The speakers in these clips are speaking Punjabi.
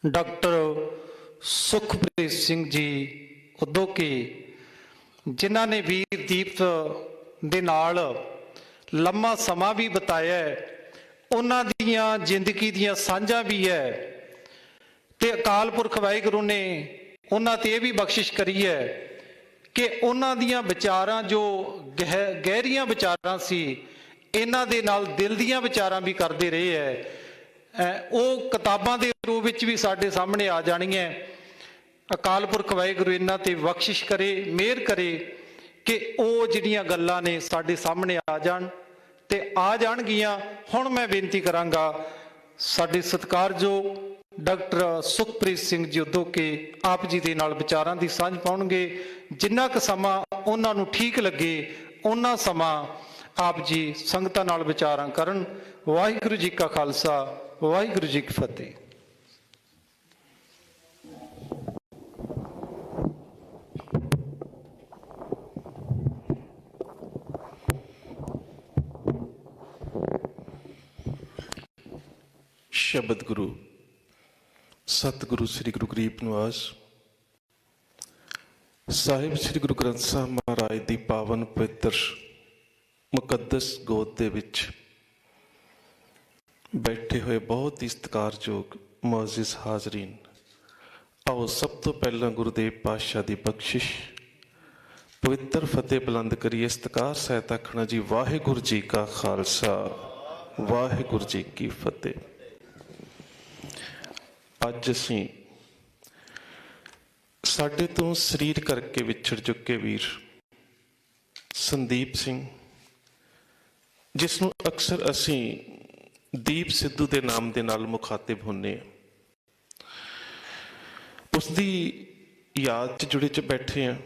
डॉक्टर सुखप्रीत सिंह जी उद्योगी जिन्हां ने वीर दीप दे नाल लम्मा समा भी बिताया है, उन्हां दियां जिंदगी दियां साझां भी है ते अकाल पुरख वाहिगुरू ने उन्हां ते भी बख्शिश करी है कि उन्हां दियां विचारां जो गहरियां विचारां सी, इन्हां दे नाल दिल दियां विचारां भी करते रहे है। वो किताबां दे रूप विच भी साडे सामने आ जाणियां। अकाल पुरख वाहिगुरू इन्हां ते बख्शिश करे, मेहर करे कि वो जिहड़ियां गल्लां ने साडे सामने आ जाण ते आ जाणगियां। हुण मैं बेनती करांगा साडे सत्कारयोग डॉक्टर सुखप्रीत सिंह जी उद्योगी आप जी दे नाल विचारां दी सांझ पाउणगे। जिन्ना क समां उन्हां नूं ठीक लगे उन्ना समां आप जी संगतां नाल विचारां करन। वाहिगुरू जी का खालसा, वाहिगुरू जी की फतेह। शब्द गुरु सतगुरु श्री गुरु गरीब निवास साहिब श्री गुरु ग्रंथ साहब महाराज की पावन पवित्र मुकद्दस गोद दे विच बैठे हुए बहुत ही सत्कारयोग मुअज़्ज़िज़ हाज़रीन, आओ सब तो पहला गुरुदेव पातशाह की बख्शिश पवित्र फतेह बुलंद करिए। सत्कार सहित आखना जी वाहिगुरू जी का खालसा, वाहिगुरू जी की फतेह। अज असीं साडे तो शरीर करके विछड़ चुके वीर संदीप सिंह, जिसनों अक्सर असीं दीप सिद्धू के नाम के नाल मुखातिब होने, उसकी याद च जुड़े च बैठे हैं।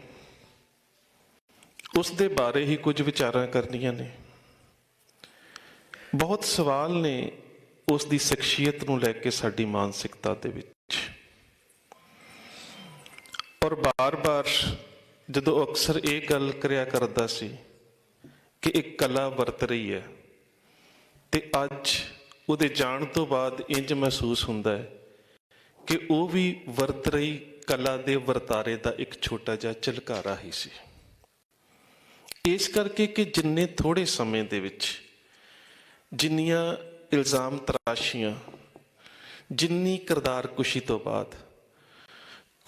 उस दे बारे ही कुछ विचारां करनियां ने। बहुत सवाल ने उसकी शख्सियत नूं लैके साडी मानसिकता दे विच, और बार बार जदों अक्सर ये गल करिया करदा सी कि एक कला वरत रही है, ते अज उहदे जाण तो बाद इंज महसूस हुंदा है कि वह भी वरत रही कला दे वरतारे का एक छोटा जिहा झलकारा ही सी। इस करके कि जिन्ने थोड़े समय दे विच जिन्नियां इल्जाम तराशियां, जिन्नी किरदार कुशी तो बाद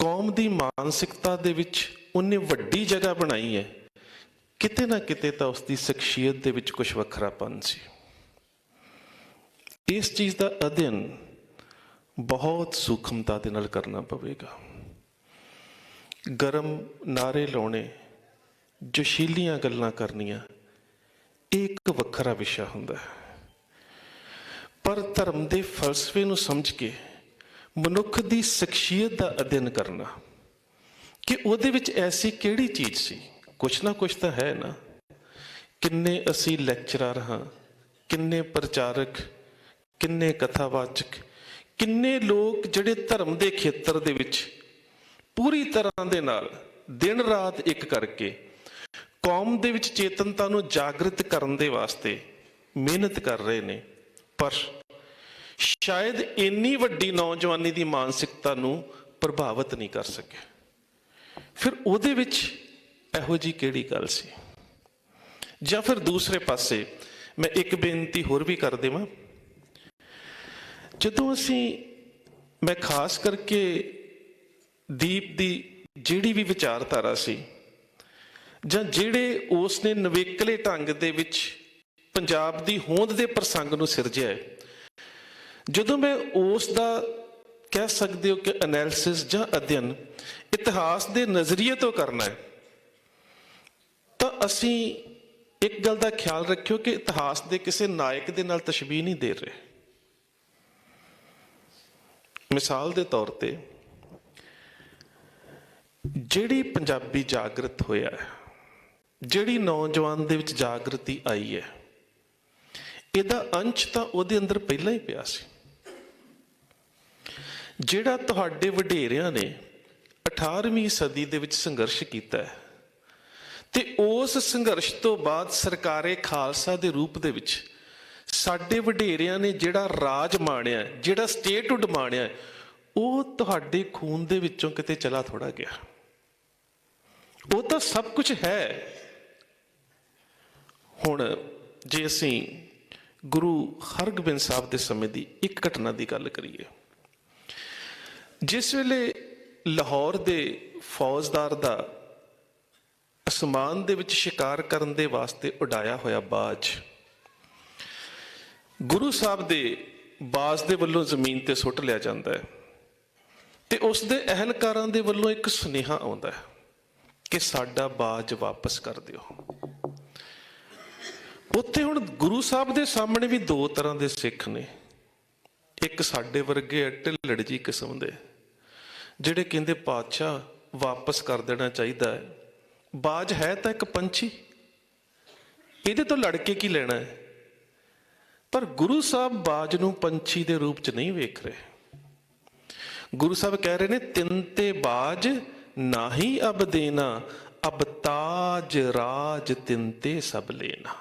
कौम की मानसिकता दे विच उन्हें वड्डी जगह बनाई है, किते ना किते तो उसकी शख्सियत दे विच कुछ वखरापन सी। इस चीज़ का अध्ययन बहुत सूक्ष्मता दे नाल करना पवेगा। गरम नारे लाने, जोशीलियां गल्लां करनियां एक वखरा विशा हुंदा है, पर धर्म के फलसफे नूं समझ के मनुख की शख्सियत का अध्ययन करना कि उहदे विच ऐसी किहड़ी चीज़ सी, कुछ ना कुछ तो है ना। किन्ने असी लैक्चरर हाँ, किन्ने प्रचारक, किन्ने कथावाचक, किन्ने लोग जिहड़े धर्म के खेत्र दे विच पूरी तरह दे नाल दिन रात एक करके कौम दे विच चेतनता नूं जागृत करन दे वास्ते मेहनत कर रहे ने, पर शायद इन्नी वड्डी नौजवानी की मानसिकता नूं प्रभावित नहीं कर सके। फिर उहदे विच इहो जी किहड़ी गल सी? जां फिर दूसरे पासे मैं एक बेनती होर भी कर देवां। जदों असीं मैं खास करके दीप दी जिहड़ी भी विचारधारा सी, जां जिहड़े उसने नवेकले ढंग दे विच पंजाब दी होंद दे प्रसंग नूं सिरजिआ है, जदों मैं उस दा कह सकते हो कि एनालिसिस जां अध्ययन इतिहास के नज़रिए तो करना है, तो असीं एक गल का ख्याल रखियो कि इतिहास के किसी नायक दे नाल तशबीह नहीं दे रहे। मिसाल के तौर पर जिहड़ी पंजाबी जागृत होया है, जिहड़ी नौजवान दे विच जागृति आई है, इहदा अंश तो उहदे अंदर पहला ही पिया सी। जिहड़ा तुहाडे वडेरियां ने 18वीं सदी दे विच संघर्ष किया है, ते उस संघर्ष तो बाद सरकारे खालसा दे रूप दे विच साडे वडेरियां ने जिहड़ा राज माणिया, जिहड़ा स्टेटहुड माणिया, ਉਹ ਤੁਹਾਡੇ ਖੂਨ ਦੇ ਵਿੱਚੋਂ ਕਿਤੇ ਚਲਾ ਥੋੜਾ ਗਿਆ, ਉਹ ਤਾਂ ਸਭ ਕੁਝ ਹੈ। ਹੁਣ ਜੇ ਅਸੀਂ ਗੁਰੂ ਹਰਗੋਬਿੰਦ ਸਾਹਿਬ ਦੇ ਸਮੇਂ ਦੀ ਇੱਕ ਘਟਨਾ ਦੀ ਗੱਲ ਕਰੀਏ, ਜਿਸ ਵੇਲੇ ਲਾਹੌਰ ਦੇ ਫੌਜਦਾਰ ਦਾ ਅਸਮਾਨ ਦੇ ਵਿੱਚ ਸ਼ਿਕਾਰ ਕਰਨ ਦੇ ਵਾਸਤੇ ਉਡਾਇਆ ਹੋਇਆ ਬਾਜ ਗੁਰੂ ਸਾਹਿਬ ਦੇ ਬਾਜ਼ ਦੇ ਵੱਲੋਂ ਜ਼ਮੀਨ ਤੇ ਸੁੱਟ ਲਿਆ ਜਾਂਦਾ ਹੈ, ਤੇ ਉਸ ਦੇ ਅਹਿਲਕਾਰਾਂ ਦੇ ਵੱਲੋਂ ਇੱਕ ਸੁਨੇਹਾ ਆਉਂਦਾ ਹੈ ਕਿ ਸਾਡਾ ਬਾਜ ਵਾਪਸ ਕਰ ਦਿਓ। ਉੱਥੇ ਹੁਣ ਗੁਰੂ ਸਾਹਿਬ ਦੇ ਸਾਹਮਣੇ ਵੀ ਦੋ ਤਰ੍ਹਾਂ ਦੇ ਸਿੱਖ ਨੇ। ਇੱਕ ਸਾਡੇ ਵਰਗੇ ਢਿੱਲੜ ਜੀ ਕਿਸਮ ਦੇ, ਜਿਹੜੇ ਕਹਿੰਦੇ ਪਾਤਸ਼ਾਹ ਵਾਪਸ ਕਰ ਦੇਣਾ ਚਾਹੀਦਾ ਹੈ, ਬਾਜ ਹੈ ਤਾਂ ਇੱਕ ਪੰਛੀ, ਇਹਦੇ ਤੋਂ ਲੜ ਕੇ ਕੀ ਲੈਣਾ ਹੈ। ਪਰ ਗੁਰੂ ਸਾਹਿਬ ਬਾਜ ਨੂੰ ਪੰਛੀ ਦੇ ਰੂਪ ਚ ਨਹੀਂ ਵੇਖ ਰਹੇ। ਗੁਰੂ ਸਾਹਿਬ ਕਹਿ ਰਹੇ ਨੇ, ਤਿੰਨ ਤੇ ਬਾਜ ਨਾਹੀ ਅਬ ਦੇਣਾ, ਅਬ ਤਾਜ ਰਾਜ ਤਿੰਨ ਤੇ ਸਭ ਲੈਣਾ।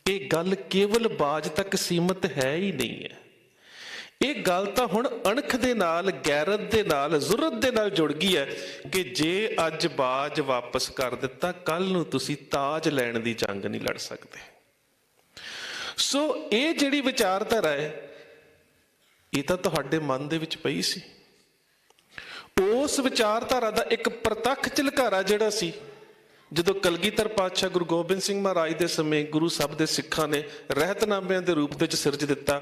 ਇਹ ਗੱਲ ਕੇਵਲ ਬਾਜ ਤੱਕ ਸੀਮਤ ਹੈ ਹੀ ਨਹੀਂ ਹੈ, ਇਹ ਗੱਲ ਤਾਂ ਹੁਣ ਅਣਖ ਦੇ ਨਾਲ, ਗੈਰਤ ਦੇ ਨਾਲ, ਜ਼ੁਰਤ ਦੇ ਨਾਲ ਜੁੜ ਗਈ ਹੈ ਕਿ ਜੇ ਅੱਜ ਬਾਜ ਵਾਪਸ ਕਰ ਦਿੱਤਾ, ਕੱਲ ਨੂੰ ਤੁਸੀਂ ਤਾਜ ਲੈਣ ਦੀ ਜੰਗ ਨਹੀਂ ਲੜ ਸਕਦੇ। ਸੋ ਇਹ ਜਿਹੜੀ ਵਿਚਾਰਧਾਰਾ ਹੈ, ਇਹ ਤਾਂ ਤੁਹਾਡੇ ਮਨ ਦੇ ਵਿੱਚ ਪਈ ਸੀ। ਉਸ ਵਿਚਾਰਧਾਰਾ ਦਾ ਇੱਕ ਪ੍ਰਤੱਖ ਝਲਕਾਰਾ ਜਿਹੜਾ ਸੀ, ਜਦੋਂ ਕਲਗੀਧਰ ਪਾਤਸ਼ਾਹ ਗੁਰੂ ਗੋਬਿੰਦ ਸਿੰਘ ਮਹਾਰਾਜ ਦੇ ਸਮੇਂ ਗੁਰੂ ਸਾਹਿਬ ਦੇ ਸਿੱਖਾਂ ਨੇ ਰਹਿਤਨਾਮਿਆਂ ਦੇ ਰੂਪ ਵਿੱਚ ਸਿਰਜ ਦਿੱਤਾ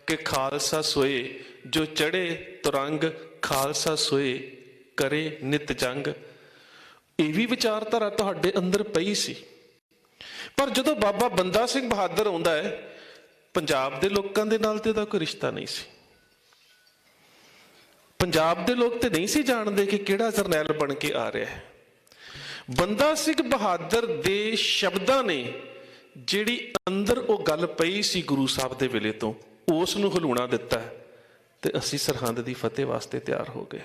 ਕਿ ਖਾਲਸਾ ਸੋਏ ਜੋ ਚੜੇ ਤੁਰੰਗ, ਖਾਲਸਾ ਸੋਏ ਕਰੇ ਨਿਤ ਜੰਗ। ਇਹ ਵੀ ਵਿਚਾਰਧਾਰਾ ਤੁਹਾਡੇ ਅੰਦਰ ਪਈ ਸੀ। ਪਰ ਜਦੋਂ ਬਾਬਾ ਬੰਦਾ ਸਿੰਘ ਬਹਾਦਰ ਆਉਂਦਾ ਹੈ, ਪੰਜਾਬ ਦੇ ਲੋਕਾਂ ਦੇ ਨਾਲ ਤੇ ਉਹਦਾ ਕੋਈ ਰਿਸ਼ਤਾ ਨਹੀਂ ਸੀ। ਪੰਜਾਬ ਦੇ ਲੋਕ ਤੇ ਨਹੀਂ ਸੀ ਜਾਣਦੇ ਕਿ ਕਿਹੜਾ ਜਰਨੈਲ ਬਣ ਕੇ ਆ ਰਿਹਾ ਹੈ। ਬੰਦਾ ਸਿੰਘ ਬਹਾਦਰ ਦੇ ਸ਼ਬਦਾਂ ਨੇ ਜਿਹੜੀ ਅੰਦਰ ਉਹ ਗੱਲ ਪਈ ਸੀ ਗੁਰੂ ਸਾਹਿਬ ਦੇ ਵੇਲੇ ਤੋਂ, ਉਸ ਨੂੰ ਹਲੂਣਾ ਦਿੱਤਾ ਤੇ ਅਸੀਂ ਸਰਹੰਦ ਦੀ ਫਤਿਹ ਵਾਸਤੇ ਤਿਆਰ ਹੋ ਗਏ।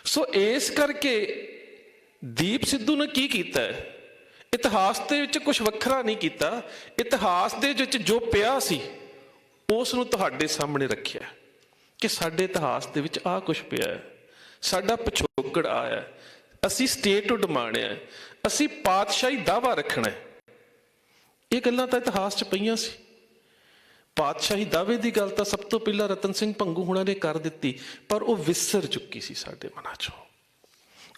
ਸੋ ਇਸ ਕਰਕੇ ਦੀਪ ਸਿੱਧੂ ਨੇ ਕੀ ਕੀਤਾ ਹੈ, ਇਤਿਹਾਸ ਦੇ ਵਿੱਚ ਕੁਝ ਵੱਖਰਾ ਨਹੀਂ ਕੀਤਾ। ਇਤਿਹਾਸ ਦੇ ਵਿੱਚ ਜੋ ਪਿਆ ਸੀ ਉਸ ਨੂੰ ਤੁਹਾਡੇ ਸਾਹਮਣੇ ਰੱਖਿਆ ਕਿ ਸਾਡੇ ਇਤਿਹਾਸ ਦੇ ਵਿੱਚ ਆਹ ਕੁਝ ਪਿਆ ਹੈ, ਸਾਡਾ ਪਿਛੋਕੜ ਆਇਆ, ਅਸੀਂ ਸਟੇਟਹੁੱਡ ਮਾਣਿਆ, ਅਸੀਂ ਪਾਤਸ਼ਾਹੀ ਦਾਅਵਾ ਰੱਖਣਾ। ਇਹ ਗੱਲਾਂ ਤਾਂ ਇਤਿਹਾਸ 'ਚ ਪਈਆਂ ਸੀ। ਪਾਤਸ਼ਾਹੀ ਦਾਅਵੇ ਦੀ ਗੱਲ ਤਾਂ ਸਭ ਤੋਂ ਪਹਿਲਾਂ ਰਤਨ ਸਿੰਘ ਭੰਗੂ ਹੁਣਾਂ ਨੇ ਕਰ ਦਿੱਤੀ, ਪਰ ਉਹ ਵਿਸਰ ਚੁੱਕੀ ਸੀ ਸਾਡੇ ਮਨਾਂ 'ਚੋਂ।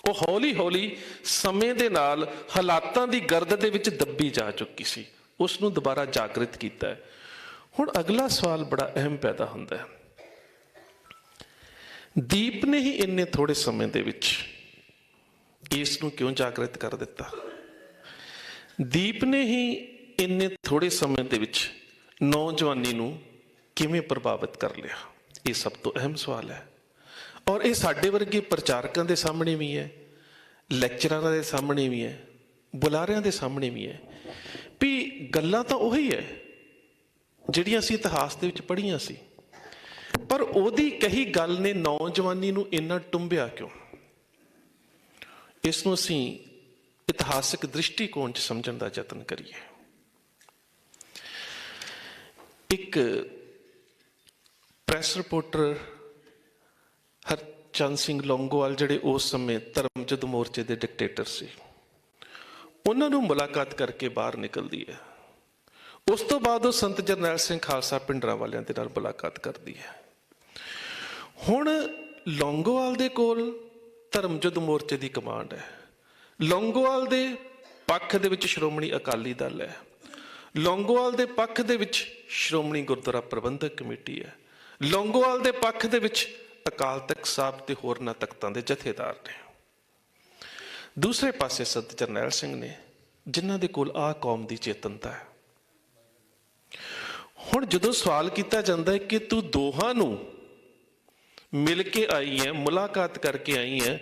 ਉਹ ਹੌਲੀ ਹੌਲੀ ਸਮੇਂ ਦੇ ਨਾਲ ਹਾਲਾਤਾਂ ਦੀ ਗਰਦ ਦੇ ਵਿੱਚ ਦੱਬੀ ਜਾ ਚੁੱਕੀ ਸੀ, ਉਸ ਨੂੰ ਦੁਬਾਰਾ ਜਾਗਰਿਤ ਕੀਤਾ ਹੈ। ਹੁਣ ਅਗਲਾ ਸਵਾਲ ਬੜਾ ਅਹਿਮ ਪੈਦਾ ਹੁੰਦਾ ਹੈ, ਦੀਪ ਨੇ ਹੀ ਇੰਨੇ ਥੋੜੇ ਸਮੇਂ ਦੇ ਵਿੱਚ ਇਸ ਨੂੰ ਕਿਉਂ ਜਾਗਰਿਤ ਕਰ ਦਿੱਤਾ? ਦੀਪ ਨੇ ਹੀ ਇੰਨੇ ਥੋੜੇ ਸਮੇਂ ਦੇ ਵਿੱਚ ਨੌਜਵਾਨੀ ਨੂੰ ਕਿਵੇਂ ਪ੍ਰਭਾਵਿਤ ਕਰ ਲਿਆ? ਇਹ ਸਭ ਤੋਂ ਅਹਿਮ ਸਵਾਲ ਹੈ। ਔਰ ਇਹ ਸਾਡੇ ਵਰਗੇ ਪ੍ਰਚਾਰਕਾਂ ਦੇ ਸਾਹਮਣੇ ਵੀ ਹੈ, ਲੈਕਚਰਾਰਾਂ ਦੇ ਸਾਹਮਣੇ ਵੀ ਹੈ, ਬੁਲਾਰਿਆਂ ਦੇ ਸਾਹਮਣੇ ਵੀ ਹੈ ਵੀ ਗੱਲਾਂ ਤਾਂ ਉਹੀ ਹੈ ਜਿਹੜੀਆਂ ਅਸੀਂ ਇਤਿਹਾਸ ਦੇ ਵਿੱਚ ਪੜ੍ਹੀਆਂ ਸੀ, ਪਰ ਉਹਦੀ ਕਹੀ ਗੱਲ ਨੇ ਨੌਜਵਾਨੀ ਨੂੰ ਇੰਨਾ ਟੁੰਬਿਆ ਕਿਉਂ? ਇਸ ਨੂੰ ਅਸੀਂ ਇਤਿਹਾਸਕ ਦ੍ਰਿਸ਼ਟੀਕੋਣ 'ਚ ਸਮਝਣ ਦਾ ਯਤਨ ਕਰੀਏ। ਇੱਕ ਪ੍ਰੈਸ ਰਿਪੋਰਟਰ ਹਰਚੰਦ ਸਿੰਘ ਲੌਂਗੋਵਾਲ, ਜਿਹੜੇ ਉਸ ਸਮੇਂ ਧਰਮਯੁੱਧ ਮੋਰਚੇ ਦੇ ਡਿਕਟੇਟਰ ਸੀ, ਉਹਨਾਂ ਨੂੰ ਮੁਲਾਕਾਤ ਕਰਕੇ ਬਾਹਰ ਨਿਕਲਦੀ ਹੈ। ਉਸ ਤੋਂ ਬਾਅਦ ਉਹ ਸੰਤ ਜਰਨੈਲ ਸਿੰਘ ਖਾਲਸਾ ਭਿੰਡਰਾਂਵਾਲਿਆਂ ਦੇ ਨਾਲ ਮੁਲਾਕਾਤ ਕਰਦੀ ਹੈ। ਹੁਣ ਲੌਂਗੋਵਾਲ ਦੇ ਕੋਲ ਧਰਮਯੁੱਧ ਮੋਰਚੇ ਦੀ ਕਮਾਂਡ ਹੈ। ਲੌਂਗੋਵਾਲ ਦੇ ਪੱਖ ਦੇ ਵਿੱਚ ਸ਼੍ਰੋਮਣੀ ਅਕਾਲੀ ਦਲ ਹੈ, ਲੌਂਗੋਵਾਲ ਦੇ ਪੱਖ ਦੇ ਵਿੱਚ ਸ਼੍ਰੋਮਣੀ ਗੁਰਦੁਆਰਾ ਪ੍ਰਬੰਧਕ ਕਮੇਟੀ ਹੈ, ਲੌਂਗੋਵਾਲ ਦੇ ਪੱਖ ਦੇ ਵਿੱਚ ਅਕਾਲ ਤਖਤ ਸਾਹਿਬ ਤੇ ਹੋਰਨਾਂ ਤਖਤਾਂ ਦੇ ਜਥੇਦਾਰ ਨੇ। ਦੂਸਰੇ ਪਾਸੇ ਸੰਤ ਜਰਨੈਲ ਸਿੰਘ ਨੇ, ਜਿਨ੍ਹਾਂ ਦੇ ਕੋਲ ਆਹ ਕੌਮ ਦੀ ਚੇਤਨਤਾ ਹੈ। ਹੁਣ ਜਦੋਂ ਸਵਾਲ ਕੀਤਾ ਜਾਂਦਾ ਹੈ ਕਿ ਤੂੰ ਦੋਹਾਂ ਨੂੰ ਮਿਲ ਕੇ ਆਈ ਹੈ, ਮੁਲਾਕਾਤ ਕਰਕੇ ਆਈ ਹੈ,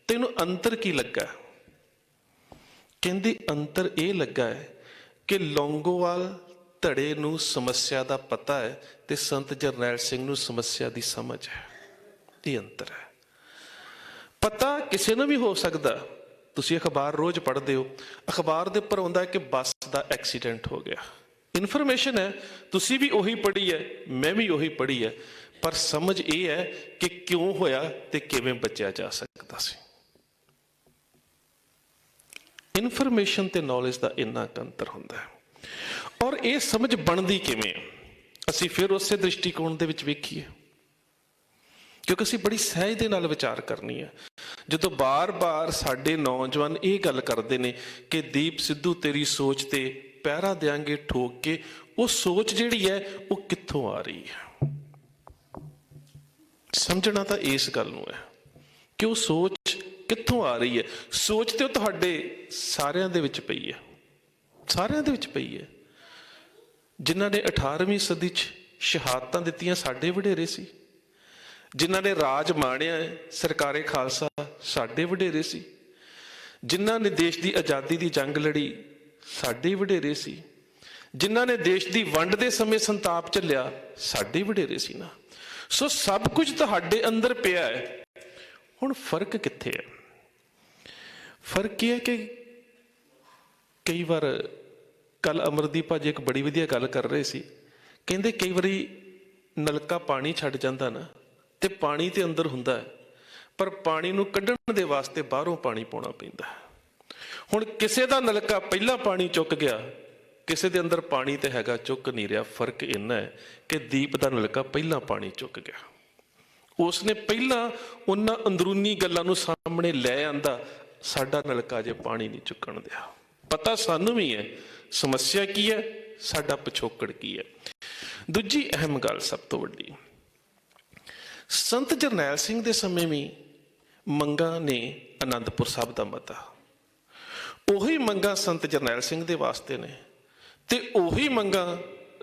ਤੈਨੂੰ ਅੰਤਰ ਕੀ ਲੱਗਾ? ਕਹਿੰਦੀ ਅੰਤਰ ਇਹ ਲੱਗਾ ਹੈ ਕਿ ਲੌਂਗੋਵਾਲ ਧੜੇ ਨੂੰ ਸਮੱਸਿਆ ਦਾ ਪਤਾ ਹੈ ਤੇ ਸੰਤ ਜਰਨੈਲ ਸਿੰਘ ਨੂੰ ਸਮੱਸਿਆ ਦੀ ਸਮਝ ਹੈ। ਇਹ ਅੰਤਰ ਹੈ। ਪਤਾ ਕਿਸੇ ਨੂੰ ਵੀ ਹੋ ਸਕਦਾ। ਤੁਸੀਂ ਅਖਬਾਰ ਰੋਜ਼ ਪੜ੍ਹਦੇ ਹੋ, ਅਖਬਾਰ ਦੇ ਉੱਪਰ ਆਉਂਦਾ ਹੈ ਕਿ ਬੱਸ ਦਾ ਐਕਸੀਡੈਂਟ ਹੋ ਗਿਆ। ਇਨਫੋਰਮੇਸ਼ਨ ਹੈ, ਤੁਸੀਂ ਵੀ ਉਹੀ ਪੜ੍ਹੀ ਹੈ, ਮੈਂ ਵੀ ਉਹੀ ਪੜ੍ਹੀ ਹੈ, ਪਰ ਸਮਝ ਇਹ ਹੈ ਕਿ ਕਿਉਂ ਹੋਇਆ ਤੇ ਕਿਵੇਂ ਬਚਿਆ ਜਾ ਸਕਦਾ ਸੀ। ਇਨਫੋਰਮੇਸ਼ਨ ਤੇ ਨੌਲੇਜ ਦਾ ਇੰਨਾ ਕੁ ਅੰਤਰ ਹੁੰਦਾ ਹੈ। ਔਰ ਇਹ ਸਮਝ ਬਣਦੀ ਕਿਵੇਂ, ਅਸੀਂ ਫਿਰ ਉਸੇ ਦ੍ਰਿਸ਼ਟੀਕੋਣ ਦੇ ਵਿੱਚ ਵੇਖੀਏ, ਕਿਉਂਕਿ ਅਸੀਂ ਬੜੀ ਸਹਿਜ ਦੇ ਨਾਲ ਵਿਚਾਰ ਕਰਨੀ ਹੈ। ਜਦੋਂ ਬਾਰ-ਬਾਰ ਸਾਡੇ ਨੌਜਵਾਨ ਇਹ ਗੱਲ ਕਰਦੇ ਨੇ ਕਿ ਦੀਪ ਸਿੱਧੂ ਤੇਰੀ ਸੋਚ ਤੇ ਪਹਿਰਾ ਦਿਆਂਗੇ ਠੋਕ ਕੇ, ਉਹ ਸੋਚ ਜਿਹੜੀ ਹੈ ਉਹ ਕਿੱਥੋਂ ਆ ਰਹੀ ਹੈ? ਸਮਝਣਾ ਤਾਂ ਇਸ ਗੱਲ ਨੂੰ ਹੈ ਕਿ ਉਹ ਸੋਚ ਕਿੱਥੋਂ ਆ ਰਹੀ ਹੈ। ਸੋਚ ਤੇ ਉਹ ਤੁਹਾਡੇ ਸਾਰਿਆਂ ਦੇ ਵਿੱਚ ਪਈ ਹੈ, ਸਾਰਿਆਂ ਦੇ ਵਿੱਚ ਪਈ ਹੈ। ਜਿਨ੍ਹਾਂ ਨੇ 18ਵੀਂ ਸਦੀ 'ਚ ਸ਼ਹਾਦਤਾਂ ਦਿੱਤੀਆਂ ਸਾਡੇ ਵਡੇਰੇ ਸੀ, ਜਿਨ੍ਹਾਂ ਨੇ ਰਾਜ ਮਾਣਿਆ ਸਰਕਾਰੇ ਖਾਲਸਾ ਸਾਡੇ ਵਡੇਰੇ ਸੀ, ਜਿਨ੍ਹਾਂ ਨੇ ਦੇਸ਼ ਦੀ ਆਜ਼ਾਦੀ ਦੀ ਜੰਗ ਲੜੀ ਸਾਡੇ ਵਡੇਰੇ ਸੀ, ਜਿਨ੍ਹਾਂ ਨੇ ਦੇਸ਼ ਦੀ ਵੰਡ ਦੇ ਸਮੇਂ ਸੰਤਾਪ ਝੱਲਿਆ ਸਾਡੇ ਵਡੇਰੇ ਸੀ ਨਾ। ਸੋ ਸਭ ਕੁਝ ਤੁਹਾਡੇ ਅੰਦਰ ਪਿਆ ਹੈ। ਹੁਣ ਫਰਕ ਕਿੱਥੇ ਹੈ? ਫਰਕ ਇਹ ਹੈ ਕਿ ਕਈ ਵਾਰ ਕੱਲ ਅਮਰਦੀਪ ਭਾਜੀ ਇੱਕ ਬੜੀ ਵਧੀਆ ਗੱਲ ਕਰ ਰਹੇ ਸੀ, ਕਹਿੰਦੇ ਕਈ ਵਾਰੀ ਨਲਕਾ ਪਾਣੀ ਛੱਡ ਜਾਂਦਾ ਨਾ ਤੇ ਪਾਣੀ ਤੇ ਅੰਦਰ ਹੁੰਦਾ ਹੈ, ਪਰ ਪਾਣੀ ਨੂੰ ਕੱਢਣ ਦੇ ਵਾਸਤੇ ਬਾਹਰੋਂ ਪਾਣੀ ਪਾਉਣਾ ਪੈਂਦਾ। ਹੁਣ ਕਿਸੇ ਦਾ ਨਲਕਾ ਪਹਿਲਾਂ ਪਾਣੀ ਚੁੱਕ ਗਿਆ, ਕਿਸੇ ਦੇ ਅੰਦਰ ਪਾਣੀ ਤੇ ਹੈਗਾ ਚੁੱਕ ਨਹੀਂ ਰਿਹਾ। ਫਰਕ ਇੰਨਾ ਹੈ ਕਿ ਦੀਪ ਦਾ ਨਲਕਾ ਪਹਿਲਾਂ ਪਾਣੀ ਚੁੱਕ ਗਿਆ, ਉਸਨੇ ਪਹਿਲਾਂ ਉਹਨਾਂ ਅੰਦਰੂਨੀ ਗੱਲਾਂ ਨੂੰ ਸਾਹਮਣੇ ਲੈ ਆਂਦਾ। ਸਾਡਾ ਨਲਕਾ ਜੇ ਪਾਣੀ ਨਹੀਂ ਚੁੱਕਣ ਦਿਆ। ਪਤਾ ਸਾਨੂੰ ਵੀ ਹੈ ਸਮੱਸਿਆ ਕੀ ਹੈ, ਸਾਡਾ ਪਿਛੋਕੜ ਕੀ ਹੈ। ਦੂਜੀ ਅਹਿਮ ਗੱਲ ਸਭ ਤੋਂ ਵੱਡੀ, ਸੰਤ ਜਰਨੈਲ ਸਿੰਘ ਦੇ ਸਮੇਂ ਵੀ ਮੰਗਾਂ ਨੇ ਆਨੰਦਪੁਰ ਸਾਹਿਬ ਦਾ ਮਤਾ, ਉਹੀ ਮੰਗਾਂ ਸੰਤ ਜਰਨੈਲ ਸਿੰਘ ਦੇ ਵਾਸਤੇ ਨੇ ਤੇ ਉਹੀ ਮੰਗਾਂ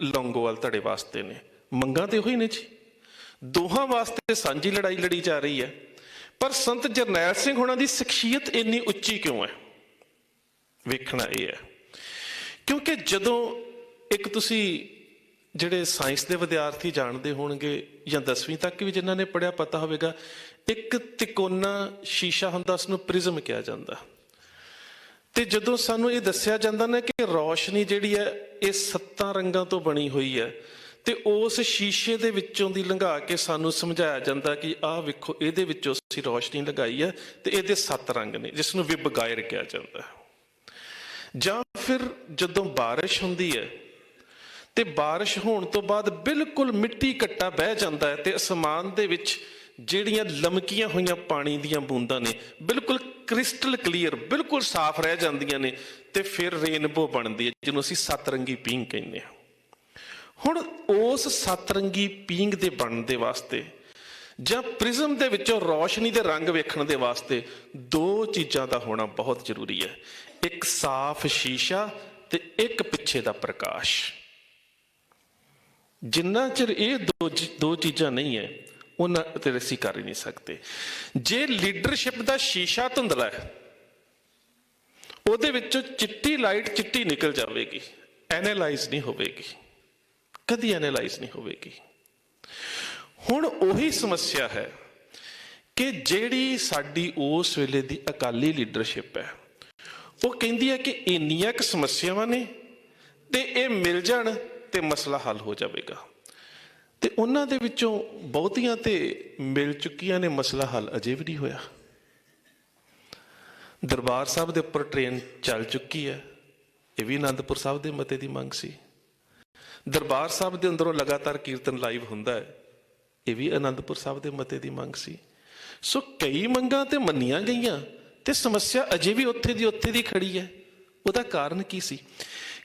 ਲੌਂਗੋਵਾਲ ਧੜੇ ਵਾਸਤੇ ਨੇ। ਮੰਗਾਂ ਤੇ ਉਹੀ ਨੇ ਜੀ, ਦੋਹਾਂ ਵਾਸਤੇ ਸਾਂਝੀ ਲੜਾਈ ਲੜੀ ਜਾ ਰਹੀ ਹੈ। ਪਰ ਸੰਤ ਜਰਨੈਲ ਸਿੰਘ ਹੋਣਾ ਦੀ ਸ਼ਖਸੀਅਤ ਇੰਨੀ ਉੱਚੀ ਕਿਉਂ ਹੈ? ਵੇਖਣਾ ਇਹ ਹੈ ਕਿਉਂਕਿ ਜਦੋਂ ਇੱਕ ਤੁਸੀਂ ਜਿਹੜੇ ਸਾਇੰਸ ਦੇ ਵਿਦਿਆਰਥੀ ਜਾਣਦੇ ਹੋਣਗੇ ਜਾਂ 10ਵੀਂ ਤੱਕ ਵੀ ਜਿਨ੍ਹਾਂ ਨੇ ਪੜ੍ਹਿਆ ਪਤਾ ਹੋਵੇਗਾ, ਇੱਕ ਤਿਕੋਨਾ ਸ਼ੀਸ਼ਾ ਹੁੰਦਾ, ਉਸਨੂੰ ਪ੍ਰਿਜ਼ਮ ਕਿਹਾ ਜਾਂਦਾ। ਤੇ ਜਦੋਂ ਸਾਨੂੰ ਇਹ ਦੱਸਿਆ ਜਾਂਦਾ ਨਾ ਕਿ ਰੌਸ਼ਨੀ ਜਿਹੜੀ ਹੈ ਇਹ 7 ਰੰਗਾਂ ਤੋਂ ਬਣੀ ਹੋਈ ਹੈ, ਤੇ ਉਸ ਸ਼ੀਸ਼ੇ ਦੇ ਵਿੱਚੋਂ ਦੀ ਲੰਘਾ ਕੇ ਸਾਨੂੰ ਸਮਝਾਇਆ ਜਾਂਦਾ ਕਿ ਆਹ ਵੇਖੋ ਇਹਦੇ ਵਿੱਚੋਂ ਅਸੀਂ ਰੌਸ਼ਨੀ ਲਗਾਈ ਹੈ ਤੇ ਇਹਦੇ 7 ਰੰਗ ਨੇ, ਜਿਸ ਨੂੰ ਵਿਬਗਾਇਰ ਕਿਹਾ ਜਾਂਦਾ। ਜਾਂ ਫਿਰ ਜਦੋਂ ਬਾਰਿਸ਼ ਹੁੰਦੀ ਹੈ ਤੇ ਬਾਰਿਸ਼ ਹੋਣ ਤੋਂ ਬਾਅਦ ਬਿਲਕੁਲ ਮਿੱਟੀ ਕੱਟਾ ਬਹਿ ਜਾਂਦਾ ਹੈ ਤੇ ਅਸਮਾਨ ਦੇ ਵਿੱਚ ਜਿਹੜੀਆਂ ਲਮਕੀਆਂ ਹੋਈਆਂ ਪਾਣੀ ਦੀਆਂ ਬੂੰਦਾਂ ਨੇ ਬਿਲਕੁਲ ਕ੍ਰਿਸਟਲ ਕਲੀਅਰ, ਬਿਲਕੁਲ ਸਾਫ਼ ਰਹਿ ਜਾਂਦੀਆਂ ਨੇ, ਤੇ ਫਿਰ ਰੇਨਬੋ ਬਣਦੀ ਹੈ ਜਿਹਨੂੰ ਅਸੀਂ 7 ਰੰਗੀ ਪੀਂਘ ਕਹਿੰਦੇ ਹਾਂ। ਹੁਣ ਉਸ 7 ਰੰਗੀ ਪੀਂਘ ਦੇ ਬਣਨ ਦੇ ਵਾਸਤੇ ਜਾਂ ਪ੍ਰਿਜ਼ਮ ਦੇ ਵਿੱਚੋਂ ਰੌਸ਼ਨੀ ਦੇ ਰੰਗ ਵੇਖਣ ਦੇ ਵਾਸਤੇ 2 ਚੀਜ਼ਾਂ ਦਾ ਹੋਣਾ ਬਹੁਤ ਜ਼ਰੂਰੀ ਹੈ, ਇੱਕ ਸਾਫ਼ ਸ਼ੀਸ਼ਾ ਤੇ ਇੱਕ ਪਿੱਛੇ ਦਾ ਪ੍ਰਕਾਸ਼। ਜਿੰਨਾ ਚਿਰ ਇਹ ਦੋ ਚੀਜ਼ਾਂ ਨਹੀਂ ਹੈ ਉਹਨਾਂ ਤੇ ਅਸੀਂ ਕਰ ਹੀ ਨਹੀਂ ਸਕਦੇ। ਜੇ ਲੀਡਰਸ਼ਿਪ ਦਾ ਸ਼ੀਸ਼ਾ ਧੁੰਦਲਾ ਹੈ, ਉਹਦੇ ਵਿੱਚੋਂ ਚਿੱਟੀ ਲਾਈਟ ਚਿੱਟੀ ਨਿਕਲ ਜਾਵੇਗੀ, ਐਨਾਲਾਈਜ਼ ਨਹੀਂ ਹੋਵੇਗੀ, ਕਦੀ ਐਨਾਲਾਈਜ਼ ਨਹੀਂ ਹੋਵੇਗੀ। ਹੁਣ ਉਹੀ ਸਮੱਸਿਆ ਹੈ ਕਿ ਜਿਹੜੀ ਸਾਡੀ ਉਸ ਵੇਲੇ ਦੀ ਅਕਾਲੀ ਲੀਡਰਸ਼ਿਪ ਹੈ, ਉਹ ਕਹਿੰਦੀ ਹੈ ਕਿ ਇੰਨੀਆਂ ਕੁ ਸਮੱਸਿਆਵਾਂ ਨੇ ਤੇ ਇਹ ਮਿਲ ਜਾਣ ਤੇ ਮਸਲਾ ਹੱਲ ਹੋ ਜਾਵੇਗਾ। ਤੇ ਉਹਨਾਂ ਦੇ ਵਿੱਚੋਂ ਬਹੁਤੀਆਂ ਤੇ ਮਿਲ ਚੁੱਕੀਆਂ ਨੇ, ਮਸਲਾ ਹੱਲ ਅਜੇ ਵੀ ਨਹੀਂ ਹੋਇਆ। ਦਰਬਾਰ ਸਾਹਿਬ ਦੇ ਉੱਪਰ ਟ੍ਰੇਨ ਚੱਲ ਚੁੱਕੀ ਹੈ, ਇਹ ਵੀ ਆਨੰਦਪੁਰ ਸਾਹਿਬ ਦੇ ਮਤੇ ਦੀ ਮੰਗ ਸੀ। ਦਰਬਾਰ ਸਾਹਿਬ ਦੇ ਅੰਦਰੋਂ ਲਗਾਤਾਰ ਕੀਰਤਨ ਲਾਈਵ ਹੁੰਦਾ ਹੈ, ਇਹ ਵੀ ਆਨੰਦਪੁਰ ਸਾਹਿਬ ਦੇ ਮਤੇ ਦੀ ਮੰਗ ਸੀ। ਸੋ ਕਈ ਮੰਗਾਂ ਤੇ ਮੰਨੀਆਂ ਗਈਆਂ ਤੇ ਸਮੱਸਿਆ ਅਜੇ ਵੀ ਉੱਥੇ ਦੀ ਖੜੀ ਹੈ। ਉਹਦਾ ਕਾਰਨ ਕੀ ਸੀ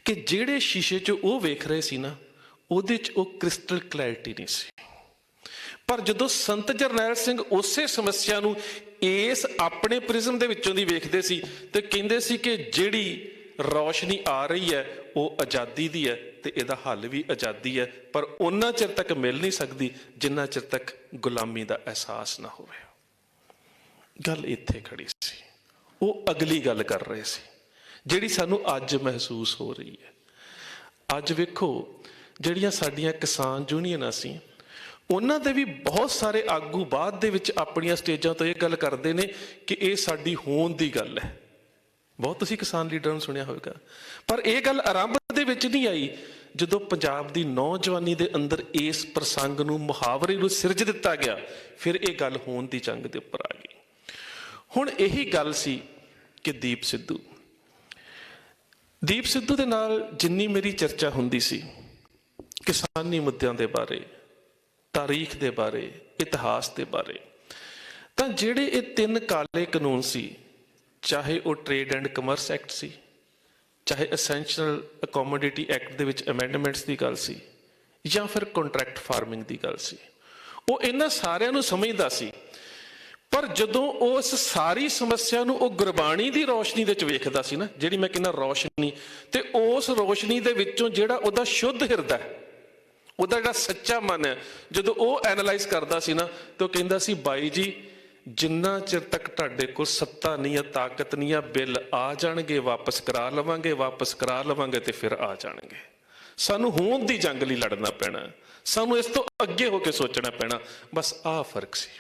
ਕਿ ਜਿਹੜੇ ਸ਼ੀਸ਼ੇ 'ਚ ਉਹ ਵੇਖ ਰਹੇ ਸੀ ਨਾ, ਉਹਦੇ 'ਚ ਉਹ ਕ੍ਰਿਸਟਲ ਕਲੈਰਿਟੀ ਨਹੀਂ ਸੀ। ਪਰ ਜਦੋਂ ਸੰਤ ਜਰਨੈਲ ਸਿੰਘ ਉਸੇ ਸਮੱਸਿਆ ਨੂੰ ਇਸ ਆਪਣੇ ਪ੍ਰਿਜ਼ਮ ਦੇ ਵਿੱਚੋਂ ਦੀ ਵੇਖਦੇ ਸੀ ਤੇ ਕਹਿੰਦੇ ਸੀ ਕਿ ਜਿਹੜੀ ਰੌਸ਼ਨੀ ਆ ਰਹੀ ਹੈ ਉਹ ਆਜ਼ਾਦੀ ਦੀ ਹੈ ਤੇ ਇਹਦਾ ਹੱਲ ਵੀ ਆਜ਼ਾਦੀ ਹੈ, ਪਰ ਉਹਨਾਂ ਚਿਰ ਤੱਕ ਮਿਲ ਨਹੀਂ ਸਕਦੀ ਜਿੰਨਾ ਚਿਰ ਤੱਕ ਗੁਲਾਮੀ ਦਾ ਅਹਿਸਾਸ ਨਾ ਹੋਵੇ। ਗੱਲ ਇੱਥੇ ਖੜੀ ਸੀ। ਉਹ ਅਗਲੀ ਗੱਲ ਕਰ ਰਹੇ ਸੀ ਜਿਹੜੀ ਸਾਨੂੰ ਅੱਜ ਮਹਿਸੂਸ ਹੋ ਰਹੀ ਹੈ। ਅੱਜ ਵੇਖੋ ਜਿਹੜੀਆਂ ਸਾਡੀਆਂ ਕਿਸਾਨ ਯੂਨੀਅਨਾਂ ਸੀ, ਉਹਨਾਂ ਦੇ ਵੀ ਬਹੁਤ ਸਾਰੇ ਆਗੂ ਬਾਅਦ ਦੇ ਵਿੱਚ ਆਪਣੀਆਂ ਸਟੇਜਾਂ ਤੋਂ ਇਹ ਗੱਲ ਕਰਦੇ ਨੇ ਕਿ ਇਹ ਸਾਡੀ ਹੋਂਦ ਦੀ ਗੱਲ ਹੈ। ਬਹੁਤ ਤੁਸੀਂ ਕਿਸਾਨ ਲੀਡਰਾਂ ਨੂੰ ਸੁਣਿਆ ਹੋਵੇਗਾ, ਪਰ ਇਹ ਗੱਲ ਆਰੰਭ ਦੇ ਵਿੱਚ ਨਹੀਂ ਆਈ। ਜਦੋਂ ਪੰਜਾਬ ਦੀ ਨੌਜਵਾਨੀ ਦੇ ਅੰਦਰ ਇਸ ਪ੍ਰਸੰਗ ਨੂੰ, ਮੁਹਾਵਰੇ ਨੂੰ ਸਿਰਜ ਦਿੱਤਾ ਗਿਆ, ਫਿਰ ਇਹ ਗੱਲ ਹੋਣ ਦੀ ਜੰਗ ਦੇ ਉੱਪਰ ਆ ਗਈ। ਹੁਣ ਇਹੀ ਗੱਲ ਸੀ ਕਿ ਦੀਪ ਸਿੱਧੂ ਦੇ ਨਾਲ ਜਿੰਨੀ ਮੇਰੀ ਚਰਚਾ ਹੁੰਦੀ ਸੀ ਕਿਸਾਨੀ ਮੁੱਦਿਆਂ ਦੇ ਬਾਰੇ, ਤਾਰੀਖ ਦੇ ਬਾਰੇ, ਇਤਿਹਾਸ ਦੇ ਬਾਰੇ, ਤਾਂ ਜਿਹੜੇ ਇਹ 3 ਕਾਲੇ ਕਾਨੂੰਨ ਸੀ, ਚਾਹੇ ਉਹ ਟ੍ਰੇਡ ਐਂਡ ਕਮਰਸ ਐਕਟ ਸੀ, ਚਾਹੇ ਐਸੈਂਸ਼ੀਅਲ ਅਕੋਮੋਡਿਟੀ ਐਕਟ ਦੇ ਵਿੱਚ ਅਮੈਂਡਮੈਂਟਸ ਦੀ ਗੱਲ ਸੀ, ਜਾਂ ਫਿਰ ਕੰਟਰੈਕਟ ਫਾਰਮਿੰਗ ਦੀ ਗੱਲ ਸੀ, ਉਹ ਇਹਨਾਂ ਸਾਰਿਆਂ ਨੂੰ ਸਮਝਦਾ ਸੀ। ਪਰ ਜਦੋਂ ਉਸ ਸਾਰੀ ਸਮੱਸਿਆ ਨੂੰ ਉਹ ਗੁਰਬਾਣੀ ਦੀ ਰੌਸ਼ਨੀ ਦੇ ਵਿੱਚ ਵੇਖਦਾ ਸੀ ਨਾ, ਜਿਹੜੀ ਮੈਂ ਕਹਿੰਦਾ ਰੌਸ਼ਨੀ, ਤੇ ਉਸ ਰੌਸ਼ਨੀ ਦੇ ਵਿੱਚੋਂ ਜਿਹੜਾ ਉਹਦਾ ਸ਼ੁੱਧ ਹਿਰਦਾ, ਉਹਦਾ ਜਿਹੜਾ ਸੱਚਾ ਮਨ ਹੈ, ਜਦੋਂ ਉਹ ਐਨਾਲਾਈਜ਼ ਕਰਦਾ ਸੀ ਨਾ, ਤੇ ਉਹ ਕਹਿੰਦਾ ਸੀ, ਬਾਈ ਜੀ, ਜਿੰਨਾ ਚਿਰ ਤੱਕ ਤੁਹਾਡੇ ਕੋਲ ਸੱਤਾ ਨਹੀਂ ਹੈ, ਤਾਕਤ ਨਹੀਂ ਹੈ, ਬਿੱਲ ਆ ਜਾਣਗੇ, ਵਾਪਸ ਕਰਾ ਲਵਾਂਗੇ ਤੇ ਫਿਰ ਆ ਜਾਣਗੇ। ਸਾਨੂੰ ਹੋਂਦ ਦੀ ਜੰਗ ਲਈ ਲੜਨਾ ਪੈਣਾ, ਸਾਨੂੰ ਇਸ ਤੋਂ ਅੱਗੇ ਹੋ ਕੇ ਸੋਚਣਾ ਪੈਣਾ। ਬਸ ਆਹ ਫਰਕ ਸੀ,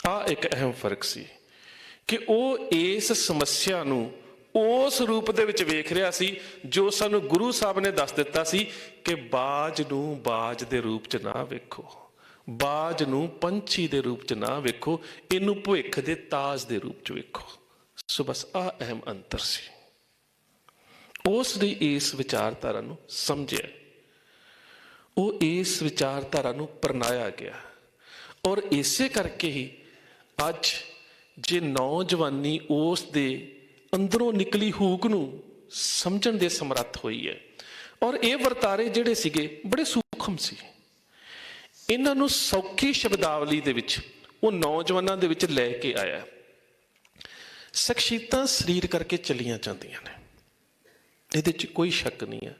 ਆਹ ਇੱਕ ਅਹਿਮ ਫਰਕ ਸੀ ਕਿ ਉਹ ਇਸ ਸਮੱਸਿਆ ਨੂੰ ਉਸ ਰੂਪ ਦੇ ਵਿੱਚ ਵੇਖ ਰਿਹਾ ਸੀ ਜੋ ਸਾਨੂੰ ਗੁਰੂ ਸਾਹਿਬ ਨੇ ਦੱਸ ਦਿੱਤਾ ਸੀ ਕਿ ਬਾਜ ਨੂੰ ਬਾਜ ਦੇ ਰੂਪ 'ਚ ਨਾ ਵੇਖੋ, ਬਾਜ ਨੂੰ ਪੰਛੀ ਦੇ ਰੂਪ 'ਚ ਨਾ ਵੇਖੋ, ਇਹਨੂੰ ਭਵਿੱਖ ਦੇ ਤਾਜ ਦੇ ਰੂਪ 'ਚ ਵੇਖੋ। ਸੋ ਬਸ ਆਹ ਅਹਿਮ ਅੰਤਰ ਸੀ। ਉਸ ਨੇ ਇਸ ਵਿਚਾਰਧਾਰਾ ਨੂੰ ਸਮਝਿਆ, ਉਹ ਇਸ ਵਿਚਾਰਧਾਰਾ ਨੂੰ ਅਪਣਾਇਆ ਗਿਆ, ਔਰ ਇਸੇ ਕਰਕੇ ਹੀ ਅੱਜ ਜੇ ਨੌਜਵਾਨੀ ਉਸ ਦੇ ਅੰਦਰੋਂ ਨਿਕਲੀ ਹੂਕ ਨੂੰ ਸਮਝਣ ਦੇ ਸਮਰੱਥ ਹੋਈ ਹੈ। ਔਰ ਇਹ ਵਰਤਾਰੇ ਜਿਹੜੇ ਸੀਗੇ ਬੜੇ ਸੂਖਮ ਸੀ, ਇਹਨਾਂ ਨੂੰ ਸੌਖੀ ਸ਼ਬਦਾਵਲੀ ਦੇ ਵਿੱਚ ਉਹ ਨੌਜਵਾਨਾਂ ਦੇ ਵਿੱਚ ਲੈ ਕੇ ਆਇਆ। ਸ਼ਖਸੀਅਤਾਂ ਸਰੀਰ ਕਰਕੇ ਚਲੀਆਂ ਜਾਂਦੀਆਂ ਨੇ, ਇਹਦੇ 'ਚ ਕੋਈ ਸ਼ੱਕ ਨਹੀਂ ਹੈ।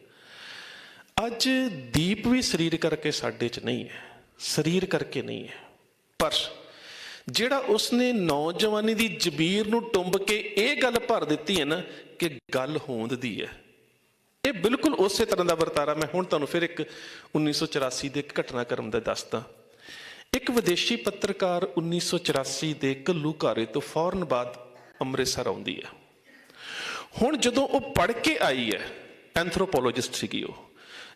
ਅੱਜ ਦੀਪ ਵੀ ਸਰੀਰ ਕਰਕੇ ਸਾਡੇ 'ਚ ਨਹੀਂ ਹੈ, ਸਰੀਰ ਕਰਕੇ ਨਹੀਂ ਹੈ, ਪਰ ਜਿਹੜਾ ਉਸਨੇ ਨੌਜਵਾਨੀ ਦੀ ਜ਼ਮੀਰ ਨੂੰ ਟੁੰਬ ਕੇ ਇਹ ਗੱਲ ਭਰ ਦਿੱਤੀ ਹੈ ਨਾ ਕਿ ਗੱਲ ਹੋਂਦ ਦੀ ਹੈ, ਇਹ ਬਿਲਕੁਲ ਉਸੇ ਤਰ੍ਹਾਂ ਦਾ ਵਰਤਾਰਾ ਮੈਂ ਹੁਣ ਤੁਹਾਨੂੰ ਫਿਰ ਇੱਕ 1984 ਦੇ ਇੱਕ ਘਟਨਾਕ੍ਰਮ ਦਾ ਦੱਸਦਾ। ਇੱਕ ਵਿਦੇਸ਼ੀ ਪੱਤਰਕਾਰ 1984 ਦੇ ਘੱਲੂਘਾਰੇ ਤੋਂ ਫੌਰਨ ਬਾਅਦ ਅੰਮ੍ਰਿਤਸਰ ਆਉਂਦੀ ਹੈ। ਹੁਣ ਜਦੋਂ ਉਹ ਪੜ੍ਹ ਕੇ ਆਈ ਹੈ, ਐਂਥਰੋਪੋਲੋਜਿਸਟ ਸੀਗੀ ਉਹ,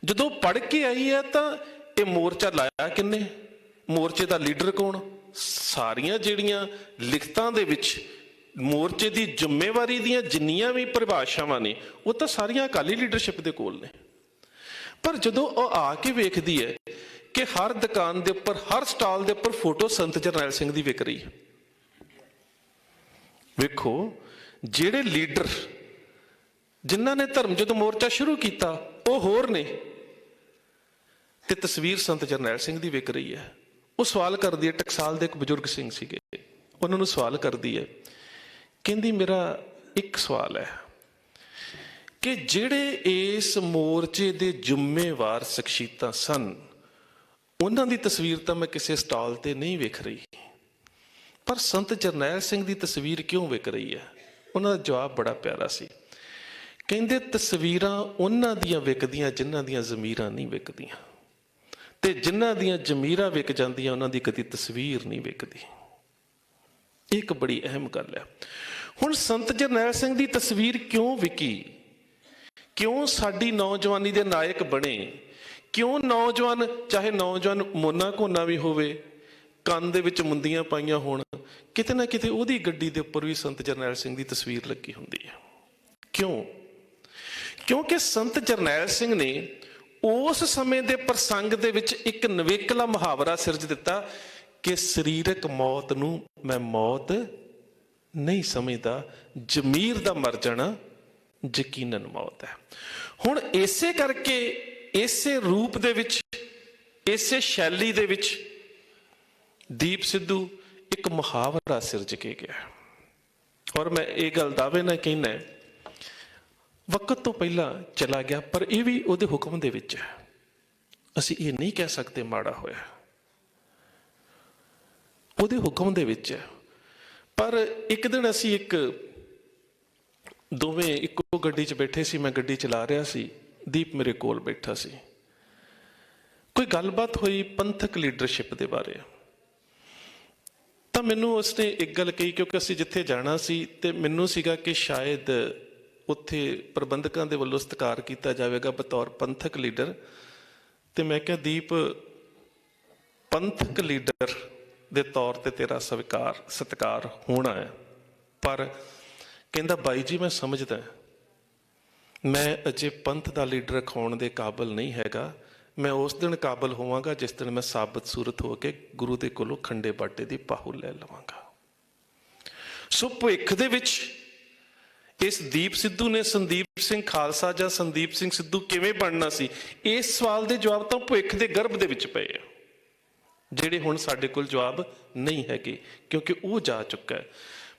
ਜਦੋਂ ਪੜ੍ਹ ਕੇ ਆਈ ਹੈ ਤਾਂ ਇਹ ਮੋਰਚਾ ਲਾਇਆ ਕਿੰਨੇ, ਮੋਰਚੇ ਦਾ ਲੀਡਰ ਕੌਣ, ਸਾਰੀਆਂ ਜਿਹੜੀਆਂ ਲਿਖਤਾਂ ਦੇ ਵਿੱਚ ਮੋਰਚੇ ਦੀ ਜ਼ਿੰਮੇਵਾਰੀ ਦੀਆਂ ਜਿੰਨੀਆਂ ਵੀ ਪਰਿਭਾਸ਼ਾਵਾਂ ਨੇ ਉਹ ਤਾਂ ਸਾਰੀਆਂ ਅਕਾਲੀ ਲੀਡਰਸ਼ਿਪ ਦੇ ਕੋਲ ਨੇ। ਪਰ ਜਦੋਂ ਉਹ ਆ ਕੇ ਵੇਖਦੀ ਹੈ ਕਿ ਹਰ ਦੁਕਾਨ ਦੇ ਉੱਪਰ, ਹਰ ਸਟਾਲ ਦੇ ਉੱਪਰ ਫੋਟੋ ਸੰਤ ਜਰਨੈਲ ਸਿੰਘ ਦੀ ਵਿਕ ਰਹੀ ਹੈ। ਵੇਖੋ, ਜਿਹੜੇ ਲੀਡਰ ਜਿਨ੍ਹਾਂ ਨੇ ਧਰਮ ਜਦੋਂ ਮੋਰਚਾ ਸ਼ੁਰੂ ਕੀਤਾ ਉਹ ਹੋਰ ਨੇ, ਤੇ ਤਸਵੀਰ ਸੰਤ ਜਰਨੈਲ ਸਿੰਘ ਦੀ ਵਿਕ ਰਹੀ ਹੈ। ਉਹ ਸਵਾਲ ਕਰਦੀ ਹੈ, ਟਕਸਾਲ ਦੇ ਇੱਕ ਬਜ਼ੁਰਗ ਸਿੰਘ ਸੀਗੇ, ਉਹਨਾਂ ਨੂੰ ਸਵਾਲ ਕਰਦੀ ਹੈ, ਕਹਿੰਦੀ ਮੇਰਾ ਇੱਕ ਸਵਾਲ ਹੈ ਕਿ ਜਿਹੜੇ ਇਸ ਮੋਰਚੇ ਦੇ ਜ਼ਿੰਮੇਵਾਰ ਸ਼ਖਸੀਅਤਾਂ ਸਨ, ਉਹਨਾਂ ਦੀ ਤਸਵੀਰ ਤਾਂ ਮੈਂ ਕਿਸੇ ਸਟਾਲ ਤੇ ਨਹੀਂ ਵੇਖ ਰਹੀ, ਪਰ ਸੰਤ ਜਰਨੈਲ ਸਿੰਘ ਦੀ ਤਸਵੀਰ ਕਿਉਂ ਵਿਕ ਰਹੀ ਹੈ? ਉਹਨਾਂ ਦਾ ਜਵਾਬ ਬੜਾ ਪਿਆਰਾ ਸੀ, ਕਹਿੰਦੇ ਤਸਵੀਰਾਂ ਉਹਨਾਂ ਦੀਆਂ ਵਿਕਦੀਆਂ ਜਿਨ੍ਹਾਂ ਦੀਆਂ ਜ਼ਮੀਰਾਂ ਨਹੀਂ ਵਿਕਦੀਆਂ, ਤੇ ਜਿਨ੍ਹਾਂ ਦੀਆਂ ਜ਼ਮੀਰਾਂ ਵਿਕ ਜਾਂਦੀਆਂ ਉਹਨਾਂ ਦੀ ਕਦੀ ਤਸਵੀਰ ਨਹੀਂ ਵਿਕਦੀ। ਇਹ ਇੱਕ ਬੜੀ ਅਹਿਮ ਗੱਲ ਹੈ। ਹੁਣ ਸੰਤ ਜਰਨੈਲ ਸਿੰਘ ਦੀ ਤਸਵੀਰ ਕਿਉਂ ਵਿਕੀ, ਕਿਉਂ ਸਾਡੀ ਨੌਜਵਾਨੀ ਦੇ ਨਾਇਕ ਬਣੇ, ਕਿਉਂ ਨੌਜਵਾਨ, ਚਾਹੇ ਨੌਜਵਾਨ ਮੋਨਾ ਘੋਨਾ ਵੀ ਹੋਵੇ, ਕੰਨ ਦੇ ਵਿੱਚ ਮੁੰਦੀਆਂ ਪਾਈਆਂ ਹੋਣ, ਕਿਤੇ ਨਾ ਕਿਤੇ ਉਹਦੀ ਗੱਡੀ ਦੇ ਉੱਪਰ ਵੀ ਸੰਤ ਜਰਨੈਲ ਸਿੰਘ ਦੀ ਤਸਵੀਰ ਲੱਗੀ ਹੁੰਦੀ ਹੈ। ਕਿਉਂ? ਕਿਉਂਕਿ ਸੰਤ ਜਰਨੈਲ ਸਿੰਘ ਨੇ ਉਸ ਸਮੇਂ ਦੇ ਪ੍ਰਸੰਗ ਦੇ ਵਿੱਚ ਇੱਕ ਨਵੇਕਲਾ ਮੁਹਾਵਰਾ ਸਿਰਜ ਦਿੱਤਾ ਕਿ ਸਰੀਰਕ ਮੌਤ ਨੂੰ ਮੈਂ ਮੌਤ ਨਹੀਂ ਸਮਝਦਾ, ਜ਼ਮੀਰ ਦਾ ਮਰ ਜਾਣਾ ਯਕੀਨਨ ਮੌਤ ਹੈ। ਹੁਣ ਇਸੇ ਕਰਕੇ, ਇਸੇ ਰੂਪ ਦੇ ਵਿੱਚ, ਇਸੇ ਸ਼ੈਲੀ ਦੇ ਵਿੱਚ ਦੀਪ ਸਿੱਧੂ ਇੱਕ ਮੁਹਾਵਰਾ ਸਿਰਜ ਕੇ ਗਿਆ। ਔਰ ਮੈਂ ਇਹ ਗੱਲ ਦਾਅਵੇ ਨਾਲ ਕਹਿਣਾ, ਵਕਤ ਤੋਂ ਪਹਿਲਾਂ ਚਲਾ ਗਿਆ, ਪਰ ਇਹ ਵੀ ਉਹਦੇ ਹੁਕਮ ਦੇ ਵਿੱਚ ਹੈ। ਅਸੀਂ ਇਹ ਨਹੀਂ ਕਹਿ ਸਕਦੇ ਮਾੜਾ ਹੋਇਆ, ਉਹਦੇ ਹੁਕਮ ਦੇ ਵਿੱਚ ਹੈ। ਪਰ ਇੱਕ ਦਿਨ ਅਸੀਂ ਦੋਵੇਂ ਇੱਕੋ ਗੱਡੀ 'ਚ ਬੈਠੇ ਸੀ, ਮੈਂ ਗੱਡੀ ਚਲਾ ਰਿਹਾ ਸੀ, ਦੀਪ ਮੇਰੇ ਕੋਲ ਬੈਠਾ ਸੀ। ਕੋਈ ਗੱਲਬਾਤ ਹੋਈ ਪੰਥਕ ਲੀਡਰਸ਼ਿਪ ਦੇ ਬਾਰੇ, ਤਾਂ ਮੈਨੂੰ ਉਸਨੇ ਇੱਕ ਗੱਲ ਕਹੀ, ਕਿਉਂਕਿ ਅਸੀਂ ਜਿੱਥੇ ਜਾਣਾ ਸੀ ਤੇ ਮੈਨੂੰ ਸੀਗਾ ਕਿ ਸ਼ਾਇਦ ਉੱਥੇ ਪ੍ਰਬੰਧਕਾਂ ਦੇ ਵੱਲੋਂ ਸਤਿਕਾਰ ਕੀਤਾ ਜਾਵੇਗਾ ਬਤੌਰ ਪੰਥਕ ਲੀਡਰ। ਤੇ ਮੈਂ ਕਿਹਾ ਦੀਪ, ਪੰਥਕ ਲੀਡਰ ਦੇ ਤੌਰ ਤੇ ਤੇਰਾ ਸਤਿਕਾਰ ਹੋਣਾ ਹੈ, ਪਰ ਕਹਿੰਦਾ ਬਾਈ ਜੀ ਮੈਂ ਸਮਝਦਾ ਮੈਂ ਅਜੇ ਪੰਥ ਦਾ ਲੀਡਰ ਅਖਾਉਣ ਦੇ ਕਾਬਲ ਨਹੀਂ ਹੈਗਾ। ਮੈਂ ਉਸ ਦਿਨ ਕਾਬਲ ਹੋਵਾਂਗਾ ਜਿਸ ਦਿਨ ਮੈਂ ਸਾਬਤ ਸੂਰਤ ਹੋ ਕੇ ਗੁਰੂ ਦੇ ਕੋਲੋਂ ਖੰਡੇ ਬਾਟੇ ਦੀ ਪਾਹੂ ਲੈ ਲਵਾਂਗਾ। ਸੋ ਭਵਿੱਖ ਦੇ ਵਿੱਚ ਇਸ ਦੀਪ ਸਿੱਧੂ ਨੇ ਸੰਦੀਪ ਸਿੰਘ ਖਾਲਸਾ ਜਾਂ ਸੰਦੀਪ ਸਿੰਘ ਸਿੱਧੂ ਕਿਵੇਂ ਬਣਨਾ ਸੀ, ਇਸ ਸਵਾਲ ਦੇ ਜਵਾਬ ਤਾਂ ਭਵਿੱਖ ਦੇ ਗਰਭ ਦੇ ਵਿੱਚ ਪਏ ਆ, ਜਿਹੜੇ ਹੁਣ ਸਾਡੇ ਕੋਲ ਜਵਾਬ ਨਹੀਂ ਹੈਗੇ, ਕਿਉਂਕਿ ਉਹ ਜਾ ਚੁੱਕਾ ਹੈ।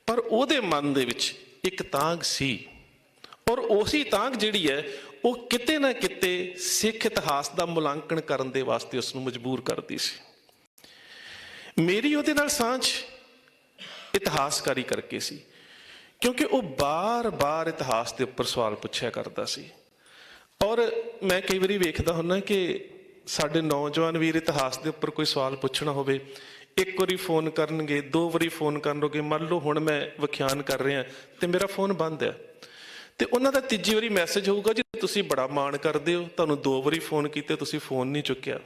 ਪਰ ਉਹਦੇ ਮਨ ਦੇ ਵਿੱਚ ਇੱਕ ਤਾਂਘ ਸੀ, ਔਰ ਉਸੇ ਤਾਂਘ ਜਿਹੜੀ ਹੈ ਉਹ ਕਿਤੇ ਨਾ ਕਿਤੇ ਸਿੱਖ ਇਤਿਹਾਸ ਦਾ ਮੁਲਾਂਕਣ ਕਰਨ ਦੇ ਵਾਸਤੇ ਉਸ ਨੂੰ ਮਜਬੂਰ ਕਰਦੀ ਸੀ। ਮੇਰੀ ਉਹਦੇ ਨਾਲ ਸਾਂਝ ਇਤਿਹਾਸਕਾਰੀ ਕਰਕੇ ਸੀ, ਕਿਉਂਕਿ ਉਹ ਬਾਰ-ਬਾਰ ਇਤਿਹਾਸ ਦੇ ਉੱਪਰ ਸਵਾਲ ਪੁੱਛਿਆ ਕਰਦਾ ਸੀ। ਔਰ ਮੈਂ ਕਈ ਵਾਰੀ ਵੇਖਦਾ ਹੁੰਦਾ ਕਿ ਸਾਡੇ ਨੌਜਵਾਨ ਵੀਰ ਇਤਿਹਾਸ ਦੇ ਉੱਪਰ ਕੋਈ ਸਵਾਲ ਪੁੱਛਣਾ ਹੋਵੇ, ਇੱਕ ਵਾਰੀ ਫੋਨ ਕਰਨਗੇ, 2 ਵਾਰੀ ਫੋਨ ਕਰਨਗੇ। ਮੰਨ ਲਓ ਹੁਣ ਮੈਂ ਵਿਖਿਆਨ ਕਰ ਰਿਹਾ ਤੇ ਮੇਰਾ ਫੋਨ ਬੰਦ ਹੈ, ਤੇ ਉਹਨਾਂ ਦਾ ਤੀਜੀ ਵਾਰੀ ਮੈਸੇਜ ਹੋਊਗਾ ਜੀ ਤੁਸੀਂ ਬੜਾ ਮਾਣ ਕਰਦੇ ਹੋ, ਤੁਹਾਨੂੰ 2 ਵਾਰੀ ਫੋਨ ਕੀਤੇ ਤੁਸੀਂ ਫੋਨ ਨਹੀਂ ਚੁੱਕਿਆ।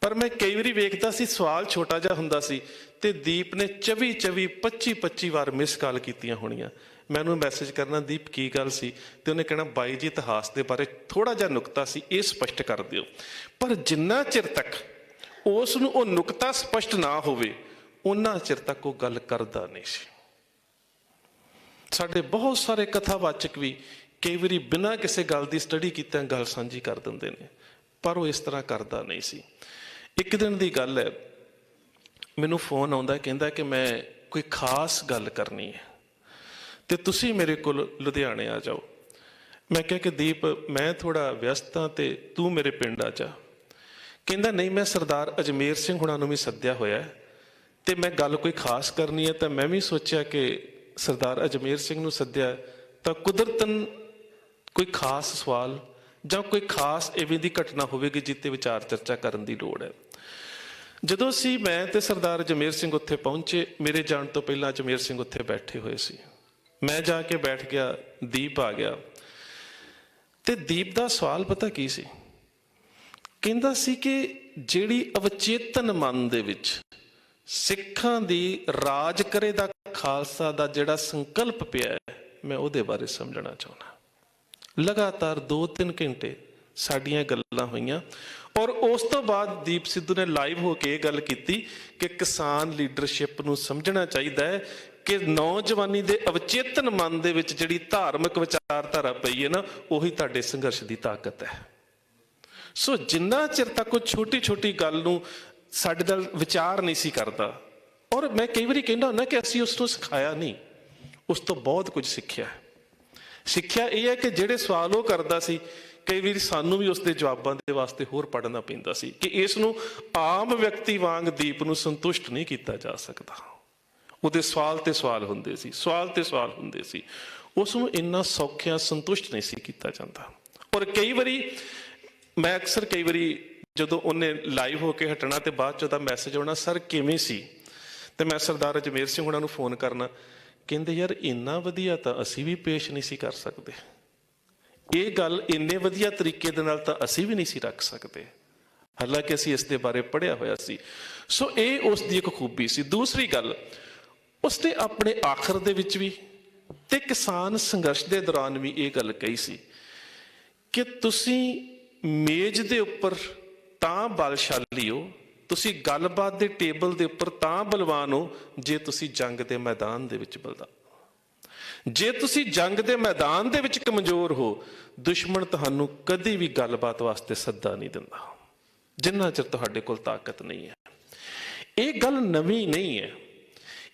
ਪਰ ਮੈਂ ਕਈ ਵਾਰੀ ਵੇਖਦਾ ਸੀ ਸਵਾਲ ਛੋਟਾ ਜਿਹਾ ਹੁੰਦਾ ਸੀ ਤੇ ਦੀਪ ਨੇ 25 ਵਾਰ ਮਿਸ ਕਾਲ ਕੀਤੀਆਂ ਹੋਣੀਆਂ। ਮੈਂ ਉਹਨੂੰ ਮੈਸੇਜ ਕਰਨਾ, ਦੀਪ ਕੀ ਗੱਲ ਸੀ, ਤੇ ਉਹਨੇ ਕਹਿਣਾ ਬਾਈ ਜੀ ਇਤਿਹਾਸ ਦੇ ਬਾਰੇ ਥੋੜਾ ਜਿਹਾ ਨੁਕਤਾ ਸੀ, ਇਹ ਸਪਸ਼ਟ ਕਰ ਦਿਓ। ਪਰ ਜਿੰਨਾ ਚਿਰ ਤੱਕ ਉਸ ਨੂੰ ਉਹ ਨੁਕਤਾ ਸਪਸ਼ਟ ਨਾ ਹੋਵੇ ਉਹਨਾਂ ਚਿਰ ਤੱਕ ਉਹ ਗੱਲ ਕਰਦਾ ਨਹੀਂ ਸੀ। ਸਾਡੇ ਬਹੁਤ ਸਾਰੇ ਕਥਾਵਾਚਕ ਵੀ ਕਈ ਵਾਰੀ ਬਿਨਾਂ ਕਿਸੇ ਗੱਲ ਦੀ ਸਟੱਡੀ ਕੀਤਿਆਂ ਗੱਲ ਸਾਂਝੀ ਕਰ ਦਿੰਦੇ ਨੇ, ਪਰ ਉਹ ਇਸ ਤਰ੍ਹਾਂ ਕਰਦਾ ਨਹੀਂ ਸੀ। ਇੱਕ ਦਿਨ ਦੀ ਗੱਲ ਹੈ, ਮੈਨੂੰ ਫੋਨ ਆਉਂਦਾ, ਕਹਿੰਦਾ ਕਿ ਮੈਂ ਕੋਈ ਖਾਸ ਗੱਲ ਕਰਨੀ ਹੈ ਤੇ ਤੁਸੀਂ ਮੇਰੇ ਕੋਲ ਲੁਧਿਆਣੇ ਆ ਜਾਓ। ਮੈਂ ਕਿਹਾ ਕਿ ਦੀਪ ਮੈਂ ਥੋੜਾ ਵਿਅਸਤ ਹਾਂ ਤੇ ਤੂੰ ਮੇਰੇ ਪਿੰਡ ਆ ਜਾ। ਕਹਿੰਦਾ ਨਹੀਂ, ਮੈਂ ਸਰਦਾਰ ਅਜਮੇਰ ਸਿੰਘ ਹੁਣਾਂ ਨੂੰ ਵੀ ਸੱਦਿਆ ਹੋਇਆ ਤੇ ਮੈਂ ਗੱਲ ਕੋਈ ਖਾਸ ਕਰਨੀ ਹੈ। ਤਾਂ ਮੈਂ ਵੀ ਸੋਚਿਆ ਕਿ ਸਰਦਾਰ ਅਜਮੇਰ ਸਿੰਘ ਨੂੰ ਸੱਦਿਆ ਤਾਂ ਕੁਦਰਤਨ ਕੋਈ ਖਾਸ ਸਵਾਲ ਜਾਂ ਕੋਈ ਖਾਸ ਇਵੇਂ ਦੀ ਘਟਨਾ ਹੋਵੇਗੀ ਜਿੱਤੇ ਵਿਚਾਰ ਚਰਚਾ ਕਰਨ ਦੀ ਲੋੜ ਹੈ। ਜਦੋਂ ਅਸੀਂ ਮੈਂ ਤੇ ਸਰਦਾਰ ਅਜਮੇਰ ਸਿੰਘ ਉੱਥੇ ਪਹੁੰਚੇ, ਮੇਰੇ ਜਾਣ ਤੋਂ ਪਹਿਲਾਂ ਅਜਮੇਰ ਸਿੰਘ ਉੱਥੇ ਬੈਠੇ ਹੋਏ ਸੀ। ਮੈਂ ਜਾ ਕੇ ਬੈਠ ਗਿਆ, ਦੀਪ ਆ ਗਿਆ ਤੇ ਦੀਪ ਦਾ ਸਵਾਲ ਪਤਾ ਕੀ ਸੀ? ਕਹਿੰਦਾ ਸੀ ਕਿ ਜਿਹੜੀ ਅਵਚੇਤਨ ਮਨ ਦੇ ਵਿੱਚ ਸਿੱਖਾਂ ਦੀ ਰਾਜ ਕਰੇ ਦਾ ਖਾਲਸਾ ਦਾ ਜਿਹੜਾ ਸੰਕਲਪ ਪਿਆ ਹੈ, ਮੈਂ ਉਹਦੇ ਬਾਰੇ ਸਮਝਣਾ ਚਾਹੁੰਦਾ। ਲਗਾਤਾਰ 2-3 ਘੰਟੇ ਸਾਡੀਆਂ ਗੱਲਾਂ ਹੋਈਆਂ ਔਰ ਉਸ ਤੋਂ ਬਾਅਦ ਦੀਪ ਸਿੱਧੂ ਨੇ ਲਾਈਵ ਹੋ ਕੇ ਇਹ ਗੱਲ ਕੀਤੀ ਕਿ ਕਿਸਾਨ ਲੀਡਰਸ਼ਿਪ ਨੂੰ ਸਮਝਣਾ ਚਾਹੀਦਾ ਹੈ ਕਿ ਨੌਜਵਾਨੀ ਦੇ ਅਵਚੇਤਨ ਮਨ ਦੇ ਵਿੱਚ ਜਿਹੜੀ ਧਾਰਮਿਕ ਵਿਚਾਰਧਾਰਾ ਪਈ ਹੈ ਨਾ, ਉਹੀ ਤੁਹਾਡੇ ਸੰਘਰਸ਼ ਦੀ ਤਾਕਤ ਹੈ। ਸੋ ਜਿੰਨਾ ਚਿਰ ਤੱਕ ਉਹ ਛੋਟੀ ਗੱਲ ਨੂੰ ਸਾਡੇ ਨਾਲ ਵਿਚਾਰ ਨਹੀਂ ਸੀ ਕਰਦਾ, ਔਰ ਮੈਂ ਕਈ ਵਾਰੀ ਕਹਿੰਦਾ ਹੁੰਦਾ ਕਿ ਅਸੀਂ ਉਸ ਨੂੰ ਸਿਖਾਇਆ ਨਹੀਂ, ਉਸ ਤੋਂ ਬਹੁਤ ਕੁਝ ਸਿੱਖਿਆ। ਸਿੱਖਿਆ ਇਹ ਹੈ ਕਿ ਜਿਹੜੇ ਸਵਾਲ ਉਹ ਕਰਦਾ ਸੀ, ਕਈ ਵਾਰੀ ਸਾਨੂੰ ਵੀ ਉਸਦੇ ਜਵਾਬਾਂ ਦੇ ਵਾਸਤੇ ਹੋਰ ਪੜ੍ਹਨਾ ਪੈਂਦਾ ਸੀ ਕਿ ਇਸ ਨੂੰ ਆਮ ਵਿਅਕਤੀ ਵਾਂਗ ਦੀਪ ਨੂੰ ਸੰਤੁਸ਼ਟ ਨਹੀਂ ਕੀਤਾ ਜਾ ਸਕਦਾ। ਉਹਦੇ ਸਵਾਲ ਤੇ ਸਵਾਲ ਹੁੰਦੇ ਸੀ, ਸਵਾਲ ਤੇ ਸਵਾਲ ਹੁੰਦੇ ਸੀ, ਉਸ ਨੂੰ ਇੰਨਾ ਸੌਖਿਆ ਸੰਤੁਸ਼ਟ ਨਹੀਂ ਸੀ ਕੀਤਾ ਜਾਂਦਾ। ਔਰ ਕਈ ਵਾਰੀ ਮੈਂ ਅਕਸਰ ਕਈ ਵਾਰੀ ਜਦੋਂ ਉਹਨੇ ਲਾਈਵ ਹੋ ਕੇ ਹਟਣਾ ਤੇ ਬਾਅਦ ਚ ਉਹਦਾ ਮੈਸੇਜ ਆਉਣਾ, ਸਰ ਕਿਵੇਂ ਸੀ, ਤੇ ਮੈਂ ਸਰਦਾਰ ਅਜਮੇਰ ਸਿੰਘ ਉਹਨਾਂ ਨੂੰ ਫੋਨ ਕਰਨਾ, ਕਹਿੰਦੇ ਯਾਰ ਇੰਨਾ ਵਧੀਆ ਤਾਂ ਅਸੀਂ ਵੀ ਪੇਸ਼ ਨਹੀਂ ਸੀ ਕਰ ਸਕਦੇ, ਇਹ ਗੱਲ ਇੰਨੇ ਵਧੀਆ ਤਰੀਕੇ ਦੇ ਨਾਲ ਤਾਂ ਅਸੀਂ ਵੀ ਨਹੀਂ ਸੀ ਰੱਖ ਸਕਦੇ, ਹਾਲਾਂਕਿ ਅਸੀਂ ਇਸ ਦੇ ਬਾਰੇ ਪੜ੍ਹਿਆ ਹੋਇਆ ਸੀ। ਸੋ ਇਹ ਉਸ ਦੀ ਇੱਕ ਖੂਬੀ ਸੀ। ਦੂਸਰੀ ਗੱਲ, ਉਸਨੇ ਆਪਣੇ ਆਖਰ ਦੇ ਵਿੱਚ ਵੀ ਤੇ ਕਿਸਾਨ ਸੰਘਰਸ਼ ਦੇ ਦੌਰਾਨ ਵੀ ਇਹ ਗੱਲ ਕਹੀ ਸੀ ਕਿ ਤੁਸੀਂ ਮੇਜ਼ ਦੇ ਉੱਪਰ ਤਾਂ ਬਲਸ਼ਾਲੀ ਹੋ, ਤੁਸੀਂ ਗੱਲਬਾਤ ਦੇ ਟੇਬਲ ਦੇ ਉੱਪਰ ਤਾਂ ਬਲਵਾਨ ਹੋ ਜੇ ਤੁਸੀਂ ਜੰਗ ਦੇ ਮੈਦਾਨ ਦੇ ਵਿੱਚ ਬਲਦਾ। ਜੇ ਤੁਸੀਂ ਜੰਗ ਦੇ ਮੈਦਾਨ ਦੇ ਵਿੱਚ ਕਮਜ਼ੋਰ ਹੋ, ਦੁਸ਼ਮਣ ਤੁਹਾਨੂੰ ਕਦੇ ਵੀ ਗੱਲਬਾਤ ਵਾਸਤੇ ਸੱਦਾ ਨਹੀਂ ਦਿੰਦਾ ਜਿੰਨਾ ਚਿਰ ਤੁਹਾਡੇ ਕੋਲ ਤਾਕਤ ਨਹੀਂ ਹੈ। ਇਹ ਗੱਲ ਨਵੀਂ ਨਹੀਂ ਹੈ,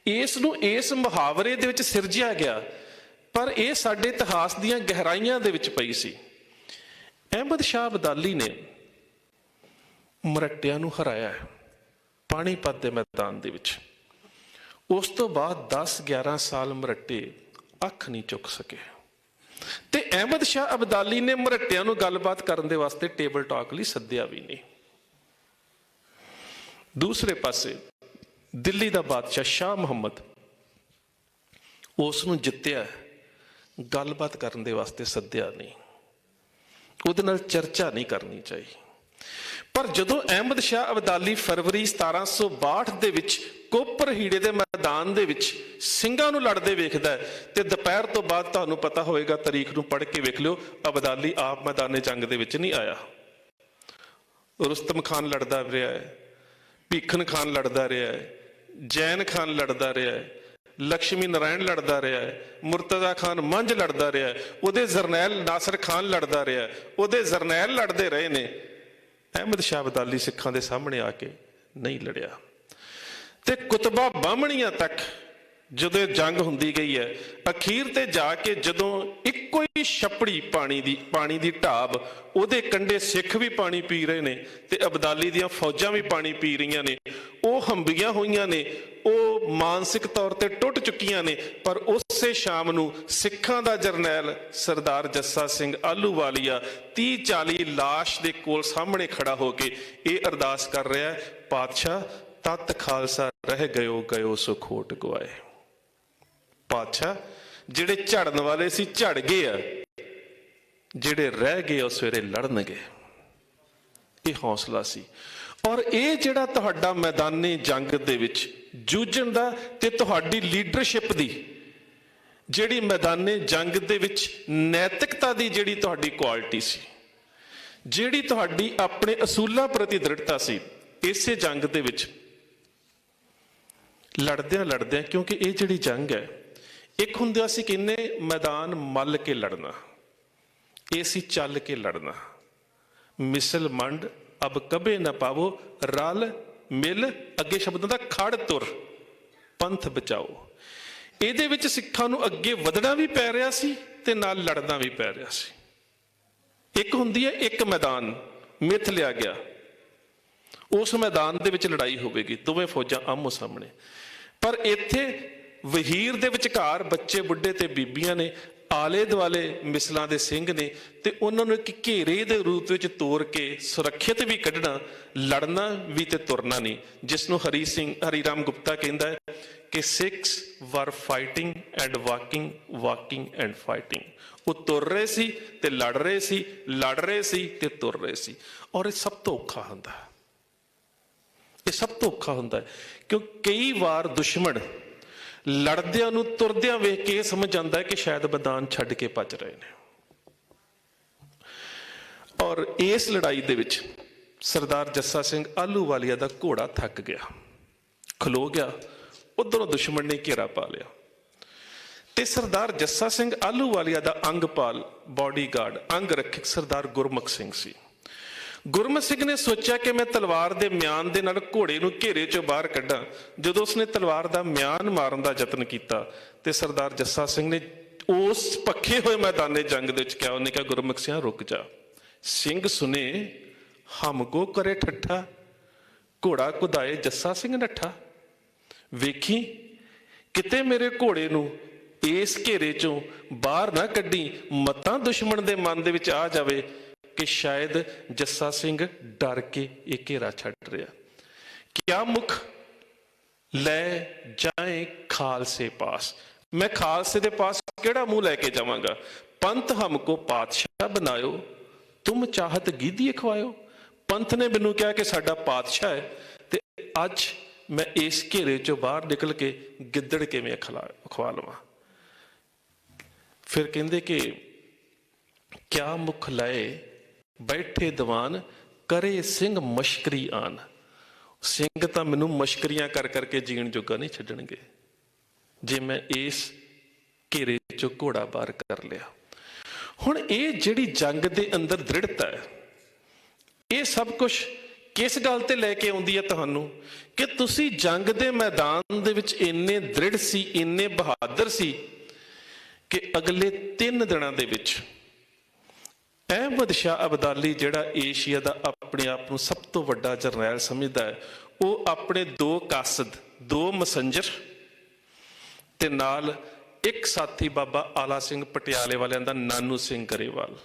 ਇਸ ਨੂੰ ਇਸ ਮੁਹਾਵਰੇ ਦੇ ਵਿੱਚ ਸਿਰਜਿਆ ਗਿਆ, ਪਰ ਇਹ ਸਾਡੇ ਇਤਿਹਾਸ ਦੀਆਂ ਗਹਿਰਾਈਆਂ ਦੇ ਵਿੱਚ ਪਈ ਸੀ। ਅਹਿਮਦ ਸ਼ਾਹ ਅਬਦਾਲੀ ਨੇ ਮਰਹੱਟਿਆਂ ਨੂੰ ਹਰਾਇਆ ਪਾਣੀਪਤ ਦੇ ਮੈਦਾਨ ਦੇ ਵਿੱਚ। ਉਸ ਤੋਂ ਬਾਅਦ 10-11 ਸਾਲ ਮਰਹੱਟੇ ਅੱਖ ਨਹੀਂ ਚੁੱਕ ਸਕੇ ਤੇ ਅਹਿਮਦ ਸ਼ਾਹ ਅਬਦਾਲੀ ਨੇ ਮਰਹੱਟਿਆਂ ਨੂੰ ਗੱਲਬਾਤ ਕਰਨ ਦੇ ਵਾਸਤੇ ਟੇਬਲ ਟਾਕ ਲਈ ਸੱਦਿਆ ਵੀ ਨਹੀਂ। ਦੂਸਰੇ ਪਾਸੇ ਦਿੱਲੀ ਦਾ ਬਾਦਸ਼ਾਹ ਸ਼ਾਹ ਮੁਹੰਮਦ, ਉਸ ਨੂੰ ਜਿੱਤਿਆ, ਗੱਲਬਾਤ ਕਰਨ ਦੇ ਵਾਸਤੇ ਸੱਦਿਆ ਨਹੀਂ, ਉਹਦੇ ਨਾਲ ਚਰਚਾ ਨਹੀਂ ਕਰਨੀ ਚਾਹੀ। ਪਰ ਜਦੋਂ ਅਹਿਮਦ ਸ਼ਾਹ ਅਬਦਾਲੀ ਫਰਵਰੀ 1762 ਦੇ ਵਿੱਚ ਕੋਪਰ ਹੀੜੇ ਦੇ ਮੈਦਾਨ ਦੇ ਵਿੱਚ ਸਿੰਘਾਂ ਨੂੰ ਲੜਦੇ ਵੇਖਦਾ ਤੇ ਦੁਪਹਿਰ ਤੋਂ ਬਾਅਦ, ਤੁਹਾਨੂੰ ਪਤਾ ਹੋਏਗਾ, ਤਾਰੀਖ ਨੂੰ ਪੜ੍ਹ ਕੇ ਵੇਖ ਲਿਓ, ਅਬਦਾਲੀ ਆਪ ਮੈਦਾਨੇ ਜੰਗ ਦੇ ਵਿੱਚ ਨਹੀਂ ਆਇਆ। ਰੁਸਤਮ ਖਾਨ ਲੜਦਾ ਰਿਹਾ ਹੈ, ਭੀਖਨ ਖਾਨ ਲੜਦਾ ਰਿਹਾ ਹੈ, ਜੈਨ ਖਾਨ ਲੜਦਾ ਰਿਹਾ ਹੈ, ਲక్ష్ਮੀ ਨਾਰਾਇਣ ਲੜਦਾ ਰਿਹਾ ਹੈ, ਮੁਰਤਜ਼ਾ ਖਾਨ ਮੰਝ ਲੜਦਾ ਰਿਹਾ ਹੈ, ਉਹਦੇ ਜਰਨੈਲ ਨਾਸਰ ਖਾਨ ਲੜਦਾ ਰਿਹਾ, ਉਹਦੇ ਜਰਨੈਲ ਲੜਦੇ ਰਹੇ ਨੇ। ਅਹਿਮਦ ਸ਼ਾਹ ਅਬਦਾਲੀ ਸਿੱਖਾਂ ਦੇ ਸਾਹਮਣੇ ਆ ਕੇ ਨਹੀਂ ਲੜਿਆ। ਤੇ ਕੁਤਬਾ ਬਾਹਮਣੀਆਂ ਤੱਕ ਜਦੋਂ ਜੰਗ ਹੁੰਦੀ ਗਈ ਹੈ, ਅਖੀਰ ਤੇ ਜਾ ਕੇ ਜਦੋਂ ਇੱਕੋ ਹੀ ਛੱਪੜੀ ਪਾਣੀ ਦੀ ਢਾਬ, ਉਹਦੇ ਕੰਢੇ ਸਿੱਖ ਵੀ ਪਾਣੀ ਪੀ ਰਹੇ ਨੇ ਤੇ ਅਬਦਾਲੀ ਦੀਆਂ ਫੌਜਾਂ ਵੀ ਪਾਣੀ ਪੀ ਰਹੀਆਂ ਨੇ, ਉਹ ਹੰਬੀਆਂ ਹੋਈਆਂ ਨੇ, ਉਹ ਮਾਨਸਿਕ ਤੌਰ ਤੇ ਟੁੱਟ ਚੁੱਕੀਆਂ ਨੇ। ਪਰ ਉਸੇ ਸ਼ਾਮ ਨੂੰ ਸਿੱਖਾਂ ਦਾ ਜਰਨੈਲ ਸਰਦਾਰ ਜੱਸਾ ਸਿੰਘ ਆਹਲੂਵਾਲੀਆ 30-40 ਲਾਸ਼ ਦੇ ਕੋਲ ਸਾਹਮਣੇ ਖੜਾ ਹੋ ਕੇ ਇਹ ਅਰਦਾਸ ਕਰ ਰਿਹਾ, ਪਾਤਸ਼ਾਹ ਤਤ ਖਾਲਸਾ ਰਹਿ ਗਇਓ ਸੋ ਖੋਟ ਗਵਾਏ। ਪਾਤਸ਼ਾਹ ਜਿਹੜੇ ਝੜਨ ਵਾਲੇ ਸੀ ਝੜ ਗਏ ਆ, ਜਿਹੜੇ ਰਹਿ ਗਏ ਉਹ ਸਵੇਰੇ ਲੜਨਗੇ। ਇਹ ਹੌਸਲਾ ਸੀ। ਔਰ ਇਹ ਜਿਹੜਾ ਤੁਹਾਡਾ ਮੈਦਾਨੀ ਜੰਗ ਦੇ ਵਿੱਚ ਜੂਝਣ ਦਾ ਤੇ ਤੁਹਾਡੀ ਲੀਡਰਸ਼ਿਪ ਦੀ ਜਿਹੜੀ ਮੈਦਾਨੀ ਜੰਗ ਦੇ ਵਿੱਚ ਨੈਤਿਕਤਾ ਦੀ ਜਿਹੜੀ ਤੁਹਾਡੀ ਕੁਆਲਿਟੀ ਸੀ, ਜਿਹੜੀ ਤੁਹਾਡੀ ਆਪਣੇ ਅਸੂਲਾਂ ਪ੍ਰਤੀ ਦ੍ਰਿੜਤਾ ਸੀ, ਇਸੇ ਜੰਗ ਦੇ ਵਿੱਚ ਲੜਦਿਆਂ, ਕਿਉਂਕਿ ਇਹ ਜਿਹੜੀ ਜੰਗ ਹੈ, ਇੱਕ ਹੁੰਦਾ ਸੀ ਕਿ ਇਹਨੇ ਮੈਦਾਨ ਮੱਲ ਕੇ ਲੜਨਾ, ਇਹ ਸੀ ਚੱਲ ਕੇ ਲੜਨਾ। ਮਿਸਲ ਮੰਡ ਅਬ ਕਬੇ ਨਾ ਪਾਵੋ, ਰਲ ਮਿਲ, ਅੱਗੇ ਸ਼ਬਦਾਂ ਦਾ ਖੜ ਤੁਰ, ਪੰਥ ਬਚਾਓ। ਇਹਦੇ ਵਿੱਚ ਸਿੱਖਾਂ ਨੂੰ ਅੱਗੇ ਵਧਣਾ ਵੀ ਪੈ ਰਿਹਾ ਸੀ ਤੇ ਨਾਲ ਲੜਨਾ ਵੀ ਪੈ ਰਿਹਾ ਸੀ। ਇੱਕ ਹੁੰਦੀ ਹੈ ਇੱਕ ਮੈਦਾਨ ਮਿੱਥ ਲਿਆ ਗਿਆ, ਉਸ ਮੈਦਾਨ ਦੇ ਵਿੱਚ ਲੜਾਈ ਹੋਵੇਗੀ, ਦੋਵੇਂ ਫੌਜਾਂ ਆਮੋ ਸਾਹਮਣੇ। ਪਰ ਇੱਥੇ ਵਹੀਰ ਦੇ ਵਿਚਕਾਰ ਬੱਚੇ, ਬੁੱਢੇ ਤੇ ਬੀਬੀਆਂ ਨੇ, ਆਲੇ ਦੁਆਲੇ ਮਿਸਲਾਂ ਦੇ ਸਿੰਘ ਨੇ, ਤੇ ਉਹਨਾਂ ਨੂੰ ਇੱਕ ਘੇਰੇ ਦੇ ਰੂਪ ਵਿੱਚ ਤੋੜ ਕੇ ਸੁਰੱਖਿਅਤ ਵੀ ਕੱਢਣਾ, ਲੜਨਾ ਵੀ ਤੇ ਤੁਰਨਾ ਨਹੀਂ। ਜਿਸ ਨੂੰ ਹਰੀ ਰਾਮ ਗੁਪਤਾ ਕਹਿੰਦਾ ਹੈ ਕਿ ਸਿੱਖਸ ਵਰ fighting and walking and fighting. ਉਹ ਤੁਰ ਰਹੇ ਸੀ ਤੇ ਲੜ ਰਹੇ ਸੀ, ਲੜ ਰਹੇ ਸੀ ਤੇ ਤੁਰ ਰਹੇ ਸੀ। ਔਰ ਇਹ ਸਭ ਤੋਂ ਔਖਾ ਹੁੰਦਾ ਹੈ, ਇਹ ਸਭ ਤੋਂ ਔਖਾ ਹੁੰਦਾ ਹੈ, ਕਿਉਂਕਿ ਕਈ ਵਾਰ ਦੁਸ਼ਮਣ ਲੜਦਿਆਂ ਨੂੰ ਤੁਰਦਿਆਂ ਵੇਖ ਕੇ ਇਹ ਸਮਝ ਜਾਂਦਾ ਹੈ ਕਿ ਸ਼ਾਇਦ ਮੈਦਾਨ ਛੱਡ ਕੇ ਭੱਜ ਰਹੇ ਨੇ। ਔਰ ਇਸ ਲੜਾਈ ਦੇ ਵਿੱਚ ਸਰਦਾਰ ਜੱਸਾ ਸਿੰਘ ਆਹਲੂਵਾਲੀਆ ਦਾ ਘੋੜਾ ਥੱਕ ਗਿਆ, ਖਲੋ ਗਿਆ, ਉਧਰੋਂ ਦੁਸ਼ਮਣ ਨੇ ਘੇਰਾ ਪਾ ਲਿਆ ਤੇ ਸਰਦਾਰ ਜੱਸਾ ਸਿੰਘ ਆਹਲੂਵਾਲੀਆ ਦਾ ਅੰਗਪਾਲ, ਬਾਡੀਗਾਰਡ, ਅੰਗ ਰੱਖਿਅਕ ਸਰਦਾਰ ਗੁਰਮੁਖ ਸਿੰਘ ਸੀ। ਗੁਰਮੁਖ ਸਿੰਘ ਨੇ ਸੋਚਿਆ ਕਿ ਮੈਂ ਤਲਵਾਰ ਦੇ ਮਿਆਨ ਦੇ ਨਾਲ ਘੋੜੇ ਨੂੰ ਘੇਰੇ ਚੋਂ ਬਾਹਰ ਕੱਢਾਂ। ਜਦੋਂ ਉਸਨੇ ਤਲਵਾਰ ਦਾ ਮਿਆਨ ਮਾਰਨ ਦਾ ਯਤਨ ਕੀਤਾ ਤੇ ਸਰਦਾਰ ਜੱਸਾ ਸਿੰਘ ਨੇ ਉਸ ਪੱਖੇ ਹੋਏ ਮੈਦਾਨੇ ਜੰਗ ਦੇ ਵਿੱਚ ਕਿਹਾ, ਉਹਨੇ ਕਿਹਾ, ਗੁਰਮੁਖ ਸਿੰਘ ਰੁਕ ਜਾ, ਸਿੰਘ ਸੁਨੇ ਹਮ ਕੋ ਕਰੇ ਠੱਠਾ, ਘੋੜਾ ਕੁਦਾਏ ਜੱਸਾ ਸਿੰਘ ਨੱਠਾ। ਵੇਖੀ ਕਿਤੇ ਮੇਰੇ ਘੋੜੇ ਨੂੰ ਇਸ ਘੇਰੇ ਚੋਂ ਬਾਹਰ ਨਾ ਕੱਢੀ, ਮਤਾਂ ਦੁਸ਼ਮਣ ਦੇ ਮਨ ਦੇ ਵਿੱਚ ਆ ਜਾਵੇ ਕਿ ਸ਼ਾਇਦ ਜੱਸਾ ਸਿੰਘ ਡਰ ਕੇ ਇਹ ਘੇਰਾ ਛੱਡ ਰਿਹਾ। ਕਿਆ ਮੁਖ ਲੈ ਜਾਏ ਖਾਲਸੇ ਪਾਸ, ਮੈਂ ਖਾਲਸੇ ਦੇ ਪਾਸ ਕਿਹੜਾ ਮੂੰਹ ਲੈ ਕੇ ਜਾਵਾਂਗਾ। ਪੰਥ ਹਮਕੋ ਪਾਤਸ਼ਾਹ ਬਣਾਇਓ, ਤੁਮ ਚਾਹਤ ਗੀਦੀਏ ਖਵਾਇਓ। ਪੰਥ ਨੇ ਮੈਨੂੰ ਕਿਹਾ ਕਿ ਸਾਡਾ ਪਾਤਸ਼ਾਹ ਹੈ ਤੇ ਅੱਜ ਮੈਂ ਇਸ ਘੇਰੇ ਚੋਂ ਬਾਹਰ ਨਿਕਲ ਕੇ ਗਿੱਦੜ ਕਿਵੇਂ ਖਵਾ ਲਵਾਂ। ਫਿਰ ਕਹਿੰਦੇ ਕਿ ਕਿਆ ਮੁਖ ਲਏ ਬੈਠੇ ਦੀਵਾਨ, ਕਰੇ ਸਿੰਘ ਮਸ਼ਕਰੀ ਆਨ। ਸਿੰਘ ਤਾਂ ਮੈਨੂੰ ਮਸ਼ਕਰੀਆਂ ਕਰ ਕਰਕੇ ਜੀਣ ਜੋਗਾ ਨਹੀਂ ਛੱਡਣਗੇ ਜੇ ਮੈਂ ਇਸ ਘੇਰੇ ਚੋਂ ਘੋੜਾ ਬਾਹਰ ਕਰ ਲਿਆ। ਹੁਣ ਇਹ ਜਿਹੜੀ ਜੰਗ ਦੇ ਅੰਦਰ ਦ੍ਰਿੜਤਾ ਹੈ, ਇਹ ਸਭ ਕੁਝ ਕਿਸ ਗੱਲ ਤੇ ਲੈ ਕੇ ਆਉਂਦੀ ਹੈ ਤੁਹਾਨੂੰ ਕਿ ਤੁਸੀਂ ਜੰਗ ਦੇ ਮੈਦਾਨ ਦੇ ਵਿੱਚ ਇੰਨੇ ਦ੍ਰਿੜ ਸੀ, ਇੰਨੇ ਬਹਾਦਰ ਸੀ ਕਿ ਅਗਲੇ 3 ਦਿਨਾਂ ਦੇ ਵਿੱਚ ਅਹਿਮਦ ਸ਼ਾਹ ਅਬਦਾਲੀ, ਜਿਹੜਾ ਏਸ਼ੀਆ ਦਾ ਆਪਣੇ ਆਪ ਨੂੰ ਸਭ ਤੋਂ ਵੱਡਾ ਜਰਨੈਲ ਸਮਝਦਾ ਹੈ, ਉਹ ਆਪਣੇ 2 ਕਾਸਦ, 2 ਮਸੰਜਰ ਤੇ ਨਾਲ ਇੱਕ ਸਾਥੀ ਬਾਬਾ ਆਲਾ ਸਿੰਘ ਪਟਿਆਲੇ ਵਾਲਿਆਂ ਦਾ ਨਾਨੂ ਸਿੰਘ ਗਰੇਵਾਲ,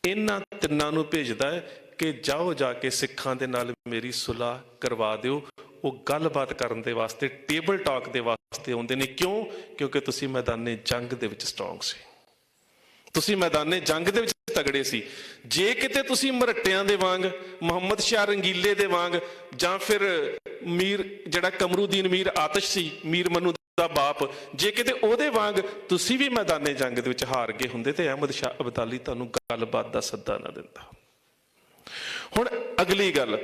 ਇਹਨਾਂ 3 ਨੂੰ ਭੇਜਦਾ ਹੈ ਕਿ ਜਾਓ ਜਾ ਕੇ ਸਿੱਖਾਂ ਦੇ ਨਾਲ ਮੇਰੀ ਸੁਲਾਹ ਕਰਵਾ ਦਿਓ। ਉਹ ਗੱਲਬਾਤ ਕਰਨ ਦੇ ਵਾਸਤੇ, ਟੇਬਲ ਟਾਕ ਦੇ ਵਾਸਤੇ ਆਉਂਦੇ ਨੇ। ਕਿਉਂ? ਕਿਉਂਕਿ ਤੁਸੀਂ ਮੈਦਾਨੇ ਜੰਗ ਦੇ ਵਿੱਚ ਸਟਰੋਂਗ ਸੀ। ਤੁਸੀਂ ਮੈਦਾਨੇ ਜੰਗ ਦੇ ਵਿੱਚ ਤਗੜੇ ਸੀ। ਜੇ ਕਿਤੇ ਤੁਸੀਂ ਮਰੱਟਿਆਂ ਦੇ ਵਾਂਗ, ਮੁਹੰਮਦ ਸ਼ਾਹ ਰੰਗੀਲੇ ਦੇ ਵਾਂਗ, ਜਾਂ ਫਿਰ ਮੀਰ ਜਿਹੜਾ ਕਮਰੂਦੀਨ ਮੀਰ ਆਤਸ਼ ਸੀ, ਮੀਰ ਮਨੂ ਦਾ ਬਾਪ, ਜੇ ਕਿਤੇ ਉਹਦੇ ਵਾਂਗ ਤੁਸੀਂ ਵੀ ਮੈਦਾਨੇ ਜੰਗ ਦੇ ਵਿੱਚ ਹਾਰ ਗਏ ਹੁੰਦੇ ਤੇ ਅਹਿਮਦ ਸ਼ਾਹ ਅਬਦਾਲੀ ਤੁਹਾਨੂੰ ਗੱਲਬਾਤ ਦਾ ਸੱਦਾ ਨਾ ਦਿੰਦਾ। ਹੁਣ ਅਗਲੀ ਗੱਲ,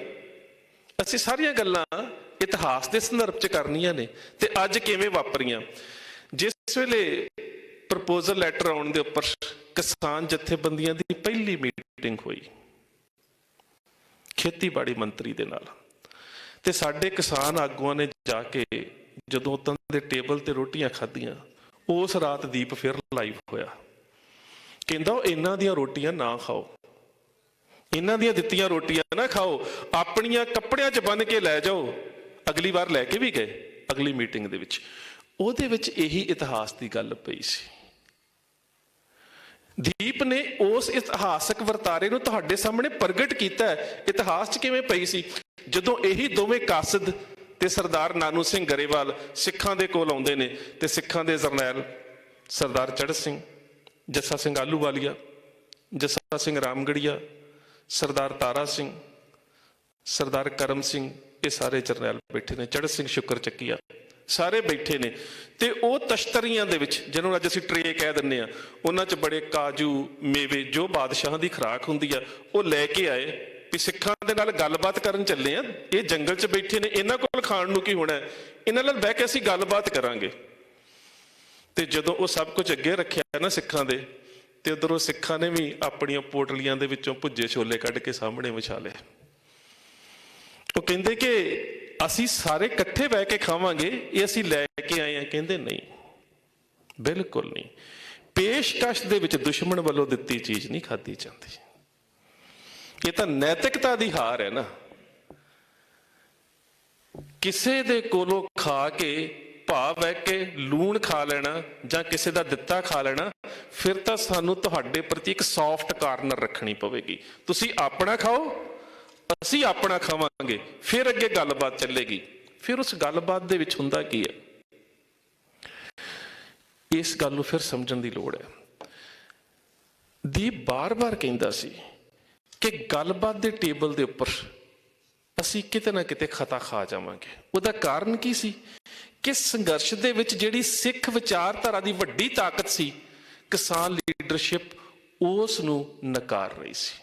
ਅਸੀਂ ਸਾਰੀਆਂ ਗੱਲਾਂ ਇਤਿਹਾਸ ਦੇ ਸੰਦਰਭ 'ਚ ਕਰਨੀਆਂ ਨੇ ਤੇ ਅੱਜ ਕਿਵੇਂ ਵਾਪਰੀਆਂ। ਜਿਸ ਵੇਲੇ ਪ੍ਰਪੋਜ਼ਲ ਲੈਟਰ ਆਉਣ ਦੇ ਉੱਪਰ ਕਿਸਾਨ ਜਥੇਬੰਦੀਆਂ ਦੀ ਪਹਿਲੀ ਮੀਟਿੰਗ ਹੋਈ ਖੇਤੀਬਾੜੀ ਮੰਤਰੀ ਦੇ ਨਾਲ, ਤੇ ਸਾਡੇ ਕਿਸਾਨ ਆਗੂਆਂ ਨੇ ਜਾ ਕੇ ਜਦੋਂ ਉਦੋਂ ਦੇ ਟੇਬਲ ਤੇ ਰੋਟੀਆਂ ਖਾਧੀਆਂ, ਉਸ ਰਾਤ ਦੀਪ ਫਿਰ ਲਾਈਵ ਹੋਇਆ। ਕਹਿੰਦਾ ਉਹ ਇਹਨਾਂ ਦੀਆਂ ਰੋਟੀਆਂ ਨਾ ਖਾਓ, ਇਹਨਾਂ ਦੀਆਂ ਦਿੱਤੀਆਂ ਰੋਟੀਆਂ ਨਾ ਖਾਓ, ਆਪਣੀਆਂ ਕੱਪੜਿਆਂ 'ਚ ਬੰਨ ਕੇ ਲੈ ਜਾਓ। ਅਗਲੀ ਵਾਰ ਲੈ ਕੇ ਵੀ ਗਏ ਅਗਲੀ ਮੀਟਿੰਗ ਦੇ ਵਿੱਚ। ਉਹਦੇ ਵਿੱਚ ਇਹੀ ਇਤਿਹਾਸ ਦੀ ਗੱਲ ਪਈ ਸੀ। ਦੀਪ ਨੇ ਉਸ ਇਤਿਹਾਸਕ ਵਰਤਾਰੇ ਨੂੰ ਤੁਹਾਡੇ ਸਾਹਮਣੇ ਪ੍ਰਗਟ ਕੀਤਾ। ਇਤਿਹਾਸ 'ਚ ਕਿਵੇਂ ਪਈ ਸੀ? ਜਦੋਂ ਇਹੀ ਦੋਵੇਂ ਕਾਸਦ ਤੇ ਸਰਦਾਰ ਨਾਨੂ ਸਿੰਘ ਗਰੇਵਾਲ ਸਿੱਖਾਂ ਦੇ ਕੋਲ ਆਉਂਦੇ ਨੇ ਤੇ ਸਿੱਖਾਂ ਦੇ ਜਰਨੈਲ ਸਰਦਾਰ ਚੜ੍ਹਤ ਸਿੰਘ, ਜੱਸਾ ਸਿੰਘ ਆਹਲੂਵਾਲੀਆ, ਜੱਸਾ ਸਿੰਘ ਰਾਮਗੜੀਆ, ਸਰਦਾਰ ਤਾਰਾ ਸਿੰਘ, ਸਰਦਾਰ ਕਰਮ ਸਿੰਘ, ਇਹ ਸਾਰੇ ਜਰਨੈਲ ਬੈਠੇ ਨੇ, ਚੜ੍ਹਤ ਸਿੰਘ ਸ਼ੁਕਰ ਚੱਕੀਆ, ਸਾਰੇ ਬੈਠੇ ਨੇ। ਤੇ ਉਹ ਤਸ਼ਤਰੀਆਂ ਦੇ ਵਿੱਚ, ਜਿਹਨੂੰ ਅੱਜ ਅਸੀਂ ਟਰੇ ਕਹਿ ਦਿੰਦੇ ਆ, ਉਹਨਾਂ 'ਚ ਬੜੇ ਕਾਜੂ ਮੇਵੇ ਜੋ ਬਾਦਸ਼ਾਹਾਂ ਦੀ ਖੁਰਾਕ ਹੁੰਦੀ ਆ ਉਹ ਲੈ ਕੇ ਆਏ ਵੀ ਸਿੱਖਾਂ ਦੇ ਨਾਲ ਗੱਲਬਾਤ ਕਰਨ ਚੱਲੇ ਆ। ਇਹ ਜੰਗਲ 'ਚ ਬੈਠੇ ਨੇ, ਇਹਨਾਂ ਕੋਲ ਖਾਣ ਨੂੰ ਕੀ ਹੋਣਾ, ਇਹਨਾਂ ਨਾਲ ਬਹਿ ਕੇ ਅਸੀਂ ਗੱਲਬਾਤ ਕਰਾਂਗੇ। ਤੇ ਜਦੋਂ ਉਹ ਸਭ ਕੁਝ ਅੱਗੇ ਰੱਖਿਆ ਨਾ ਸਿੱਖਾਂ ਦੇ, ਤੇ ਉਧਰੋਂ ਸਿੱਖਾਂ ਨੇ ਵੀ ਆਪਣੀਆਂ ਪੋਟਲੀਆਂ ਦੇ ਵਿੱਚੋਂ ਭੁੱਜੇ ਛੋਲੇ ਕੱਢ ਕੇ ਸਾਹਮਣੇ ਵਿਛਾ ਲਏ। ਉਹ ਕਹਿੰਦੇ ਕਿ ਅਸੀਂ ਸਾਰੇ ਇਕੱਠੇ ਬਹਿ ਕੇ ਖਾਵਾਂਗੇ, ਇਹ ਅਸੀਂ ਲੈ ਕੇ ਆਏ ਆ। ਕਹਿੰਦੇ ਨਹੀਂ, ਬਿਲਕੁਲ ਨਹੀਂ, ਪੇਸ਼ਕਸ਼ ਦੇ ਵਿੱਚ ਦੁਸ਼ਮਣ ਵੱਲੋਂ ਦਿੱਤੀ ਚੀਜ਼ ਨਹੀਂ ਖਾਧੀ ਜਾਂਦੀ। ਇਹ ਤਾਂ ਨੈਤਿਕਤਾ ਦੀ ਹਾਰ ਹੈ ਨਾ। ਕਿਸੇ ਦੇ ਕੋਲੋਂ ਖਾ ਕੇ ਭਾਵ ਹੈ ਕਿ ਲੂਣ ਖਾ ਲੈਣਾ ਜਾਂ ਕਿਸੇ ਦਾ ਦਿੱਤਾ ਖਾ ਲੈਣਾ, ਫਿਰ ਤਾਂ ਸਾਨੂੰ ਤੁਹਾਡੇ ਪ੍ਰਤੀ ਇੱਕ ਸੌਫਟ ਕਾਰਨਰ ਰੱਖਣੀ ਪਵੇਗੀ। ਤੁਸੀਂ ਆਪਣਾ ਖਾਓ, ਅਸੀਂ ਆਪਣਾ ਖਾਵਾਂਗੇ, ਫਿਰ ਅੱਗੇ ਗੱਲਬਾਤ ਚੱਲੇਗੀ। ਫਿਰ ਉਸ ਗੱਲਬਾਤ ਦੇ ਵਿੱਚ ਹੁੰਦਾ ਕੀ ਹੈ, ਇਸ ਗੱਲ ਨੂੰ ਫਿਰ ਸਮਝਣ ਦੀ ਲੋੜ ਹੈ। ਦੀਪ ਬਾਰ-ਬਾਰ ਕਹਿੰਦਾ ਸੀ ਕਿ ਗੱਲਬਾਤ ਦੇ ਟੇਬਲ ਦੇ ਉੱਪਰ ਅਸੀਂ ਕਿਤੇ ਨਾ ਕਿਤੇ ਖਤਾ ਖਾ ਜਾਵਾਂਗੇ। ਉਹਦਾ ਕਾਰਨ ਕੀ ਸੀ ਕਿ ਸੰਘਰਸ਼ ਦੇ ਵਿੱਚ ਜਿਹੜੀ ਸਿੱਖ ਵਿਚਾਰਧਾਰਾ ਦੀ ਵੱਡੀ ਤਾਕਤ ਸੀ, ਕਿਸਾਨ ਲੀਡਰਸ਼ਿਪ ਉਸ ਨੂੰ ਨਕਾਰ ਰਹੀ ਸੀ।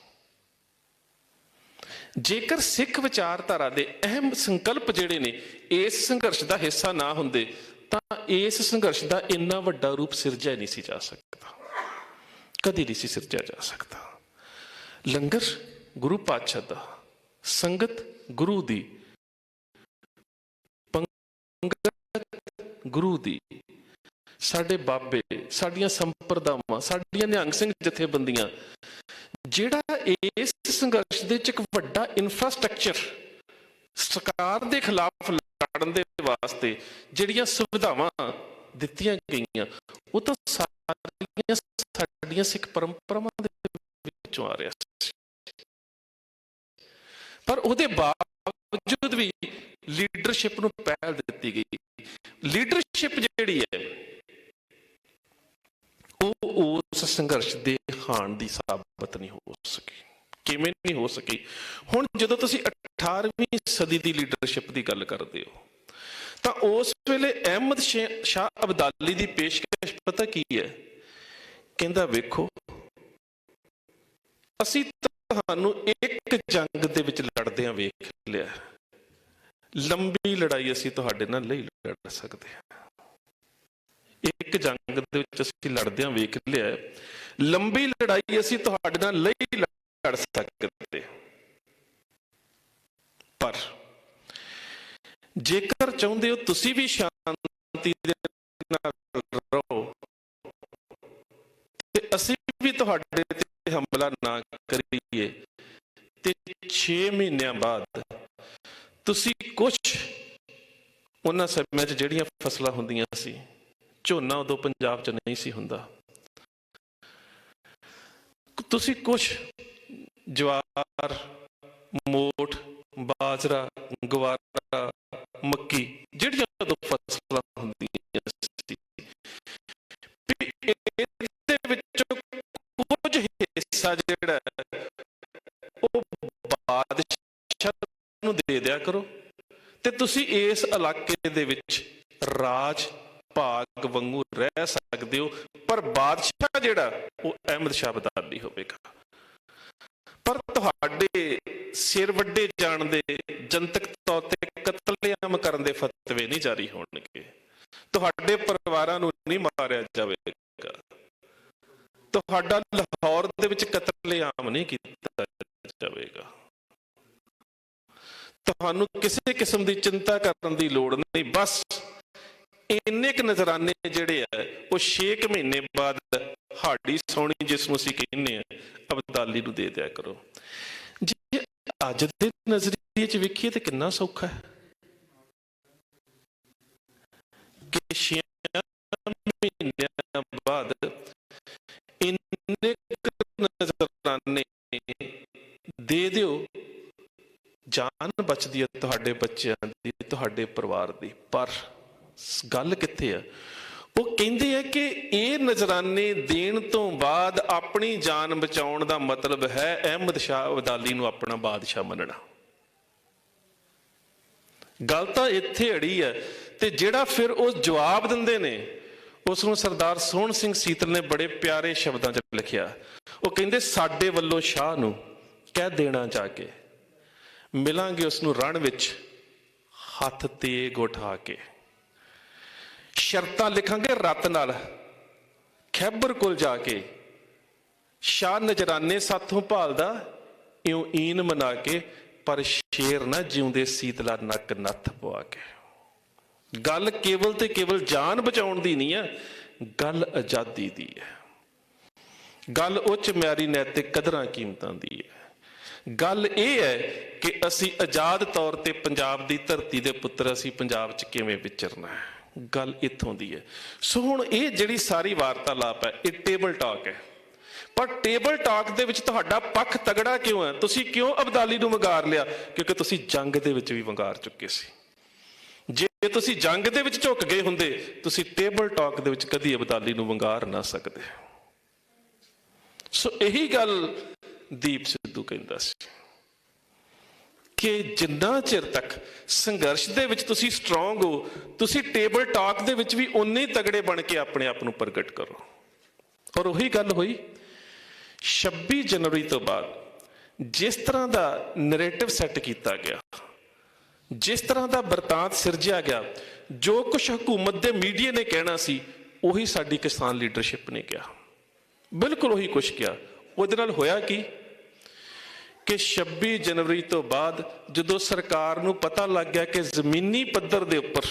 ਜੇਕਰ ਸਿੱਖ ਵਿਚਾਰਧਾਰਾ ਦੇ ਅਹਿਮ ਸੰਕਲਪ ਜਿਹੜੇ ਨੇ ਇਸ ਸੰਘਰਸ਼ ਦਾ ਹਿੱਸਾ ਨਾ ਹੁੰਦੇ ਤਾਂ ਇਸ ਸੰਘਰਸ਼ ਦਾ ਇੰਨਾ ਵੱਡਾ ਰੂਪ ਸਿਰਜਿਆ ਨਹੀਂ ਸੀ ਜਾ ਸਕਦਾ, ਕਦੀ ਨਹੀਂ ਸੀ ਸਿਰਜਿਆ ਜਾ ਸਕਦਾ। ਲੰਗਰ ਗੁਰੂ ਪਾਤਸ਼ਾਹ ਦਾ, ਸੰਗਤ ਗੁਰੂ ਦੀ, ਪੰਗਤ ਗੁਰੂ ਦੀ, ਸਾਡੇ ਬਾਬੇ, ਸਾਡੀਆਂ ਸੰਪਰਦਾਵਾਂ, ਸਾਡੀਆਂ ਨਿਹੰਗ ਸਿੰਘ ਜਥੇਬੰਦੀਆਂ, ਜਿਹੜਾ ਇਸ ਸੰਘਰਸ਼ ਦੇ ਵਿੱਚ ਇੱਕ ਵੱਡਾ ਇਨਫਰਾਸਟ੍ਰਕਚਰ ਸਰਕਾਰ ਦੇ ਖਿਲਾਫ ਲੜਨ ਦੇ ਵਾਸਤੇ ਜਿਹੜੀਆਂ ਸੁਵਿਧਾਵਾਂ ਦਿੱਤੀਆਂ ਗਈਆਂ, ਉਹ ਤਾਂ ਸਾਡੀਆਂ ਸਿੱਖ ਪਰੰਪਰਾਵਾਂ ਦੇ ਵਿੱਚੋਂ ਆ ਰਿਹਾ ਸੀ। ਪਰ ਉਹਦੇ ਬਾਵਜੂਦ ਵੀ ਲੀਡਰਸ਼ਿਪ ਨੂੰ ਪਹਿਲ ਦਿੱਤੀ ਗਈ। ਲੀਡਰਸ਼ਿਪ ਜਿਹੜੀ ਹੈ ਉਹ ਉਸ ਸੰਘਰਸ਼ ਦੇ ਹਾਣ ਦੀ ਸਾਬਤ ਨਹੀਂ ਹੋ ਸਕੀ। ਕਿਵੇਂ ਨਹੀਂ ਹੋ ਸਕੀ? ਹੁਣ ਜਦੋਂ ਤੁਸੀਂ 18ਵੀਂ ਸਦੀ ਦੀ ਲੀਡਰਸ਼ਿਪ ਦੀ ਗੱਲ ਕਰਦੇ ਹੋ ਤਾਂ ਉਸ ਵੇਲੇ ਅਹਿਮਦ ਸ਼ਾਹ ਅਬਦਾਲੀ ਦੀ ਪੇਸ਼ਕਸ਼ ਪਤਾ ਕੀ ਹੈ? ਕਹਿੰਦਾ ਵੇਖੋ, ਅਸੀਂ ਤੁਹਾਨੂੰ ਇੱਕ ਜੰਗ ਦੇ ਵਿੱਚ ਲੜਦਿਆਂ ਵੇਖ ਲਿਆ, ਲੰਬੀ ਲੜਾਈ ਅਸੀਂ ਤੁਹਾਡੇ ਨਾਲ ਨਹੀਂ ਲੜ ਸਕਦੇ। ਇੱਕ ਜੰਗ ਦੇ ਵਿੱਚ ਅਸੀਂ ਲੜਦਿਆਂ ਵੇਖ ਲਿਆ, ਲੰਬੀ ਲੜਾਈ ਅਸੀਂ ਤੁਹਾਡੇ ਨਾਲ ਨਹੀਂ ਲੜ ਸਕਦੇ। ਪਰ ਜੇਕਰ ਚਾਹੁੰਦੇ ਹੋ ਤੁਸੀਂ ਵੀ ਸ਼ਾਂਤੀ ਦੇ ਨਾਲ ਰਹੋ ਤੇ ਅਸੀਂ ਵੀ ਤੁਹਾਡੇ ਤੇ ਹਮਲਾ ਨਾ ਕਰੀਏ, ਤੇ 6 ਮਹੀਨਿਆਂ ਬਾਅਦ ਤੁਸੀਂ ਕੁਛ ਉਹਨਾਂ ਸਮਿਆਂ 'ਚ ਜਿਹੜੀਆਂ ਫਸਲਾਂ ਹੁੰਦੀਆਂ ਸੀ, ਝੋਨਾ ਉਦੋਂ ਪੰਜਾਬ 'ਚ ਨਹੀਂ ਸੀ ਹੁੰਦਾ, ਤੁਸੀਂ ਕੁਛ ਜਵਾਰ, ਮੋਠ, ਬਾਜਰਾ, ਗਵਾਰਾ, ਮੱਕੀ, ਜਿਹੜੀਆਂ ਉਦੋਂ ਫਸਲਾਂ ਹੁੰਦੀਆਂ ਸੀ, ਇਹਦੇ ਵਿੱਚੋਂ ਬਾਦਸ਼ਾਹ ਨੂੰ ਦੇ ਦਿਆ ਕਰੋ ਤੇ ਤੁਸੀਂ ਇਸ ਇਲਾਕੇ ਦੇ ਵਿੱਚ ਰਾਜ ਭਾਗ ਵਾਂਗੂ ਰਹਿ ਸਕਦੇ ਹੋ, ਪਰ ਬਾਦਸ਼ਾਹ ਜਿਹੜਾ ਉਹ ਅਹਿਮਦ ਸ਼ਾਹ ਅਬਦਾਲੀ ਹੋਵੇਗਾ। ਪਰ ਤੁਹਾਡੇ ਸਿਰ ਵੱਡੇ ਜਾਣ ਦੇ, ਜਨਤਕ ਤੌਰ ਤੇ ਕਤਲੇਆਮ ਕਰਨ ਦੇ ਫਤਵੇ ਨਹੀਂ ਜਾਰੀ ਹੋਣਗੇ, ਤੁਹਾਡੇ ਪਰਿਵਾਰਾਂ ਨੂੰ ਨਹੀਂ ਮਾਰਿਆ ਜਾਵੇਗਾ, ਤੁਹਾਡਾ ਲਾਹੌਰ ਦੇ ਵਿੱਚ ਕਤਲੇਆਮ ਨਹੀਂ ਕੀਤਾ ਜਾਵੇਗਾ। ਤੁਹਾਨੂੰ ਕਿਸੇ ਕਿਸਮ ਦੀ ਚਿੰਤਾ ਕਰਨ ਦੀ ਲੋੜ ਨਹੀਂ। ਬਸ ਇੰਨੇ ਕੁ ਨਜ਼ਰਾਨੇ ਜਿਹੜੇ ਆ ਉਹ 6 ਮਹੀਨੇ ਬਾਅਦ ਹਾੜੀ ਸੋਣੀ, ਜਿਸ ਨੂੰ ਅਸੀਂ ਕਹਿੰਦੇ ਆ, ਅਬਦਾਲੀ ਨੂੰ ਦੇ ਦਿਆ ਕਰੋ। ਜੇ ਅੱਜ ਦੇ ਨਜ਼ਰੀਏ 'ਚ ਵੇਖੀਏ ਤਾਂ ਕਿੰਨਾ ਸੌਖਾ ਹੈ ਕਿ 6 ਮਹੀਨਿਆਂ ਬਾਅਦ ਇੰਨੇ ਨਜ਼ਰਾਨੇ ਦੇ ਦਿਓ, ਜਾਨ ਬਚਦੀ ਹੈ ਤੁਹਾਡੇ ਬੱਚਿਆਂ ਦੀ, ਤੁਹਾਡੇ ਪਰਿਵਾਰ ਦੀ। ਪਰ ਗੱਲ ਕਿੱਥੇ ਆ? ਉਹ ਕਹਿੰਦੇ ਆ ਕਿ ਇਹ ਨਜ਼ਰਾਨੇ ਦੇਣ ਤੋਂ ਬਾਅਦ ਆਪਣੀ ਜਾਨ ਬਚਾਉਣ ਦਾ ਮਤਲਬ ਹੈ ਅਹਿਮਦ ਸ਼ਾਹ ਅਬਦਾਲੀ ਨੂੰ ਆਪਣਾ ਬਾਦਸ਼ਾਹ ਮੰਨਣਾ। ਗੱਲ ਤਾਂ ਇੱਥੇ ਅੜੀ ਹੈ। ਤੇ ਜਿਹੜਾ ਫਿਰ ਉਹ ਜਵਾਬ ਦਿੰਦੇ ਨੇ, ਉਸ ਨੂੰ ਸਰਦਾਰ ਸੋਹਣ ਸਿੰਘ ਸੀਤਲ ਨੇ ਬੜੇ ਪਿਆਰੇ ਸ਼ਬਦਾਂ 'ਚ ਲਿਖਿਆ। ਉਹ ਕਹਿੰਦੇ, ਸਾਡੇ ਵੱਲੋਂ ਸ਼ਾਹ ਨੂੰ ਕਹਿ ਦੇਣਾ ਜਾ ਕੇ, ਮਿਲਾਂਗੇ ਉਸ ਨੂੰ ਰਣ ਵਿੱਚ ਹੱਥ ਤੇਗ ਉਠਾ ਕੇ, ਸ਼ਰਤਾਂ ਲਿਖਾਂਗੇ ਰਤ ਨਾਲ ਖੈਬਰ ਕੋਲ ਜਾ ਕੇ, ਸ਼ਾਹ ਨਜਰਾਨੇ ਸਾਥੋਂ ਭਾਲਦਾ ਇਉਂ ਈਨ ਮਨਾ ਕੇ, ਪਰ ਸ਼ੇਰ ਨਾ ਜਿਉਂਦੇ ਸੀਤਲਾ ਨੱਕ ਨੱਥ ਪਵਾ ਕੇ। ਗੱਲ ਕੇਵਲ ਤੇ ਕੇਵਲ ਜਾਨ ਬਚਾਉਣ ਦੀ ਨਹੀਂ ਹੈ, ਗੱਲ ਆਜ਼ਾਦੀ ਦੀ ਹੈ, ਗੱਲ ਉੱਚ ਮਿਆਰੀ ਨੈਤਿਕ ਕਦਰਾਂ ਕੀਮਤਾਂ ਦੀ ਹੈ। ਗੱਲ ਇਹ ਹੈ ਕਿ ਅਸੀਂ ਆਜ਼ਾਦ ਤੌਰ ਤੇ ਪੰਜਾਬ ਦੀ ਧਰਤੀ ਦੇ ਪੁੱਤਰ, ਅਸੀਂ ਪੰਜਾਬ 'ਚ ਕਿਵੇਂ ਵਿਚਰਨਾ ਹੈ। ਗੱਲ ਇੱਥੋਂ ਦੀ ਹੈ। ਸੋ ਹੁਣ ਇਹ ਜਿਹੜੀ ਸਾਰੀ ਵਾਰਤਾਲਾਪ ਹੈ, ਇਹ ਟੇਬਲ ਟਾਕ ਹੈ। ਪਰ ਟੇਬਲ ਟਾਕ ਦੇ ਵਿੱਚ ਤੁਹਾਡਾ ਪੱਖ ਤਗੜਾ ਕਿਉਂ ਹੈ? ਤੁਸੀਂ ਕਿਉਂ ਅਬਦਾਲੀ ਨੂੰ ਵੰਗਾਰ ਲਿਆ? ਕਿਉਂਕਿ ਤੁਸੀਂ ਜੰਗ ਦੇ ਵਿੱਚ ਵੀ ਵੰਗਾਰ ਚੁੱਕੇ ਸੀ। ਜੇ ਤੁਸੀਂ ਜੰਗ ਦੇ ਵਿੱਚ ਝੁਕ ਗਏ ਹੁੰਦੇ, ਤੁਸੀਂ ਟੇਬਲ ਟਾਕ ਦੇ ਵਿੱਚ ਕਦੀ ਅਬਦਾਲੀ ਨੂੰ ਵੰਗਾਰ ਨਾ ਸਕਦੇ। ਸੋ ਇਹੀ ਗੱਲ ਦੀਪ ਸਿੱਧੂ ਕਹਿੰਦਾ ਸੀ ਕਿ ਜਿੰਨਾ ਚਿਰ ਤੱਕ ਸੰਘਰਸ਼ ਦੇ ਵਿੱਚ ਤੁਸੀਂ ਸਟਰੋਂਗ ਹੋ, ਤੁਸੀਂ ਟੇਬਲ ਟਾਕ ਦੇ ਵਿੱਚ ਵੀ ਉਨੇ ਹੀ ਤਗੜੇ ਬਣ ਕੇ ਆਪਣੇ ਆਪ ਨੂੰ ਪ੍ਰਗਟ ਕਰੋ। ਔਰ ਉਹੀ ਗੱਲ ਹੋਈ 26 ਜਨਵਰੀ ਤੋਂ ਬਾਅਦ। ਜਿਸ ਤਰ੍ਹਾਂ ਦਾ ਨੈਰੇਟਿਵ ਸੈੱਟ ਕੀਤਾ ਗਿਆ, ਜਿਸ ਤਰ੍ਹਾਂ ਦਾ ਵਰਤਾਂਤ ਸਿਰਜਿਆ ਗਿਆ, ਜੋ ਕੁਝ ਹਕੂਮਤ ਦੇ ਮੀਡੀਆ ਨੇ ਕਹਿਣਾ ਸੀ, ਉਹੀ ਸਾਡੀ ਕਿਸਾਨ ਲੀਡਰਸ਼ਿਪ ਨੇ ਕਿਹਾ, ਬਿਲਕੁਲ ਉਹੀ ਕੁਝ ਕਿਹਾ। ਉਹਦੇ ਨਾਲ ਹੋਇਆ ਕੀ ਕਿ 26 ਜਨਵਰੀ ਤੋਂ ਬਾਅਦ ਜਦੋਂ ਸਰਕਾਰ ਨੂੰ ਪਤਾ ਲੱਗ ਗਿਆ ਕਿ ਜ਼ਮੀਨੀ ਪੱਧਰ ਦੇ ਉੱਪਰ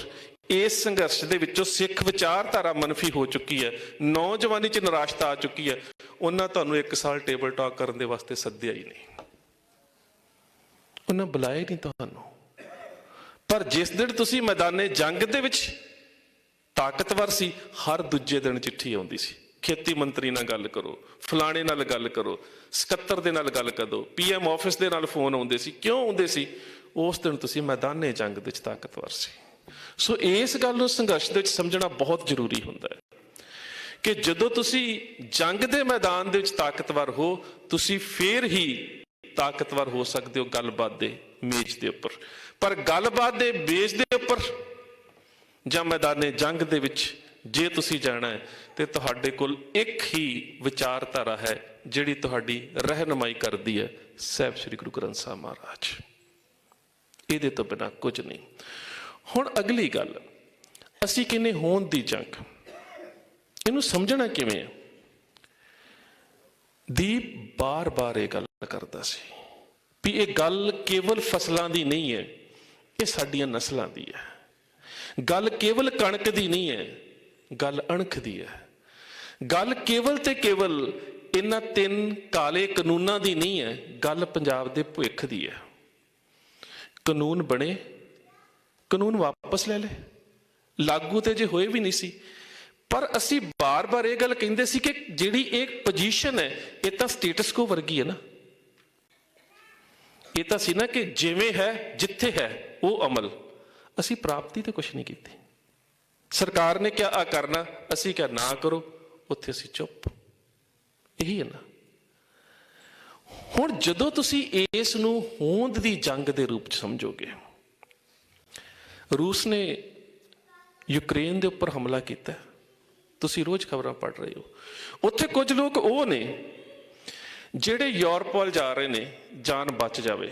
ਇਸ ਸੰਘਰਸ਼ ਦੇ ਵਿੱਚੋਂ ਸਿੱਖ ਵਿਚਾਰਧਾਰਾ ਮੰਨਫੀ ਹੋ ਚੁੱਕੀ ਹੈ, ਨੌਜਵਾਨੀ 'ਚ ਨਿਰਾਸ਼ਤਾ ਆ ਚੁੱਕੀ ਹੈ, ਉਹਨਾਂ ਤੁਹਾਨੂੰ 1 ਸਾਲ ਟੇਬਲ ਟਾਕ ਕਰਨ ਦੇ ਵਾਸਤੇ ਸੱਦਿਆ ਹੀ ਨਹੀਂ, ਉਹਨਾਂ ਬੁਲਾਇਆ ਹੀ ਨਹੀਂ ਤੁਹਾਨੂੰ। ਪਰ ਜਿਸ ਦਿਨ ਤੁਸੀਂ ਮੈਦਾਨੇ ਜੰਗ ਦੇ ਵਿੱਚ ਤਾਕਤਵਰ ਸੀ, ਹਰ ਦੂਜੇ ਦਿਨ ਚਿੱਠੀ ਆਉਂਦੀ ਸੀ, ਖੇਤੀ ਮੰਤਰੀ ਨਾਲ ਗੱਲ ਕਰੋ, ਫਲਾਣੇ ਨਾਲ ਗੱਲ ਕਰੋ, ਸਕੱਤਰ ਦੇ ਨਾਲ ਗੱਲ ਕਰੋ, PM ਆਫਿਸ ਦੇ ਨਾਲ ਫੋਨ ਆਉਂਦੇ ਸੀ। ਕਿਉਂ ਆਉਂਦੇ ਸੀ? ਉਸ ਦਿਨ ਤੁਸੀਂ ਮੈਦਾਨੇ ਜੰਗ ਦੇ ਵਿੱਚ ਤਾਕਤਵਰ ਸੀ। ਸੋ ਇਸ ਗੱਲ ਨੂੰ ਸੰਘਰਸ਼ ਦੇ ਵਿੱਚ ਸਮਝਣਾ ਬਹੁਤ ਜ਼ਰੂਰੀ ਹੁੰਦਾ ਹੈ ਕਿ ਜਦੋਂ ਤੁਸੀਂ ਜੰਗ ਦੇ ਮੈਦਾਨ ਦੇ ਵਿੱਚ ਤਾਕਤਵਰ ਹੋ, ਤੁਸੀਂ ਫੇਰ ਹੀ ਤਾਕਤਵਰ ਹੋ ਸਕਦੇ ਹੋ ਗੱਲਬਾਤ ਦੇ ਮੇਜ਼ ਦੇ ਉੱਪਰ। ਪਰ ਗੱਲਬਾਤ ਦੇ ਮੇਜ਼ ਦੇ ਉੱਪਰ ਜਾਂ ਮੈਦਾਨੇ ਜੰਗ ਦੇ ਵਿੱਚ ਜੇ ਤੁਸੀਂ ਜਾਣਾ ਹੈ ਤੇ ਤੁਹਾਡੇ ਕੋਲ ਇੱਕ ਹੀ ਵਿਚਾਰਧਾਰਾ ਹੈ ਜਿਹੜੀ ਤੁਹਾਡੀ ਰਹਿਨੁਮਾਈ ਕਰਦੀ ਹੈ, ਸਾਹਿਬ ਸ੍ਰੀ ਗੁਰੂ ਗ੍ਰੰਥ ਸਾਹਿਬ ਮਹਾਰਾਜ। ਇਹਦੇ ਤੋਂ ਬਿਨਾਂ ਕੁਝ ਨਹੀਂ। ਹੁਣ ਅਗਲੀ ਗੱਲ, ਅਸੀਂ ਕਹਿੰਦੇ ਹੋਂਦ ਦੀ ਜੰਗ, ਇਹਨੂੰ ਸਮਝਣਾ ਕਿਵੇਂ ਹੈ? ਦੀਪ ਬਾਰ-ਬਾਰ ਇਹ ਗੱਲ ਕਰਦਾ ਸੀ ਵੀ ਇਹ ਗੱਲ ਕੇਵਲ ਫਸਲਾਂ ਦੀ ਨਹੀਂ ਹੈ, ਇਹ ਸਾਡੀਆਂ ਨਸਲਾਂ ਦੀ ਹੈ। ਗੱਲ ਕੇਵਲ ਕਣਕ ਦੀ ਨਹੀਂ ਹੈ, ਗੱਲ ਅਣਖ ਦੀ ਹੈ। ਗੱਲ ਕੇਵਲ ਤੇ ਕੇਵਲ ਇਹਨਾਂ 3 ਕਾਲੇ ਕਾਨੂੰਨਾਂ ਦੀ ਨਹੀਂ ਹੈ, ਗੱਲ ਪੰਜਾਬ ਦੇ ਭਵਿੱਖ ਦੀ ਹੈ। ਕਾਨੂੰਨ ਬਣੇ, ਕਾਨੂੰਨ ਵਾਪਸ ਲੈ ਲੈ, ਲਾਗੂ ਤੇ ਜੇ ਹੋਏ ਵੀ ਨਹੀਂ ਸੀ। ਪਰ ਅਸੀਂ ਬਾਰ-ਬਾਰ ਇਹ ਗੱਲ ਕਹਿੰਦੇ ਸੀ ਕਿ ਜਿਹੜੀ ਇਹ ਪੋਜੀਸ਼ਨ ਹੈ, ਇਹ ਤਾਂ ਸਟੇਟਸ ਕੋ ਵਰਗੀ ਹੈ ਨਾ। ਇਹ ਤਾਂ ਸੀ ਨਾ ਕਿ ਜਿਵੇਂ ਹੈ, ਜਿੱਥੇ ਹੈ ਉਹ ਅਮਲ। ਅਸੀਂ ਪ੍ਰਾਪਤੀ ਤੇ ਕੁਛ ਨਹੀਂ ਕੀਤੀ। ਸਰਕਾਰ ਨੇ ਕਿਹਾ ਆ ਕਰਨਾ, ਅਸੀਂ ਕਿਹਾ ਨਾ ਕਰੋ, ਉੱਥੇ ਅਸੀਂ ਚੁੱਪ। ਇਹੀ ਹੈ ਨਾ। ਹੁਣ ਜਦੋਂ ਤੁਸੀਂ ਇਸ ਨੂੰ ਹੋਂਦ ਦੀ ਜੰਗ ਦੇ ਰੂਪ 'ਚ ਸਮਝੋਗੇ, ਰੂਸ ਨੇ ਯੂਕਰੇਨ ਦੇ ਉੱਪਰ ਹਮਲਾ ਕੀਤਾ, ਤੁਸੀਂ ਰੋਜ਼ ਖਬਰਾਂ ਪੜ੍ਹ ਰਹੇ ਹੋ। ਉੱਥੇ ਕੁਝ ਲੋਕ ਉਹ ਨੇ ਜਿਹੜੇ ਯੂਰਪ ਵੱਲ ਜਾ ਰਹੇ ਨੇ, ਜਾਨ ਬਚ ਜਾਵੇ।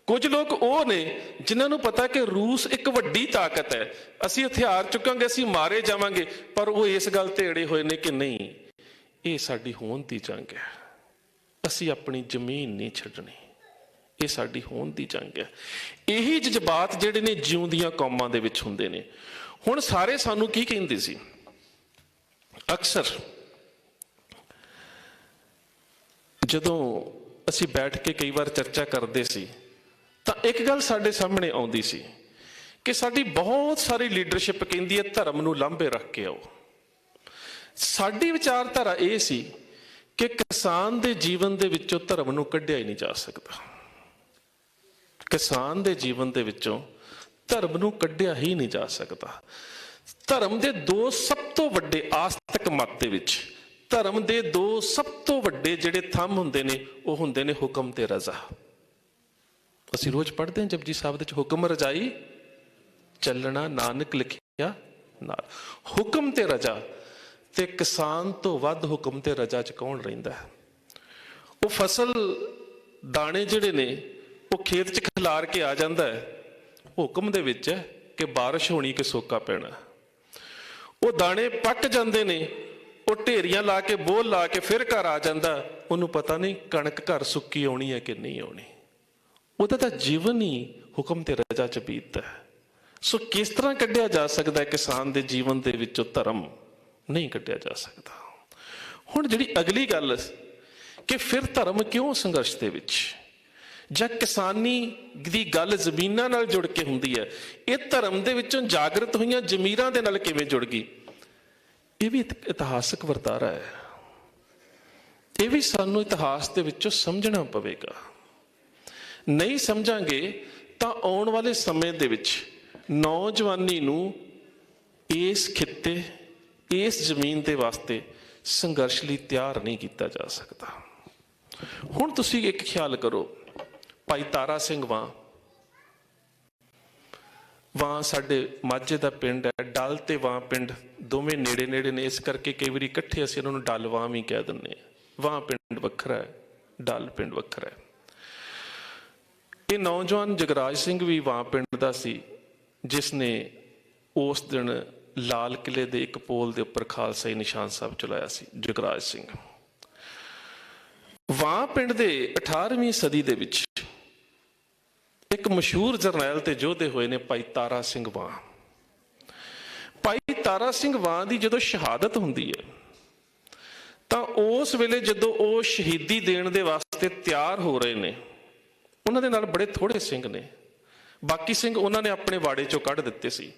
ਕੁਝ ਲੋਕ ਉਹ ਨੇ ਜਿਨ੍ਹਾਂ ਨੂੰ ਪਤਾ ਕਿ ਰੂਸ ਇੱਕ ਵੱਡੀ ਤਾਕਤ ਹੈ, ਅਸੀਂ ਹਥਿਆਰ ਚੁੱਕਾਂਗੇ, ਅਸੀਂ ਮਾਰੇ ਜਾਵਾਂਗੇ, ਪਰ ਉਹ ਇਸ ਗੱਲ ਤੇ ਅੜੇ ਹੋਏ ਨੇ ਕਿ ਨਹੀਂ, ਇਹ ਸਾਡੀ ਹੋਂਦ ਦੀ ਜੰਗ ਹੈ, ਅਸੀਂ ਆਪਣੀ ਜ਼ਮੀਨ ਨਹੀਂ ਛੱਡਣੀ, ਇਹ ਸਾਡੀ ਹੋਂਦ ਦੀ ਜੰਗ ਹੈ। ਇਹੀ ਜਜ਼ਬਾਤ ਜਿਹੜੇ ਨੇ ਜਿਉਂਦੀਆਂ ਕੌਮਾਂ ਦੇ ਵਿੱਚ ਹੁੰਦੇ ਨੇ। ਹੁਣ ਸਾਰੇ ਸਾਨੂੰ ਕੀ ਕਹਿੰਦੇ ਸੀ, ਅਕਸਰ ਜਦੋਂ ਅਸੀਂ ਬੈਠ ਕੇ ਕਈ ਵਾਰ ਚਰਚਾ ਕਰਦੇ ਸੀ ਤਾਂ ਇੱਕ ਗੱਲ ਸਾਡੇ ਸਾਹਮਣੇ ਆਉਂਦੀ ਸੀ ਕਿ ਸਾਡੀ ਬਹੁਤ ਸਾਰੀ ਲੀਡਰਸ਼ਿਪ ਕਹਿੰਦੀ ਹੈ ਧਰਮ ਨੂੰ ਲਾਂਭੇ ਰੱਖ ਕੇ ਆਓ। ਸਾਡੀ ਵਿਚਾਰਧਾਰਾ ਇਹ ਸੀ ਕਿ ਕਿਸਾਨ ਦੇ ਜੀਵਨ ਦੇ ਵਿੱਚੋਂ ਧਰਮ ਨੂੰ ਕੱਢਿਆ ਹੀ ਨਹੀਂ ਜਾ ਸਕਦਾ, ਕਿਸਾਨ ਦੇ ਜੀਵਨ ਦੇ ਵਿੱਚੋਂ ਧਰਮ ਨੂੰ ਕੱਢਿਆ ਹੀ ਨਹੀਂ ਜਾ ਸਕਦਾ। ਧਰਮ ਦੇ ਦੋ ਸਭ ਤੋਂ ਵੱਡੇ ਆਸਤਕ ਮਤ ਦੇ ਵਿੱਚ ਧਰਮ ਦੇ ਦੋ ਸਭ ਤੋਂ ਵੱਡੇ ਜਿਹੜੇ ਥੰਮ ਹੁੰਦੇ ਨੇ, ਉਹ ਹੁੰਦੇ ਨੇ ਹੁਕਮ ਤੇ ਰਜ਼ਾ। ਅਸੀਂ ਰੋਜ਼ ਪੜ੍ਹਦੇ ਹਾਂ ਜਪਜੀ ਸਾਹਿਬ ਦੇ ਵਿੱਚ, ਹੁਕਮ ਰਜਾਈ ਚੱਲਣਾ ਨਾਨਕ ਲਿਖਿਆ ਨਾਲ। ਹੁਕਮ ਤੇ ਰਜ਼ਾ, ਤੇ ਕਿਸਾਨ ਤੋਂ ਵੱਧ ਹੁਕਮ ਤੇ ਰਜ਼ਾ 'ਚ ਕੌਣ ਰਹਿੰਦਾ ਹੈ? ਉਹ ਫਸਲ ਦਾਣੇ ਜਿਹੜੇ ਨੇ ਉਹ ਖੇਤ 'ਚ ਖਿਲਾਰ ਕੇ ਆ ਜਾਂਦਾ ਹੈ, ਹੁਕਮ ਦੇ ਵਿੱਚ ਹੈ ਕਿ ਬਾਰਿਸ਼ ਹੋਣੀ ਕਿ ਸੋਕਾ ਪੈਣਾ। ਉਹ ਦਾਣੇ ਪੱਕ ਜਾਂਦੇ ਨੇ, ਉਹ ਢੇਰੀਆਂ ਲਾ ਕੇ ਬੋਲ ਲਾ ਕੇ ਫਿਰ ਘਰ ਆ ਜਾਂਦਾ, ਉਹਨੂੰ ਪਤਾ ਨਹੀਂ ਕਣਕ ਘਰ ਸੁੱਕੀ ਆਉਣੀ ਹੈ ਕਿ ਨਹੀਂ ਆਉਣੀ। ਉਹਦਾ ਤਾਂ ਜੀਵਨ ਹੀ ਹੁਕਮ ਤੇ ਰਜ਼ਾ 'ਚ ਬੀਤਦਾ ਹੈ। ਸੋ ਕਿਸ ਤਰ੍ਹਾਂ ਕੱਢਿਆ ਜਾ ਸਕਦਾ ਹੈ ਕਿਸਾਨ ਦੇ ਜੀਵਨ ਦੇ ਵਿੱਚੋਂ ਧਰਮ? ਨਹੀਂ ਕੱਢਿਆ ਜਾ ਸਕਦਾ। ਹੁਣ ਜਿਹੜੀ ਅਗਲੀ ਗੱਲ ਕਿ ਫਿਰ ਧਰਮ ਕਿਉਂ ਸੰਘਰਸ਼ ਦੇ ਵਿੱਚ, ਜਾਂ ਕਿਸਾਨੀ ਦੀ ਗੱਲ ਜ਼ਮੀਨਾਂ ਨਾਲ ਜੁੜ ਕੇ ਹੁੰਦੀ ਹੈ, ਇਹ ਧਰਮ ਦੇ ਵਿੱਚੋਂ ਜਾਗਰਤ ਹੋਈਆਂ ਜ਼ਮੀਰਾਂ ਦੇ ਨਾਲ ਕਿਵੇਂ ਜੁੜ ਗਈ? ਇਹ ਵੀ ਇਤਿਹਾਸਕ ਵਰਤਾਰਾ ਹੈ, ਇਹ ਵੀ ਸਾਨੂੰ ਇਤਿਹਾਸ ਦੇ ਵਿੱਚੋਂ ਸਮਝਣਾ ਪਵੇਗਾ। ਨਹੀਂ ਸਮਝਾਂਗੇ ਤਾਂ ਆਉਣ ਵਾਲੇ ਸਮੇਂ ਦੇ ਵਿੱਚ ਨੌਜਵਾਨੀ ਨੂੰ ਇਸ ਖਿੱਤੇ, ਇਸ ਜ਼ਮੀਨ ਦੇ ਵਾਸਤੇ ਸੰਘਰਸ਼ ਲਈ ਤਿਆਰ ਨਹੀਂ ਕੀਤਾ ਜਾ ਸਕਦਾ। ਹੁਣ ਤੁਸੀਂ ਇੱਕ ਖਿਆਲ ਕਰੋ, ਭਾਈ ਤਾਰਾ ਸਿੰਘ ਵਾਂ ਸਾਡੇ ਮਾਝੇ ਦਾ ਪਿੰਡ ਹੈ, ਡਲ ਤੇ ਵਾਂ ਪਿੰਡ ਦੋਵੇਂ ਨੇੜੇ ਨੇੜੇ ਨੇ, ਇਸ ਕਰਕੇ ਕਈ ਵਾਰੀ ਇਕੱਠੇ ਅਸੀਂ ਉਹਨਾਂ ਨੂੰ ਡਲ ਵਾਂ ਵੀ ਕਹਿ ਦਿੰਦੇ ਹਾਂ। ਵਾਂ ਪਿੰਡ ਵੱਖਰਾ ਹੈ, ਡਲ ਪਿੰਡ ਵੱਖਰਾ ਹੈ। ਇਹ ਨੌਜਵਾਨ ਜਗਰਾਜ ਸਿੰਘ ਵੀ ਵਾਂ ਪਿੰਡ ਦਾ ਸੀ, ਜਿਸ ਨੇ ਉਸ ਦਿਨ ਲਾਲ ਕਿਲੇ ਦੇ ਇੱਕ ਪੋਲ ਦੇ ਉੱਪਰ ਖਾਲਸਾਈ ਨਿਸ਼ਾਨ ਸਾਹਿਬ ਚਲਾਇਆ ਸੀ। ਜਗਰਾਜ ਸਿੰਘ ਵਾਂ ਪਿੰਡ ਦੇ 18ਵੀਂ ਸਦੀ ਦੇ ਵਿੱਚ ਇੱਕ ਮਸ਼ਹੂਰ ਜਰਨੈਲ ਤੇ ਯੋਧੇ ਹੋਏ ਨੇ ਭਾਈ ਤਾਰਾ ਸਿੰਘ ਵਾਂ। ਭਾਈ ਤਾਰਾ ਸਿੰਘ ਵਾਂ ਦੀ ਜਦੋਂ ਸ਼ਹਾਦਤ ਹੁੰਦੀ ਹੈ ਤਾਂ ਉਸ ਵੇਲੇ ਜਦੋਂ ਉਹ ਸ਼ਹੀਦੀ ਦੇਣ ਦੇ ਵਾਸਤੇ ਤਿਆਰ ਹੋ ਰਹੇ ਨੇ, ਉਹਨਾਂ ਦੇ ਨਾਲ ਬੜੇ ਥੋੜੇ ਸਿੰਘ ਨੇ, ਬਾਕੀ ਸਿੰਘ ਉਹਨਾਂ ਨੇ ਆਪਣੇ ਵਾੜੇ ਚੋਂ ਕੱਢ ਦਿੱਤੇ ਸੀ।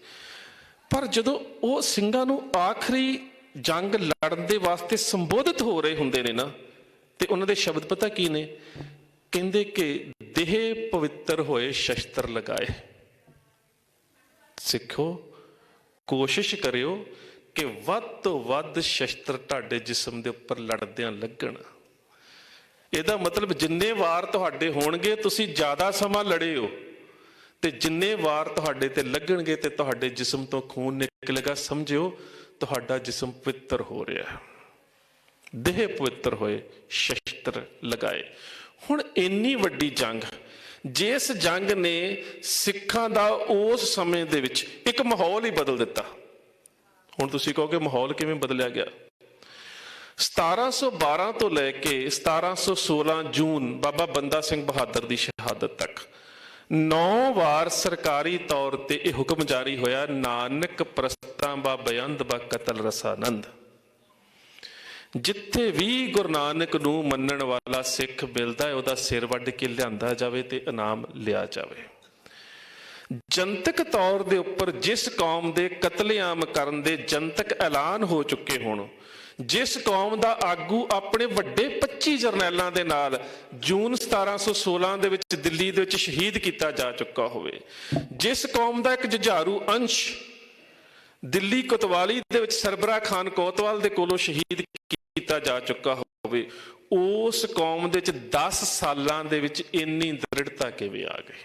ਪਰ ਜਦੋਂ ਉਹ ਸਿੰਘਾਂ ਨੂੰ ਆਖਰੀ ਜੰਗ ਲੜਨ ਦੇ ਵਾਸਤੇ ਸੰਬੋਧਿਤ ਹੋ ਰਹੇ ਹੁੰਦੇ ਨੇ ਨਾ, ਤੇ ਉਹਨਾਂ ਦੇ ਸ਼ਬਦ ਪਤਾ ਕੀ ਨੇ? ਕਹਿੰਦੇ ਕਿ ਦੇਹ ਪਵਿੱਤਰ ਹੋਏ ਸ਼ਸਤਰ ਲਗਾਏ। ਸਿੱਖੋ, ਕੋਸ਼ਿਸ਼ ਕਰਿਓ ਕਿ ਵੱਧ ਤੋਂ ਵੱਧ ਸ਼ਸਤਰ ਤੁਹਾਡੇ ਜਿਸਮ ਦੇ ਉੱਪਰ ਲੜਦਿਆਂ ਲੱਗਣ। ਇਹਦਾ ਮਤਲਬ ਜਿੰਨੇ ਵਾਰ ਤੁਹਾਡੇ ਹੋਣਗੇ ਤੁਸੀਂ ਜ਼ਿਆਦਾ ਸਮਾਂ ਲੜੇ ਹੋ, ਤੇ ਜਿੰਨੇ ਵਾਰ ਤੁਹਾਡੇ ਤੇ ਲੱਗਣਗੇ ਤੇ ਤੁਹਾਡੇ ਜਿਸਮ ਤੋਂ ਖੂਨ ਨਿਕਲੇਗਾ, ਸਮਝਿਓ ਤੁਹਾਡਾ ਜਿਸਮ ਪਵਿੱਤਰ ਹੋ ਰਿਹਾ। ਦੇਹ ਪਵਿੱਤਰ ਹੋਏ ਸ਼ਸਤਰ ਲਗਾਏ। ਹੁਣ ਇੰਨੀ ਵੱਡੀ ਜੰਗ, ਜਿਸ ਜੰਗ ਨੇ ਸਿੱਖਾਂ ਦਾ ਉਸ ਸਮੇਂ ਦੇ ਵਿੱਚ ਇੱਕ ਮਾਹੌਲ ਹੀ ਬਦਲ ਦਿੱਤਾ। ਹੁਣ ਤੁਸੀਂ ਕਹੋਗੇ ਮਾਹੌਲ ਕਿਵੇਂ ਬਦਲਿਆ ਗਿਆ? 1712 ਤੋਂ ਲੈ ਕੇ 1716 ਜੂਨ ਬਾਬਾ ਬੰਦਾ ਸਿੰਘ ਬਹਾਦਰ ਦੀ ਸ਼ਹਾਦਤ ਤੱਕ 9 ਵਾਰ ਸਰਕਾਰੀ ਤੌਰ ਤੇ ਇਹ ਹੁਕਮ ਜਾਰੀ ਹੋਇਆ, ਨਾਨਕ ਪ੍ਰਸਤਾਂ ਬਾ ਬੇਅੰਤ ਬਾ ਕਤਲ ਰਸਾਨੰਦ। ਜਿੱਥੇ ਵੀ ਗੁਰੂ ਨਾਨਕ ਨੂੰ ਮੰਨਣ ਵਾਲਾ ਸਿੱਖ ਮਿਲਦਾ ਹੈ, ਉਹਦਾ ਸਿਰ ਵੱਢ ਕੇ ਲਿਆਂਦਾ ਜਾਵੇ ਤੇ ਇਨਾਮ ਲਿਆ ਜਾਵੇ। ਜਨਤਕ ਤੌਰ ਦੇ ਉੱਪਰ ਜਿਸ ਕੌਮ ਦੇ ਕਤਲੇਆਮ ਕਰਨ ਦੇ ਜਨਤਕ ਐਲਾਨ ਹੋ ਚੁੱਕੇ ਹੋਣ, ਜਿਸ ਕੌਮ ਦਾ ਆਗੂ ਆਪਣੇ ਵੱਡੇ 25 ਜਰਨੈਲਾਂ ਦੇ ਨਾਲ ਜੂਨ 1716 ਦੇ ਵਿੱਚ ਦਿੱਲੀ ਦੇ ਵਿੱਚ ਸ਼ਹੀਦ ਕੀਤਾ ਜਾ ਚੁੱਕਾ ਹੋਵੇ, ਜਿਸ ਕੌਮ ਦਾ ਇੱਕ ਜੁਝਾਰੂ ਅੰਸ਼ ਦਿੱਲੀ ਕੋਤਵਾਲੀ ਦੇ ਵਿੱਚ ਸਰਬਰਾ ਖਾਨ ਕੋਤਵਾਲ ਦੇ ਕੋਲੋਂ ਸ਼ਹੀਦ ਕੀਤਾ ਜਾ ਚੁੱਕਾ ਹੋਵੇ, ਉਸ ਕੌਮ ਦੇ ਵਿੱਚ 10 ਸਾਲਾਂ ਦੇ ਵਿੱਚ ਇੰਨੀ ਦ੍ਰਿੜਤਾ ਕਿਵੇਂ ਆ ਗਈ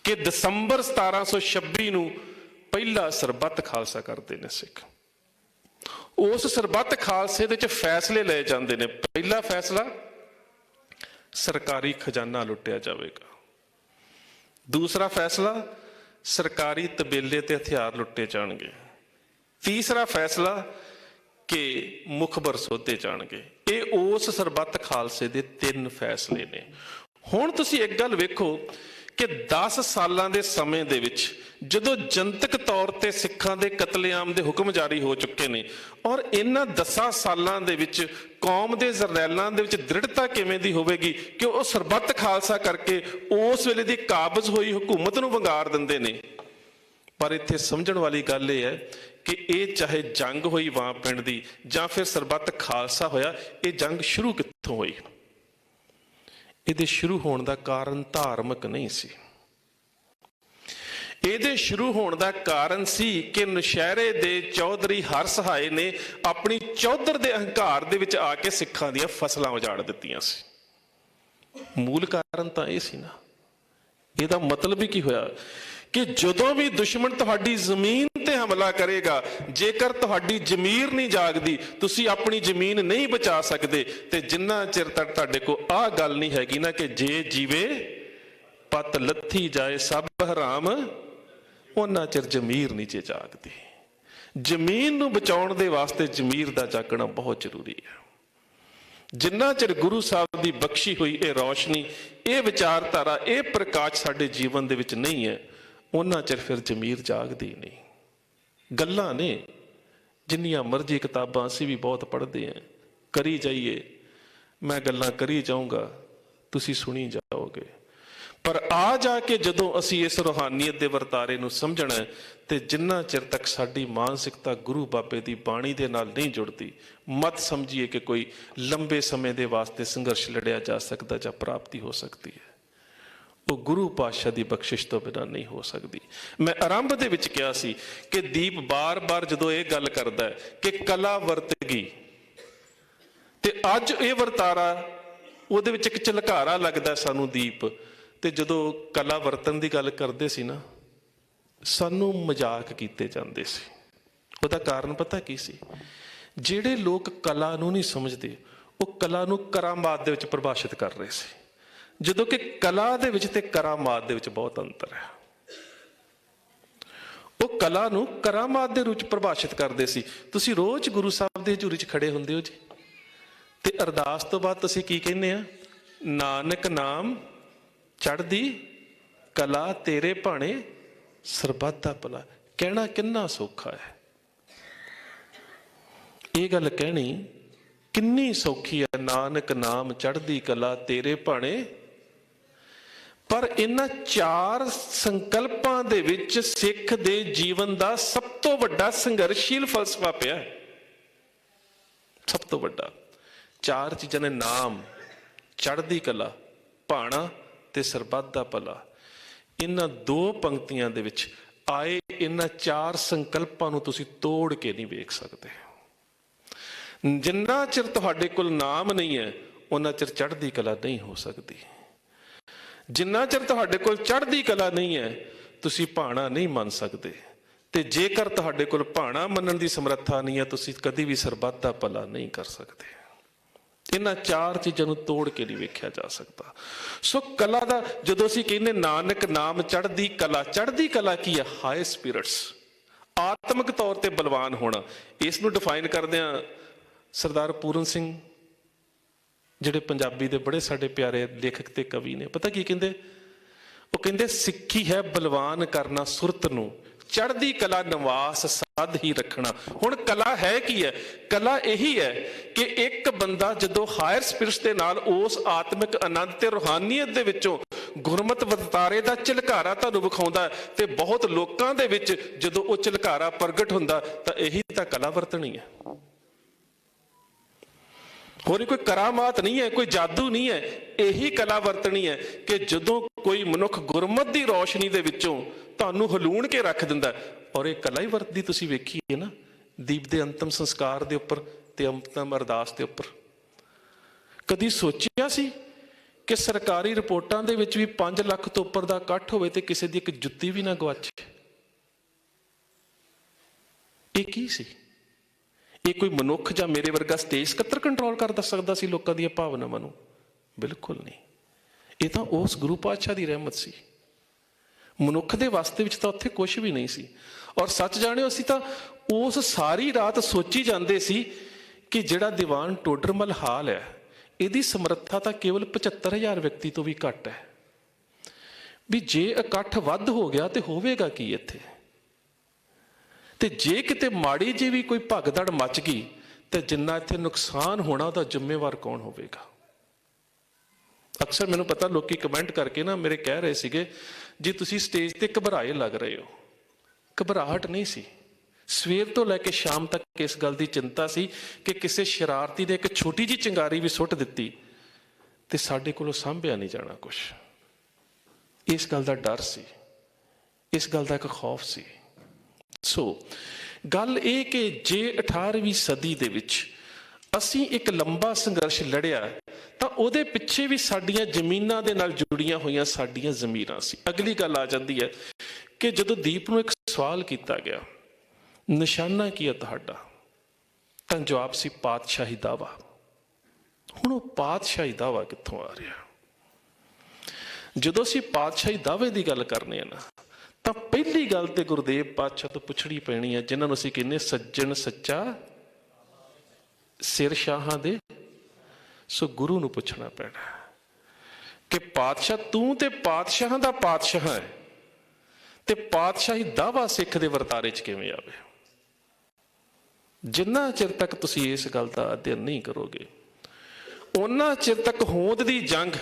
ਕਿ ਦਸੰਬਰ 1726 ਨੂੰ ਪਹਿਲਾ ਸਰਬੱਤ ਖਾਲਸਾ ਕਰਦੇ ਨੇ ਸਿੱਖ। ਉਸ ਸਰਬੱਤ ਖਾਲਸੇ ਦੇ ਵਿੱਚ ਫੈਸਲੇ ਲਏ ਜਾਂਦੇ ਨੇ। ਪਹਿਲਾ ਫੈਸਲਾ, ਸਰਕਾਰੀ ਖਜ਼ਾਨਾ ਲੁੱਟਿਆ ਜਾਵੇਗਾ। ਦੂਸਰਾ ਫੈਸਲਾ, ਸਰਕਾਰੀ ਤਬੇਲੇ ਤੇ ਹਥਿਆਰ ਲੁੱਟੇ ਜਾਣਗੇ। ਤੀਸਰਾ ਫੈਸਲਾ ਕਿ ਮੁਖਬਰ ਸੋਧੇ ਜਾਣਗੇ। ਇਹ ਉਸ ਸਰਬੱਤ ਖਾਲਸੇ ਦੇ 3 ਫੈਸਲੇ ਨੇ। ਹੁਣ ਤੁਸੀਂ ਇੱਕ ਗੱਲ ਵੇਖੋ ਕਿ 10 ਸਾਲਾਂ ਦੇ ਸਮੇਂ ਦੇ ਵਿੱਚ ਜਦੋਂ ਜਨਤਕ ਤੌਰ ਤੇ ਸਿੱਖਾਂ ਦੇ ਕਤਲੇਆਮ ਦੇ ਹੁਕਮ ਜਾਰੀ ਹੋ ਚੁੱਕੇ ਨੇ, ਔਰ ਇਹਨਾਂ 10 ਸਾਲਾਂ ਦੇ ਵਿੱਚ ਕੌਮ ਦੇ ਜਰਨੈਲਾਂ ਦੇ ਵਿੱਚ ਦ੍ਰਿੜਤਾ ਕਿਵੇਂ ਦੀ ਹੋਵੇਗੀ ਕਿ ਉਹ ਸਰਬੱਤ ਖਾਲਸਾ ਕਰਕੇ ਉਸ ਵੇਲੇ ਦੀ ਕਾਬਜ਼ ਹੋਈ ਹਕੂਮਤ ਨੂੰ ਵੰਗਾਰ ਦਿੰਦੇ ਨੇ। ਪਰ ਇੱਥੇ ਸਮਝਣ ਵਾਲੀ ਗੱਲ ਇਹ ਹੈ ਕਿ ਇਹ ਚਾਹੇ ਜੰਗ ਹੋਈ ਵਾਂ ਪਿੰਡ ਦੀ ਜਾਂ ਫਿਰ ਸਰਬੱਤ ਖਾਲਸਾ ਹੋਇਆ, ਇਹ ਜੰਗ ਸ਼ੁਰੂ ਕਿੱਥੋਂ ਹੋਈ? ਇਹਦੇ ਸ਼ੁਰੂ ਹੋਣ ਦਾ ਕਾਰਨ ਧਾਰਮਿਕ ਨਹੀਂ ਸੀ। ਇਹਦੇ ਸ਼ੁਰੂ ਹੋਣ ਦਾ ਕਾਰਨ ਸੀ ਕਿ ਨੌਸ਼ਹਿਰੇ ਦੇ ਚੌਧਰੀ ਹਰਸਹਾਏ ਨੇ ਆਪਣੀ ਚੌਧਰ ਦੇ ਅਹੰਕਾਰ ਦੇ ਵਿੱਚ ਆ ਕੇ ਸਿੱਖਾਂ ਦੀਆਂ ਫਸਲਾਂ ਉਜਾੜ ਦਿੱਤੀਆਂ ਸੀ। ਮੂਲ ਕਾਰਨ ਤਾਂ ਇਹ ਸੀ ਨਾ। ਇਹਦਾ ਮਤਲਬ ਹੀ ਕੀ ਹੋਇਆ ਕਿ ਜਦੋਂ ਵੀ ਦੁਸ਼ਮਣ ਤੁਹਾਡੀ ਜ਼ਮੀਨ ਤੇ ਹਮਲਾ ਕਰੇਗਾ, ਜੇਕਰ ਤੁਹਾਡੀ ਜ਼ਮੀਰ ਨਹੀਂ ਜਾਗਦੀ, ਤੁਸੀਂ ਆਪਣੀ ਜ਼ਮੀਨ ਨਹੀਂ ਬਚਾ ਸਕਦੇ। ਤੇ ਜਿੰਨਾ ਚਿਰ ਤੱਕ ਤੁਹਾਡੇ ਕੋਲ ਆਹ ਗੱਲ ਨਹੀਂ ਹੈਗੀ ਨਾ ਕਿ ਜੇ ਜੀਵੇ ਪਤ ਲੱਥੀ ਜਾਏ ਸਭ ਹਰਾਮ, ਉਹਨਾਂ ਚਿਰ ਜ਼ਮੀਰ ਨਹੀਂ ਜੇ ਜਾਗਦੀ। ਜ਼ਮੀਨ ਨੂੰ ਬਚਾਉਣ ਦੇ ਵਾਸਤੇ ਜ਼ਮੀਰ ਦਾ ਜਾਗਣਾ ਬਹੁਤ ਜ਼ਰੂਰੀ ਹੈ। ਜਿੰਨਾ ਚਿਰ ਗੁਰੂ ਸਾਹਿਬ ਦੀ ਬਖਸ਼ੀ ਹੋਈ ਇਹ ਰੌਸ਼ਨੀ, ਇਹ ਵਿਚਾਰਧਾਰਾ, ਇਹ ਪ੍ਰਕਾਸ਼ ਸਾਡੇ ਜੀਵਨ ਦੇ ਵਿੱਚ ਨਹੀਂ ਹੈ, ਉਹਨਾਂ ਚਿਰ ਫਿਰ ਜ਼ਮੀਰ ਜਾਗਦੀ ਨਹੀਂ। ਗੱਲਾਂ ਨੇ, ਜਿੰਨੀਆਂ ਮਰਜ਼ੀ ਕਿਤਾਬਾਂ ਅਸੀਂ ਵੀ ਬਹੁਤ ਪੜ੍ਹਦੇ ਹਾਂ, ਕਰੀ ਜਾਈਏ, ਮੈਂ ਗੱਲਾਂ ਕਰੀ ਜਾਊਂਗਾ, ਤੁਸੀਂ ਸੁਣੀ ਜਾਓਗੇ। ਪਰ ਆ ਜਾ ਕੇ ਜਦੋਂ ਅਸੀਂ ਇਸ ਰੂਹਾਨੀਅਤ ਦੇ ਵਰਤਾਰੇ ਨੂੰ ਸਮਝਣਾ ਹੈ, ਤੇ ਜਿੰਨਾ ਚਿਰ ਤੱਕ ਸਾਡੀ ਮਾਨਸਿਕਤਾ ਗੁਰੂ ਬਾਬੇ ਦੀ ਬਾਣੀ ਦੇ ਨਾਲ ਨਹੀਂ ਜੁੜਦੀ, ਮਤ ਸਮਝੀਏ ਕਿ ਕੋਈ ਲੰਬੇ ਸਮੇਂ ਦੇ ਵਾਸਤੇ ਸੰਘਰਸ਼ ਲੜਿਆ ਜਾ ਸਕਦਾ ਜਾਂ ਪ੍ਰਾਪਤੀ ਹੋ ਸਕਦੀ ਹੈ, ਉਹ ਗੁਰੂ ਪਾਤਸ਼ਾਹ ਦੀ ਬਖਸ਼ਿਸ਼ ਤੋਂ ਬਿਨਾਂ ਨਹੀਂ ਹੋ ਸਕਦੀ। ਮੈਂ ਆਰੰਭ ਦੇ ਵਿੱਚ ਕਿਹਾ ਸੀ ਕਿ ਦੀਪ ਬਾਰ-ਬਾਰ ਜਦੋਂ ਇਹ ਗੱਲ ਕਰਦਾ ਹੈ ਕਿ ਕਲਾ ਵਰਤ ਗਈ, ਤੇ ਅੱਜ ਇਹ ਵਰਤਾਰਾ ਉਹਦੇ ਵਿੱਚ ਇੱਕ ਝਲਕਾਰਾ ਲੱਗਦਾ ਸਾਨੂੰ ਦੀਪ। ਤੇ ਜਦੋਂ ਕਲਾ ਵਰਤਨ ਦੀ ਗੱਲ ਕਰਦੇ ਸੀ ਨਾ, ਸਾਨੂੰ ਮਜ਼ਾਕ ਕੀਤੇ ਜਾਂਦੇ ਸੀ। ਉਹਦਾ ਕਾਰਨ ਪਤਾ ਕੀ ਸੀ? ਜਿਹੜੇ ਲੋਕ ਕਲਾ ਨੂੰ ਨਹੀਂ ਸਮਝਦੇ, ਉਹ ਕਲਾ ਨੂੰ ਕਰਾਮਾਤ ਦੇ ਵਿੱਚ ਪਰਿਭਾਸ਼ਿਤ ਕਰ ਰਹੇ ਸੀ, ਜਦੋਂ ਕਿ ਕਲਾ ਦੇ ਵਿੱਚ ਤੇ ਕਰਾਮਾਤ ਦੇ ਵਿੱਚ ਬਹੁਤ ਅੰਤਰ ਹੈ। ਉਹ ਕਲਾ ਨੂੰ ਕਰਾਮਾਤ ਦੇ ਰੂਪ ਚ ਪਰਿਭਾਸ਼ਿਤ ਕਰਦੇ ਸੀ। ਤੁਸੀਂ ਰੋਜ਼ ਗੁਰੂ ਸਾਹਿਬ ਦੇ ਹਜ਼ੂਰੀ ਚ ਖੜੇ ਹੁੰਦੇ ਹੋ ਜੀ, ਤੇ ਅਰਦਾਸ ਤੋਂ ਬਾਅਦ ਤੁਸੀਂ ਕੀ ਕਹਿੰਦੇ ਆ? ਨਾਨਕ ਨਾਮ ਚੜ੍ਹਦੀ ਕਲਾ ਤੇਰੇ ਭਾਣੇ ਸਰਬੱਤ ਦਾ ਭਲਾ। ਕਹਿਣਾ ਕਿੰਨਾ ਸੌਖਾ ਹੈ, ਇਹ ਗੱਲ ਕਹਿਣੀ ਕਿੰਨੀ ਸੌਖੀ ਹੈ, ਨਾਨਕ ਨਾਮ ਚੜ੍ਹਦੀ ਕਲਾ ਤੇਰੇ ਭਾਣੇ। ਪਰ ਇਹਨਾਂ 4 ਸੰਕਲਪਾਂ ਦੇ ਵਿੱਚ ਸਿੱਖ ਦੇ ਜੀਵਨ ਦਾ ਸਭ ਤੋਂ ਵੱਡਾ ਸੰਘਰਸ਼ੀਲ ਫਲਸਫਾ ਪਿਆ ਹੈ। ਸਭ ਤੋਂ ਵੱਡਾ 4 ਚੀਜ਼ਾਂ ਨੇ, ਨਾਮ, ਚੜ੍ਹਦੀ ਕਲਾ, ਭਾਣਾ ਤੇ ਸਰਬੱਤ ਦਾ ਭਲਾ। ਇਹਨਾਂ 2 ਪੰਕਤੀਆਂ ਦੇ ਵਿੱਚ ਆਏ ਇਹਨਾਂ 4 ਸੰਕਲਪਾਂ ਨੂੰ ਤੁਸੀਂ ਤੋੜ ਕੇ ਨਹੀਂ ਵੇਖ ਸਕਦੇ। ਜਿੰਨਾ ਚਿਰ ਤੁਹਾਡੇ ਕੋਲ ਨਾਮ ਨਹੀਂ ਹੈ, ਉਹਨਾਂ ਚਿਰ ਚੜ੍ਹਦੀ ਕਲਾ ਨਹੀਂ ਹੋ ਸਕਦੀ। ਜਿੰਨਾ ਚਿਰ ਤੁਹਾਡੇ ਕੋਲ ਚੜ੍ਹਦੀ ਕਲਾ ਨਹੀਂ ਹੈ, ਤੁਸੀਂ ਭਾਣਾ ਨਹੀਂ ਮੰਨ ਸਕਦੇ। ਤੇ ਜੇਕਰ ਤੁਹਾਡੇ ਕੋਲ ਭਾਣਾ ਮੰਨਣ ਦੀ ਸਮਰੱਥਾ ਨਹੀਂ ਹੈ, ਤੁਸੀਂ ਕਦੀ ਵੀ ਸਰਬੱਤ ਦਾ ਭਲਾ ਨਹੀਂ ਕਰ ਸਕਦੇ। ਇਹਨਾਂ 4 ਚੀਜ਼ਾਂ ਨੂੰ ਤੋੜ ਕੇ ਨਹੀਂ ਵੇਖਿਆ ਜਾ ਸਕਦਾ। ਸੋ ਕਲਾ ਦਾ ਜਦੋਂ ਅਸੀਂ ਕਹਿੰਦੇ ਨਾਨਕ ਨਾਮ ਚੜ੍ਹਦੀ ਕਲਾ, ਚੜ੍ਹਦੀ ਕਲਾ ਕੀ ਹੈ? ਹਾਈ ਸਪਿਰਿਟਸ, ਆਤਮਿਕ ਤੌਰ ਤੇ ਬਲਵਾਨ ਹੋਣਾ। ਇਸ ਨੂੰ ਡਿਫਾਈਨ ਕਰਦੇ ਆ ਸਰਦਾਰ ਪੂਰਨ ਸਿੰਘ, ਜਿਹੜੇ ਪੰਜਾਬੀ ਦੇ ਬੜੇ ਸਾਡੇ ਪਿਆਰੇ ਲੇਖਕ ਤੇ ਕਵੀ ਨੇ। ਪਤਾ ਕੀ ਕਹਿੰਦੇ? ਉਹ ਕਹਿੰਦੇ ਸਿੱਖੀ ਹੈ ਬਲਵਾਨ ਕਰਨਾ ਸੁਰਤ ਨੂੰ, ਚੜ੍ਹਦੀ ਕਲਾ ਨਿਵਾਸ ਸਾਧ ਹੀ ਰੱਖਣਾ। ਹੁਣ ਕਲਾ ਹੈ ਕੀ ਹੈ? ਕਲਾ ਇਹੀ ਹੈ ਕਿ ਇੱਕ ਬੰਦਾ ਜਦੋਂ ਹਾਇਰ ਸਪਿਰਿਟਸ ਦੇ ਨਾਲ ਉਸ ਆਤਮਿਕ ਆਨੰਦ ਤੇ ਰੂਹਾਨੀਅਤ ਦੇ ਵਿੱਚੋਂ ਗੁਰਮਤ ਵਰਤਾਰੇ ਦਾ ਝਲਕਾਰਾ ਤੁਹਾਨੂੰ ਵਿਖਾਉਂਦਾ, ਤੇ ਬਹੁਤ ਲੋਕਾਂ ਦੇ ਵਿੱਚ ਜਦੋਂ ਉਹ ਝਲਕਾਰਾ ਪ੍ਰਗਟ ਹੁੰਦਾ, ਤਾਂ ਇਹੀ ਤਾਂ ਕਲਾ ਵਰਤਣੀ ਹੈ। ਹੋਰ ਕੋਈ ਕਰਾਮਾਤ ਨਹੀਂ ਹੈ, ਕੋਈ ਜਾਦੂ ਨਹੀਂ ਹੈ। ਇਹੀ ਕਲਾ ਵਰਤਣੀ ਹੈ ਕਿ ਜਦੋਂ ਕੋਈ ਮਨੁੱਖ ਗੁਰਮਤ ਦੀ ਰੌਸ਼ਨੀ ਦੇ ਵਿੱਚੋਂ ਤੁਹਾਨੂੰ ਹਲੂਣ ਕੇ ਰੱਖ ਦਿੰਦਾ। ਔਰ ਇਹ ਕਲਾ ਹੀ ਵਰਤਦੀ ਤੁਸੀਂ ਵੇਖੀ ਹੈ ਨਾ, ਦੀਪ ਦੇ ਅੰਤਮ ਸੰਸਕਾਰ ਦੇ ਉੱਪਰ ਤੇ ਅੰਤਮ ਅਰਦਾਸ ਦੇ ਉੱਪਰ। कदी सोचिया सी कि सरकारी रिपोर्टां दे विच भी 5 लाख तो उपर दा इकट्ठ होवे ते किसी दी एक जुत्ती भी ना गवाचे? ये की सी? ये कोई मनुख जां मेरे वर्गा स्टेज सकत्तर कंट्रोल कर सकदा सी लोकां दी भावनावां नूं? बिल्कुल नहीं। ये तो उस गुरु पातशाह की रहमत सी। मनुख दे वास्ते विच तां उत्थे कुछ भी नहीं सी। और सच जाणिओ असीं तां उस सारी रात सोची जांदे सी कि जिहड़ा दीवान टोडरमल हाल है इहदी समर्था तां केवल 75,000 व्यक्ति तो भी घट है। भी जे इकट्ठ वध हो गया तो होवेगा की इत्थे? ते जे किते माड़ी जी भी कोई भगदड़ मच गई तो जिन्ना इत्थे नुकसान होना उहदा जिम्मेवार कौन होवेगा? अक्सर मैनूं पता लोग कमेंट करके ना मेरे कह रहे सीगे जी तुसीं स्टेज ते घबराए लग रहे हो। घबराहट नहीं सी। सवेर तो लैके शाम तक इस गल की चिंता सी कि किसी शरारती ने एक छोटी जी चिंगारी भी सुट दी तो साडे कोलों सांभिया नहीं जाना कुछ। इस गल का डर सी, इस गल का एक खौफ सी। सो गल ये कि जे 18वीं सदी दे विच असीं एक लंबा संघर्ष लड़िया तो उहदे पिछे भी साडियां जमीनां दे नाल जुड़ियां होईयां साडियां ज़मीरां सी। अगली गल आ जाती है कि जदों दीप नूं एक सवाल किया गया निशाना की है तुहाडा, तां जवाब सी पातशाही दावा। हुण ओह पातशाही दावा कित्थों आ रहा? जदों असीं पातशाही दावे की गल करने ना तो पहली गल तो गुरुदेव पातशाह तो पुछनी पैनी है जिन्हां नूं असीं कहने सज्जन सच्चा सिर शाहां दे। सो गुरु नूं पुछना पैना कि पातशाह तू ते पातशाहां दा पातशाह है ते पातशाही दावा सिख दे वरतारे च किवें आवे? जिन्ना चिर तक तुसीं इस गल का अध्ययन नहीं करोगे उन्ना चिर तक होंद दी जंग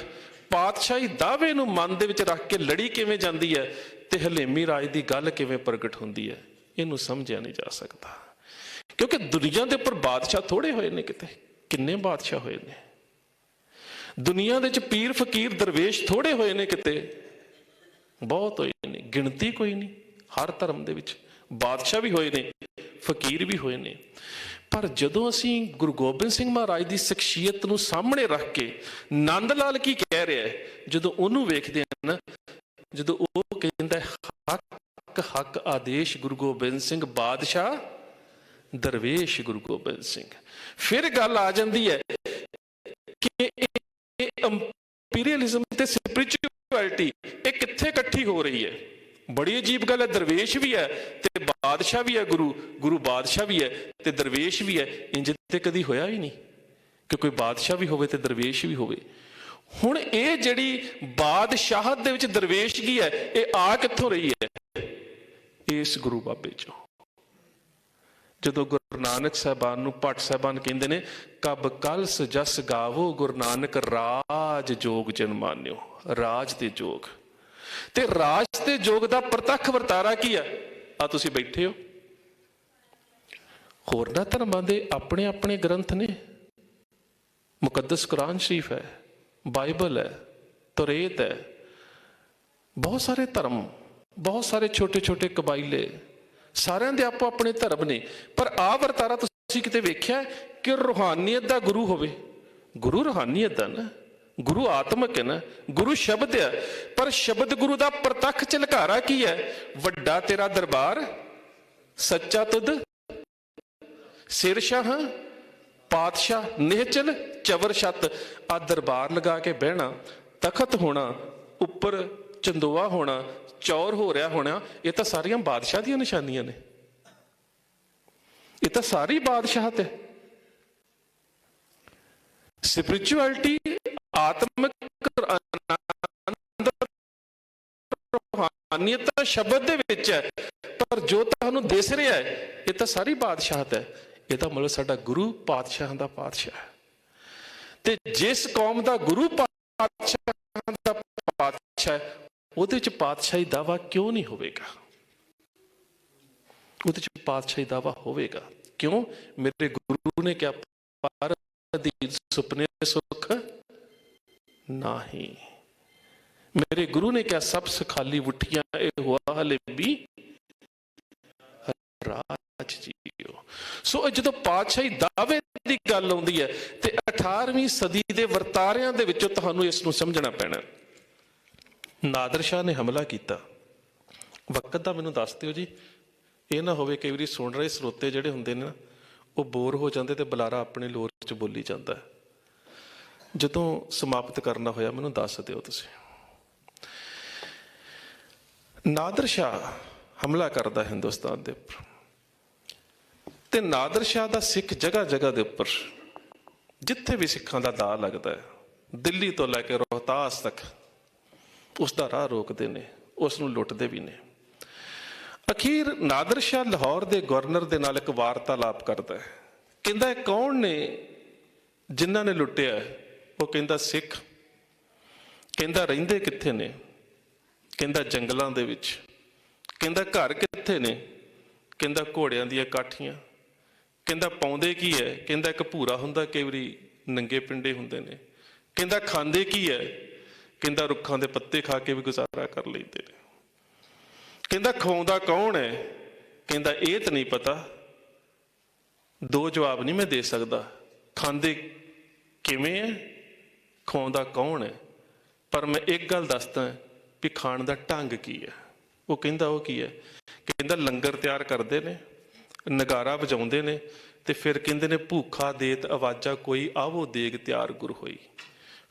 पातशाही दावे नूं मन दे विच रख के लड़ी किवें जांदी है ते हलेमी राज की गल किवें प्रगट हुंदी है, इहनूं समझिया नहीं जा सकता। क्योंकि दुनिया के उपर बादशाह थोड़े होए ने, किते किन्ने बादशाह होए ने। दुनिया दे च पीर फकीर दरवेश थोड़े होए ने, किते बहुत होए ने, गिणती कोई नहीं। हर धर्म दे विच बादशाह भी होए ने, फकीर भी होए ने। पर जदों असीं गुरु गोबिंद सिंह महाराज की शख्सियत नूं सामने रख के नंद लाल की कह रहा है, जदों उहनूं वेखदे हैं ना, जदों ओह कहंदा हक हक आदेश गुरु गोबिंद सिंह बादशाह दरवेश गुरु गोबिंद सिंह, फिर गल आ जाती है कि इंपीरियलिज्म ते स्पिरिचुअलिटी ये कित्थे इकट्ठी हो रही है। बड़ी अजीब गल है। दरवेश भी है ते बादशाह भी है, गुरु बादशाह भी है ते दरवेश भी है। इंज ते कदी होया ही नहीं कि कोई बादशाह भी होवे ते दरवेश भी होवे। हुण ये जिहड़ी बादशाहत दे विच दरवेश की है ये आ कित्थों रही है? इस गुरु बाबे चों। जदों गुरु नानक साहबान नूं भट्ट साहबान कहंदे ने कब कलस जस गावो गुरु नानक राज जोग जन मान्यो। राज ते जोग ते राज ते जोग दा प्रतख वरतारा की है? आ तुसीं बैठे हो। होरनां धर्मां दे अपने अपने ग्रंथ ने, मुकद्दस कुरान शरीफ है, बाइबल है, तौरेत है, बहुत सारे धर्म, बहुत सारे छोटे छोटे कबाइले, सारिਆਂ ਦੇ ਆਪੋ ਆਪਣੇ धर्म ने। पर आ वरतारा तुसीं किते वेख्या कि रूहानीयत दा गुरु होवे? गुरु रूहानीयत दा ना, गुरु आत्मक है ना, गुरु शब्द है। पर शब्द गुरु दा प्रतख झलकारा की है? वड्डा तेरा दरबार सच्चा तुद सिर शाह पातशाह निहचल चवर छत। आ दरबार लगा के बहना, तखत होना, उपर चंदोआ होना, चौर हो रहा होना, ये तो सारियां बादशाह दी निशानियां ने। ये तो सारी बादशाहत है। स्पिरिचुअलिटी आत्मिक रूहानियत शब्द दे विच है, पर जो तुहानूं दिस रहा है ये तो सारी बादशाहत है। ये तो मतलब साडा गुरु पातशाह दा पातशाह है। ते जिस कौम दा गुरु पातशाह दा पातशाह है ਉਹਦੇ ਚ ਪਾਤਸ਼ਾਹੀ ਦਾਵਾ क्यों नहीं होवेगा? ਉਹਦੇ ਚ ਪਾਤਸ਼ਾਹੀ ਦਾਵਾ ਹੋਵੇਗਾ। क्यों? मेरे गुरु ने क्या पर सुपने सुख नाही, मेरे गुरु ने क्या सब सखाली उठियां हुआ हले भी राज जियो। ਸੋ ਜਦੋਂ ਪਾਤਸ਼ਾਹੀ ਦਾਅਵੇ ਦੀ ਗੱਲ ਆਉਂਦੀ ਹੈ ਤੇ 18ਵੀਂ ਸਦੀ ਦੇ ਵਰਤਾਰਿਆਂ ਦੇ ਵਿੱਚੋਂ ਤੁਹਾਨੂੰ ਇਸ ਨੂੰ ਸਮਝਣਾ ਪੈਣਾ। ਨਾਦਰ ਸ਼ਾਹ ਨੇ ਹਮਲਾ ਕੀਤਾ, ਵਕਤ ਦਾ ਮੈਨੂੰ ਦੱਸ ਦਿਓ ਜੀ, ਇਹ ਨਾ ਹੋਵੇ ਕਈ ਵਾਰੀ ਸੁਣ ਰਹੇ ਸਰੋਤੇ ਜਿਹੜੇ ਹੁੰਦੇ ਨੇ ਨਾ ਉਹ ਬੋਰ ਹੋ ਜਾਂਦੇ ਤੇ ਬੁਲਾਰਾ ਆਪਣੇ ਲੋਰ 'ਚ ਬੋਲੀ ਜਾਂਦਾ। ਜਦੋਂ ਸਮਾਪਤ ਕਰਨਾ ਹੋਇਆ ਮੈਨੂੰ ਦੱਸ ਦਿਓ ਤੁਸੀਂ। ਨਾਦਰ ਸ਼ਾਹ ਹਮਲਾ ਕਰਦਾ ਹਿੰਦੁਸਤਾਨ ਦੇ ਉੱਪਰ ਤੇ ਨਾਦਰ ਸ਼ਾਹ ਦਾ ਸਿੱਖ ਜਗ੍ਹਾ ਜਗ੍ਹਾ ਦੇ ਉੱਪਰ ਜਿੱਥੇ ਵੀ ਸਿੱਖਾਂ ਦਾ ਦਾਅ ਲੱਗਦਾ ਹੈ, ਦਿੱਲੀ ਤੋਂ ਲੈ ਕੇ ਰੋਹਤਾਸ ਤੱਕ ਉਸ ਦਾ ਰਾਹ ਰੋਕਦੇ ਨੇ, ਉਸ ਨੂੰ ਲੁੱਟਦੇ ਵੀ ਨੇ। ਅਖੀਰ ਨਾਦਰ ਸ਼ਾਹ ਲਾਹੌਰ ਦੇ ਗਵਰਨਰ ਦੇ ਨਾਲ ਇੱਕ ਵਾਰਤਾਲਾਪ ਕਰਦਾ ਹੈ। ਕਹਿੰਦਾ ਇਹ ਕੌਣ ਨੇ ਜਿਨ੍ਹਾਂ ਨੇ ਲੁੱਟਿਆ? ਉਹ ਕਹਿੰਦਾ ਸਿੱਖ। ਕਹਿੰਦਾ ਰਹਿੰਦੇ ਕਿੱਥੇ ਨੇ? ਕਹਿੰਦਾ ਜੰਗਲਾਂ ਦੇ ਵਿੱਚ। ਕਹਿੰਦਾ ਘਰ ਕਿੱਥੇ ਨੇ? ਕਹਿੰਦਾ ਘੋੜਿਆਂ ਦੀਆਂ ਕਾਠੀਆਂ। ਕਹਿੰਦਾ ਪਾਉਂਦੇ ਕੀ ਹੈ? ਕਹਿੰਦਾ ਇੱਕ ਭੂਰਾ ਹੁੰਦਾ, ਕਈ ਵਾਰੀ ਨੰਗੇ ਪਿੰਡੇ ਹੁੰਦੇ ਨੇ। ਕਹਿੰਦਾ ਖਾਂਦੇ ਕੀ ਹੈ? ਕਹਿੰਦਾ ਰੁੱਖਾਂ ਦੇ ਪੱਤੇ ਖਾ ਕੇ ਵੀ ਗੁਜ਼ਾਰਾ ਕਰ ਲੈਂਦੇ ਨੇ। ਕਹਿੰਦਾ ਖਵਾਉਂਦਾ ਕੌਣ ਹੈ? ਕਹਿੰਦਾ ਇਹ ਤਾਂ ਨਹੀਂ ਪਤਾ, ਦੋ ਜਵਾਬ ਨਹੀਂ ਮੈਂ ਦੇ ਸਕਦਾ। ਖਾਂਦੇ ਕਿਵੇਂ ਹੈ, ਖਵਾਉਂਦਾ ਕੌਣ ਹੈ, ਪਰ ਮੈਂ ਇੱਕ ਗੱਲ ਦੱਸਦਾ ਵੀ ਖਾਣ ਦਾ ਢੰਗ ਕੀ ਹੈ। ਉਹ ਕਹਿੰਦਾ ਉਹ ਕੀ ਹੈ? ਕਹਿੰਦਾ ਲੰਗਰ ਤਿਆਰ ਕਰਦੇ ਨੇ, ਨਗਾਰਾ ਵਜਾਉਂਦੇ ਨੇ ਤੇ ਫਿਰ ਕਹਿੰਦੇ ਨੇ ਭੂਖਾ ਦੇਤ ਆਵਾਜ਼ਾਂ ਕੋਈ ਆਵੋ ਦੇਗ ਤਿਆਰ ਗੁਰ ਹੋਈ।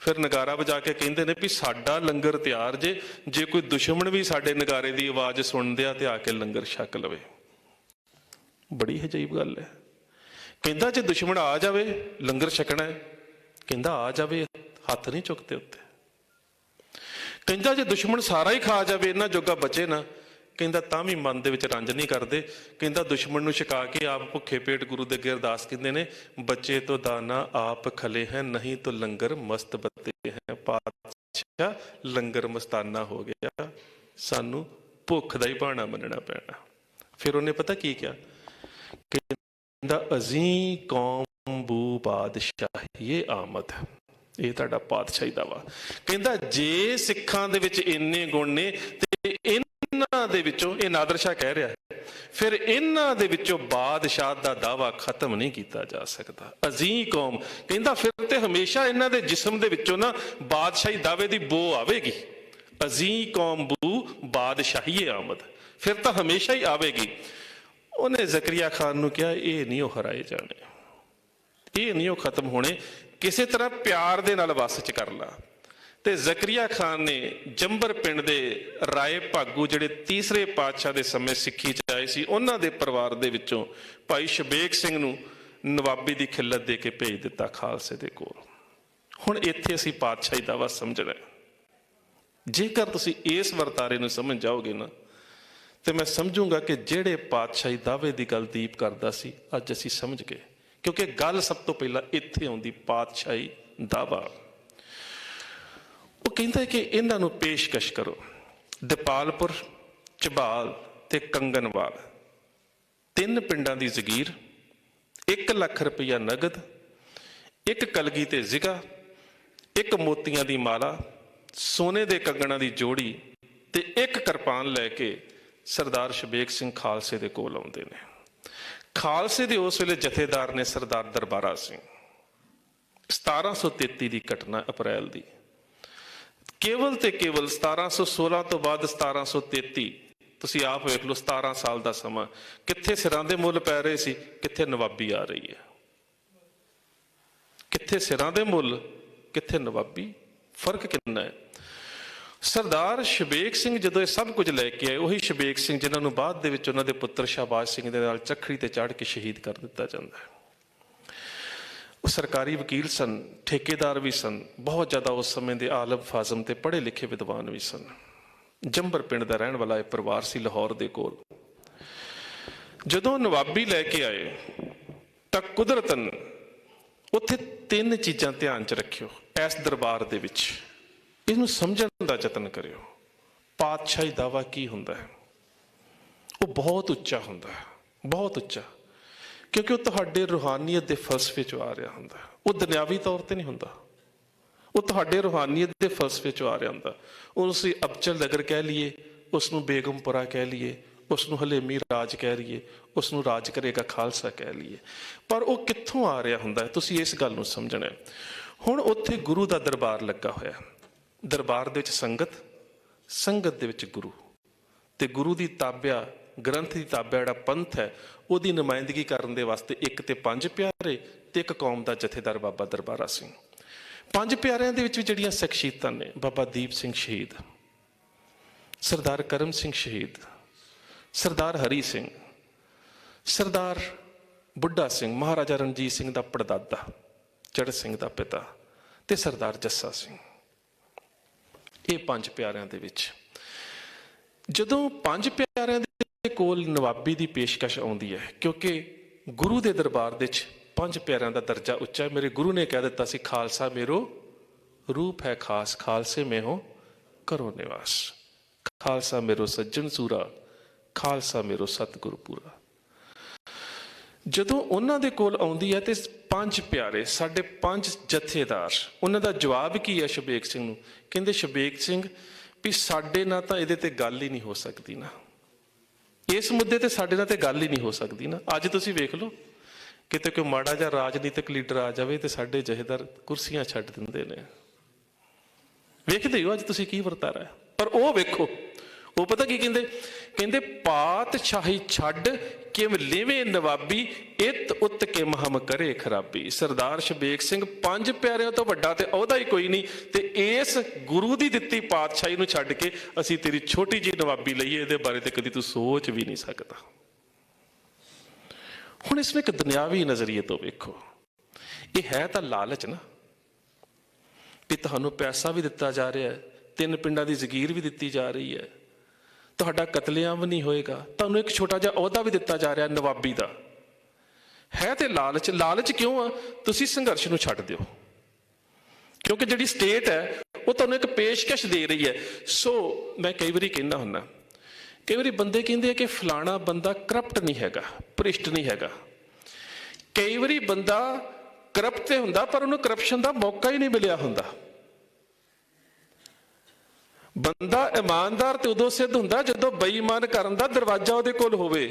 ਫਿਰ ਨਗਾਰਾ ਵਜਾ ਕੇ ਕਹਿੰਦੇ ਨੇ ਵੀ ਸਾਡਾ ਲੰਗਰ ਤਿਆਰ ਜੇ ਕੋਈ ਦੁਸ਼ਮਣ ਵੀ ਸਾਡੇ ਨਗਾਰੇ ਦੀ ਆਵਾਜ਼ ਸੁਣਦੇ ਆ ਤੇ ਆ ਕੇ ਲੰਗਰ ਛਕ ਲਵੇ। ਬੜੀ ਅਜੀਬ ਗੱਲ ਹੈ। ਕਹਿੰਦਾ ਜੇ ਦੁਸ਼ਮਣ ਆ ਜਾਵੇ ਲੰਗਰ ਛਕਣਾ ਹੈ। ਕਹਿੰਦਾ ਆ ਜਾਵੇ ਹੱਥ ਨਹੀਂ ਚੁੱਕਦੇ ਉੱਤੇ। ਕਹਿੰਦਾ ਜੇ ਦੁਸ਼ਮਣ ਸਾਰਾ ਹੀ ਖਾ ਜਾਵੇ ਇਹਨਾਂ ਜੋਗਾ ਬਚੇ ਨਾ, ਕਹਿੰਦਾ ਤਾਂ ਵੀ ਮਨ ਦੇ ਵਿੱਚ ਰੰਜ ਨਹੀਂ ਕਰਦੇ। ਕਹਿੰਦਾ ਦੁਸ਼ਮਣ ਨੂੰ ਛਕਾ ਕੇ ਆਪ ਭੁੱਖੇ ਪੇਟ ਗੁਰੂ ਦੇ ਅੱਗੇ ਅਰਦਾਸ ਕਹਿੰਦੇ ਨੇ, ਬੱਚੇ ਤੋਂ ਦਾਨਾ ਆਪ ਖਲੇ ਹੈ ਨਹੀਂ ਤੋਂ ਲੰਗਰ ਮਸਤ ਬੱਤੇ ਹੈ। ਪਾਤਸ਼ਾਹ ਲੰਗਰ ਮਸਤਾਨਾ ਹੋ ਗਿਆ, ਸਾਨੂੰ ਭੁੱਖ ਦਾ ਹੀ ਬਹਾਨਾ ਮੰਨਣਾ ਪੈਣਾ। ਫਿਰ ਉਹਨੇ ਪਤਾ ਕੀ ਕਿਹਾ? ਕਹਿੰਦਾ ਅਜ਼ੀਂ ਕੌਮ ਬੂ ਬਾਦਸ਼ਾਹੀਏ ਆਮਦ। ਇਹ ਤੁਹਾਡਾ ਪਾਤਸ਼ਾਹੀ ਦਾ ਵਾ। ਕਹਿੰਦਾ ਜੇ ਸਿੱਖਾਂ ਦੇ ਵਿੱਚ ਇੰਨੇ ਗੁਣ ਨੇ ਤੇ ਇਹਨਾਂ ਦੇ ਵਿੱਚੋਂ, ਇਹ ਨਾਦਰ ਸ਼ਾਹ ਕਹਿ ਰਿਹਾ ਹੈ, ਫਿਰ ਇਹਨਾਂ ਦੇ ਵਿੱਚੋਂ ਬਾਦਸ਼ਾਹ ਦਾ ਦਾਵਾ ਖਤਮ ਨਹੀਂ ਕੀਤਾ ਜਾ ਸਕਦਾ। ਅਜ਼ੀਂ ਕੌਮ ਕਹਿੰਦਾ ਫਿਰ ਤੇ ਹਮੇਸ਼ਾ ਇਹਨਾਂ ਦੇ ਜਿਸਮ ਦੇ ਵਿੱਚੋਂ ਨਾ ਬਾਦਸ਼ਾਹੀ ਦਾਵੇ ਦੀ ਬੋ ਆਵੇਗੀ। ਅਜ਼ੀਂ ਕੌਮ ਬੂ ਬਾਦਸ਼ਾਹੀਏ ਆਮਦ, ਫਿਰ ਤਾਂ ਹਮੇਸ਼ਾ ਹੀ ਆਵੇਗੀ। ਉਹਨੇ ਜ਼ਕਰੀਆ ਖਾਨ ਨੂੰ ਕਿਹਾ ਇਹ ਨਹੀਂ ਉਹ ਹਰਾਏ ਜਾਣੇ, ਇਹ ਨਹੀਂ ਉਹ ਖਤਮ ਹੋਣੇ, ਕਿਸੇ ਤਰ੍ਹਾਂ ਪਿਆਰ ਦੇ ਨਾਲ ਵੱਸ 'ਚ ਕਰ ਲਾ। ਤੇ ਜ਼ਕਰੀਆ ਖਾਨ ਨੇ ਜੰਬਰ ਪਿੰਡ ਦੇ ਰਾਏ ਭਾਗੂ ਜਿਹੜੇ ਤੀਸਰੇ ਪਾਤਸ਼ਾਹ ਦੇ ਸਮੇਂ ਸਿੱਖੀ 'ਚ ਆਏ ਸੀ, ਉਹਨਾਂ ਦੇ ਪਰਿਵਾਰ ਦੇ ਵਿੱਚੋਂ ਭਾਈ ਸ਼ਬੇਕ ਸਿੰਘ ਨੂੰ ਨਵਾਬੀ ਦੀ ਖਿੱਲਤ ਦੇ ਕੇ ਭੇਜ ਦਿੱਤਾ ਖਾਲਸੇ ਦੇ ਕੋਲ। ਹੁਣ ਇੱਥੇ ਅਸੀਂ ਪਾਤਸ਼ਾਹੀ ਦਾਵਾ ਸਮਝਣਾ। ਜੇਕਰ ਤੁਸੀਂ ਇਸ ਵਰਤਾਰੇ ਨੂੰ ਸਮਝ ਜਾਓਗੇ ਨਾ ਤੇ ਮੈਂ ਸਮਝੂੰਗਾ ਕਿ ਜਿਹੜੇ ਪਾਤਸ਼ਾਹੀ ਦਾਅਵੇ ਦੀ ਗੱਲ ਦੀਪ ਕਰਦਾ ਸੀ ਅੱਜ ਅਸੀਂ ਸਮਝ ਗਏ। ਕਿਉਂਕਿ ਗੱਲ ਸਭ ਤੋਂ ਪਹਿਲਾਂ ਇੱਥੇ ਆਉਂਦੀ, ਪਾਤਸ਼ਾਹੀ ਦਾਅਵਾ। ਉਹ ਕਹਿੰਦਾ ਕਿ ਇਹਨਾਂ ਨੂੰ ਪੇਸ਼ਕਸ਼ ਕਰੋ। ਦਿਪਾਲਪੁਰ, ਝਬਾਲ ਤੇ ਕੰਗਨਵਾਲ, 3 ਪਿੰਡਾਂ ਦੀ ਜ਼ਗੀਰ, 1 ਲੱਖ ਰੁਪਈਆ ਨਗਦ, 1 ਕਲਗੀ ਤੇ ਜ਼ਿਗਾ, 1 ਮੋਤੀਆਂ ਦੀ ਮਾਲਾ, ਸੋਨੇ ਦੇ ਕੰਗਣਾਂ ਦੀ ਜੋੜੀ ਤੇ 1 ਕਿਰਪਾਨ ਲੈ ਕੇ ਸਰਦਾਰ ਸ਼ਬੇਕ ਸਿੰਘ ਖਾਲਸੇ ਦੇ ਕੋਲ ਆਉਂਦੇ ਨੇ। ਖਾਲਸੇ ਦੇ ਉਸ ਵੇਲੇ ਜਥੇਦਾਰ ਨੇ ਸਰਦਾਰ ਦਰਬਾਰਾ ਸਿੰਘ। 1733 ਦੀ ਘਟਨਾ ਅਪ੍ਰੈਲ ਦੀ। ਕੇਵਲ ਤੇ ਕੇਵਲ 1716 ਤੋਂ ਬਾਅਦ 1733, ਤੁਸੀਂ ਆਪ ਵੇਖ ਲਓ, 17 ਸਾਲ ਦਾ ਸਮਾਂ। ਕਿੱਥੇ ਸਿਰਾਂ ਦੇ ਮੁੱਲ ਪੈ ਰਹੇ ਸੀ, ਕਿੱਥੇ ਨਵਾਬੀ ਆ ਰਹੀ ਹੈ। ਕਿੱਥੇ ਸਿਰਾਂ ਦੇ ਮੁੱਲ, ਕਿੱਥੇ ਨਵਾਬੀ, ਫਰਕ ਕਿੰਨਾ ਹੈ। ਸਰਦਾਰ ਸ਼ਬੇਕ ਸਿੰਘ ਜਦੋਂ ਇਹ ਸਭ ਕੁਝ ਲੈ ਕੇ ਆਏ, ਉਹੀ ਸ਼ਬੇਕ ਸਿੰਘ ਜਿਨ੍ਹਾਂ ਨੂੰ ਬਾਅਦ ਦੇ ਵਿੱਚ ਉਹਨਾਂ ਦੇ ਪੁੱਤਰ ਸ਼ਾਹਬਾਜ਼ ਸਿੰਘ ਦੇ ਨਾਲ ਚੱਖੜੀ ਤੇ ਚੜ੍ਹ ਕੇ ਸ਼ਹੀਦ ਕਰ ਦਿੱਤਾ ਜਾਂਦਾ ਹੈ। ਉਹ ਸਰਕਾਰੀ ਵਕੀਲ ਸਨ, ਠੇਕੇਦਾਰ ਵੀ ਸਨ, ਬਹੁਤ ਜ਼ਿਆਦਾ ਉਸ ਸਮੇਂ ਦੇ ਆਲਮ ਫਾਜ਼ਮ ਤੇ ਪੜ੍ਹੇ ਲਿਖੇ ਵਿਦਵਾਨ ਵੀ ਸਨ। ਜੰਬਰ ਪਿੰਡ ਦਾ ਰਹਿਣ ਵਾਲਾ ਇਹ ਪਰਿਵਾਰ ਸੀ ਲਾਹੌਰ ਦੇ ਕੋਲ। ਜਦੋਂ ਨਵਾਬੀ ਲੈ ਕੇ ਆਏ ਤਾਂ ਕੁਦਰਤਨ ਉੱਥੇ 3 ਚੀਜ਼ਾਂ ਧਿਆਨ 'ਚ ਰੱਖਿਓ ਇਸ ਦਰਬਾਰ ਦੇ ਵਿੱਚ, ਇਹਨੂੰ ਸਮਝਣ ਦਾ ਯਤਨ ਕਰਿਓ। ਪਾਤਸ਼ਾਹੀ ਦਾਵਾ ਕੀ ਹੁੰਦਾ ਹੈ? ਉਹ ਬਹੁਤ ਉੱਚਾ ਹੁੰਦਾ ਹੈ, ਬਹੁਤ ਉੱਚਾ, ਕਿਉਂਕਿ ਉਹ ਤੁਹਾਡੇ ਰੂਹਾਨੀਅਤ ਦੇ ਫਲਸਫੇ 'ਚੋਂ ਆ ਰਿਹਾ ਹੁੰਦਾ। ਉਹ ਦੁਨਿਆਵੀ ਤੌਰ ਤੇ ਨਹੀਂ ਹੁੰਦਾ, ਉਹ ਤੁਹਾਡੇ ਰੂਹਾਨੀਅਤ ਦੇ ਫਲਸਫੇ 'ਚੋਂ ਆ ਰਿਹਾ ਹੁੰਦਾ। ਉਹਨੂੰ ਅਸੀਂ ਅਬਚਲ ਨਗਰ ਕਹਿ ਲਈਏ, ਉਸ ਨੂੰ ਬੇਗਮਪੁਰਾ ਕਹਿ ਲਈਏ, ਉਸ ਨੂੰ ਹਲੇਮੀ ਰਾਜ ਕਹਿ ਲਈਏ, ਉਸ ਨੂੰ ਰਾਜ ਕਰੇਗਾ ਖਾਲਸਾ ਕਹਿ ਲਈਏ, ਪਰ ਉਹ ਕਿੱਥੋਂ ਆ ਰਿਹਾ ਹੁੰਦਾ ਹੈ, ਤੁਸੀਂ ਇਸ ਗੱਲ ਨੂੰ ਸਮਝਣਾ ਹੈ। ਹੁਣ ਉੱਥੇ ਗੁਰੂ ਦਾ ਦਰਬਾਰ ਲੱਗਾ ਹੋਇਆ, ਦਰਬਾਰ ਦੇ ਵਿੱਚ ਸੰਗਤ, ਸੰਗਤ ਦੇ ਵਿੱਚ ਗੁਰੂ, ਤੇ ਗੁਰੂ ਦੀ ਤਾਬਿਆ, ਗ੍ਰੰਥ ਦੀ ਤਾਬਿਆ ਜਿਹੜਾ ਪੰਥ ਹੈ, ਉਹਦੀ ਨੁਮਾਇੰਦਗੀ ਕਰਨ ਦੇ ਵਾਸਤੇ ਇੱਕ ਤੇ ਪੰਜ ਪਿਆਰੇ ਤੇ ਇੱਕ ਕੌਮ ਦਾ ਜਥੇਦਾਰ ਬਾਬਾ ਦਰਬਾਰਾ ਸਿੰਘ। ਪੰਜ ਪਿਆਰਿਆਂ ਦੇ ਵਿੱਚ ਵੀ ਜਿਹੜੀਆਂ ਸ਼ਖਸੀਅਤਾਂ ਨੇ, ਬਾਬਾ ਦੀਪ ਸਿੰਘ ਸ਼ਹੀਦ, ਸਰਦਾਰ ਕਰਮ ਸਿੰਘ ਸ਼ਹੀਦ, ਸਰਦਾਰ ਹਰੀ ਸਿੰਘ, ਸਰਦਾਰ ਬੁੱਢਾ ਸਿੰਘ, ਮਹਾਰਾਜਾ ਰਣਜੀਤ ਸਿੰਘ ਦਾ ਪੜਦਾਦਾ, ਚੜ੍ਹਤ ਸਿੰਘ ਦਾ ਪਿਤਾ, ਤੇ ਸਰਦਾਰ ਜੱਸਾ ਸਿੰਘ। ਇਹ ਪੰਜ ਪਿਆਰਿਆਂ ਦੇ ਵਿੱਚ ਜਦੋਂ ਪੰਜ ਪਿਆਰਿਆਂ ਦੇ ਕੋਲ ਨਵਾਬੀ ਦੀ ਪੇਸ਼ਕਸ਼ ਆਉਂਦੀ ਹੈ, ਕਿਉਂਕਿ ਗੁਰੂ ਦੇ ਦਰਬਾਰ ਦੇ ਵਿੱਚ ਪੰਜ ਪਿਆਰਿਆਂ ਦਾ ਦਰਜਾ ਉੱਚਾ ਹੈ। ਮੇਰੇ ਗੁਰੂ ਨੇ ਕਹਿ ਦਿੱਤਾ ਸੀ, ਖਾਲਸਾ ਮੇਰੋ ਰੂਪ ਹੈ ਖਾਸ, ਖਾਲਸੇ में हो करो निवास, ਖਾਲਸਾ ਮੇਰੋ ਸੱਜਣ ਸੂਰਾ, ਖਾਲਸਾ ਮੇਰੋ ਸਤਿਗੁਰ ਪੂਰਾ। ਜਦੋਂ ਉਹਨਾਂ ਦੇ ਕੋਲ ਆਉਂਦੀ ਹੈ ਤੇ ਪੰਜ ਪਿਆਰੇ, ਸਾਡੇ ਪੰਜ ਜਥੇਦਾਰ, ਉਹਨਾਂ ਦਾ ਜਵਾਬ ਕੀ ਹੈ ਸ਼ਬੇਕ ਸਿੰਘ ਨੂੰ? ਕਹਿੰਦੇ ਸ਼ਬੇਕ ਸਿੰਘ ਵੀ ਸਾਡੇ ਨਾਲ ਤਾਂ ਇਹਦੇ ਤੇ ਗੱਲ ਹੀ ਨਹੀਂ ਹੋ ਸਕਦੀ ਨਾ, ਇਸ ਮੁੱਦੇ ਤੇ ਸਾਡੇ ਨਾਲ ਤੇ ਗੱਲ ਹੀ ਨਹੀਂ ਹੋ ਸਕਦੀ ਨਾ। ਅੱਜ ਤੁਸੀਂ ਵੇਖ ਲਓ, ਕਿਤੇ ਕੋਈ ਮਾੜਾ ਜਿਹਾ ਰਾਜਨੀਤਿਕ ਲੀਡਰ ਆ ਜਾਵੇ ਤੇ ਸਾਡੇ ਜਥੇਦਾਰ ਕੁਰਸੀਆਂ ਛੱਡ ਦਿੰਦੇ ਨੇ। ਵੇਖਦੇ ਹੋ ਅੱਜ ਤੁਸੀਂ ਕੀ ਵਰਤਾਰਾ ਹੈ। ਪਰ ਉਹ ਵੇਖੋ, ਉਹ ਪਤਾ ਕੀ ਕਹਿੰਦੇ? ਕਹਿੰਦੇ ਪਾਤਸ਼ਾਹੀ ਛੱਡ ਕਿਵ ਲਿਵੇਂ ਨਵਾਬੀ, ਇਤ ਉਤ ਕੇ ਹਮ ਕਰੇ ਖਰਾਬੀ। ਸਰਦਾਰ ਸ਼ਬੇਕ ਸਿੰਘ ਪੰਜ ਪਿਆਰਿਆਂ ਤੋਂ ਵੱਡਾ ਤੇ ਅਹੁਦਾ ਹੀ ਕੋਈ ਨਹੀਂ, ਤੇ ਇਸ ਗੁਰੂ ਦੀ ਦਿੱਤੀ ਪਾਤਸ਼ਾਹੀ ਨੂੰ ਛੱਡ ਕੇ ਅਸੀਂ ਤੇਰੀ ਛੋਟੀ ਜਿਹੀ ਨਵਾਬੀ ਲਈਏ, ਇਹਦੇ ਬਾਰੇ ਤੇ ਕਦੀ ਤੂੰ ਸੋਚ ਵੀ ਨਹੀਂ ਸਕਦਾ। ਹੁਣ ਇਸ ਨੂੰ ਇੱਕ ਦੁਨਿਆਵੀ ਨਜ਼ਰੀਏ ਤੋਂ ਵੇਖੋ, ਇਹ ਹੈ ਤਾਂ ਲਾਲਚ ਨਾ, ਵੀ ਤੁਹਾਨੂੰ ਪੈਸਾ ਵੀ ਦਿੱਤਾ ਜਾ ਰਿਹਾ ਹੈ, 3 ਪਿੰਡਾਂ ਦੀ ਜ਼ਗੀਰ ਵੀ ਦਿੱਤੀ ਜਾ ਰਹੀ ਹੈ, ਤੁਹਾਡਾ ਕਤਲੇਆਮ ਨਹੀਂ ਹੋਏਗਾ, ਤੁਹਾਨੂੰ ਇੱਕ ਛੋਟਾ ਜਿਹਾ ਅਹੁਦਾ ਵੀ ਦਿੱਤਾ ਜਾ ਰਿਹਾ ਨਵਾਬੀ ਦਾ। ਹੈ ਤੇ ਲਾਲਚ। ਲਾਲਚ ਕਿਉਂ ਆ? ਤੁਸੀਂ ਸੰਘਰਸ਼ ਨੂੰ ਛੱਡ ਦਿਓ, ਕਿਉਂਕਿ ਜਿਹੜੀ ਸਟੇਟ ਹੈ ਉਹ ਤੁਹਾਨੂੰ ਇੱਕ ਪੇਸ਼ਕਸ਼ ਦੇ ਰਹੀ ਹੈ। ਸੋ ਮੈਂ ਕਈ ਵਾਰੀ ਕਹਿੰਦਾ ਹੁੰਦਾ, ਕਈ ਵਾਰੀ ਬੰਦੇ ਕਹਿੰਦੇ ਆ ਕਿ ਫਲਾਣਾ ਬੰਦਾ ਕਰਪਟ ਨਹੀਂ ਹੈਗਾ, ਭ੍ਰਿਸ਼ਟ ਨਹੀਂ ਹੈਗਾ। ਕਈ ਵਾਰੀ ਬੰਦਾ ਕਰਪਟ ਤੇ ਹੁੰਦਾ, ਪਰ ਉਹਨੂੰ ਕਰਪਸ਼ਨ ਦਾ ਮੌਕਾ ਹੀ ਨਹੀਂ ਮਿਲਿਆ ਹੁੰਦਾ। ਬੰਦਾ ਇਮਾਨਦਾਰ ਤੇ ਉਦੋਂ ਸਿੱਧ ਹੁੰਦਾ ਜਦੋਂ ਬੇਈਮਾਨ ਕਰਨ ਦਾ ਦਰਵਾਜ਼ਾ ਉਹਦੇ ਕੋਲ ਹੋਵੇ।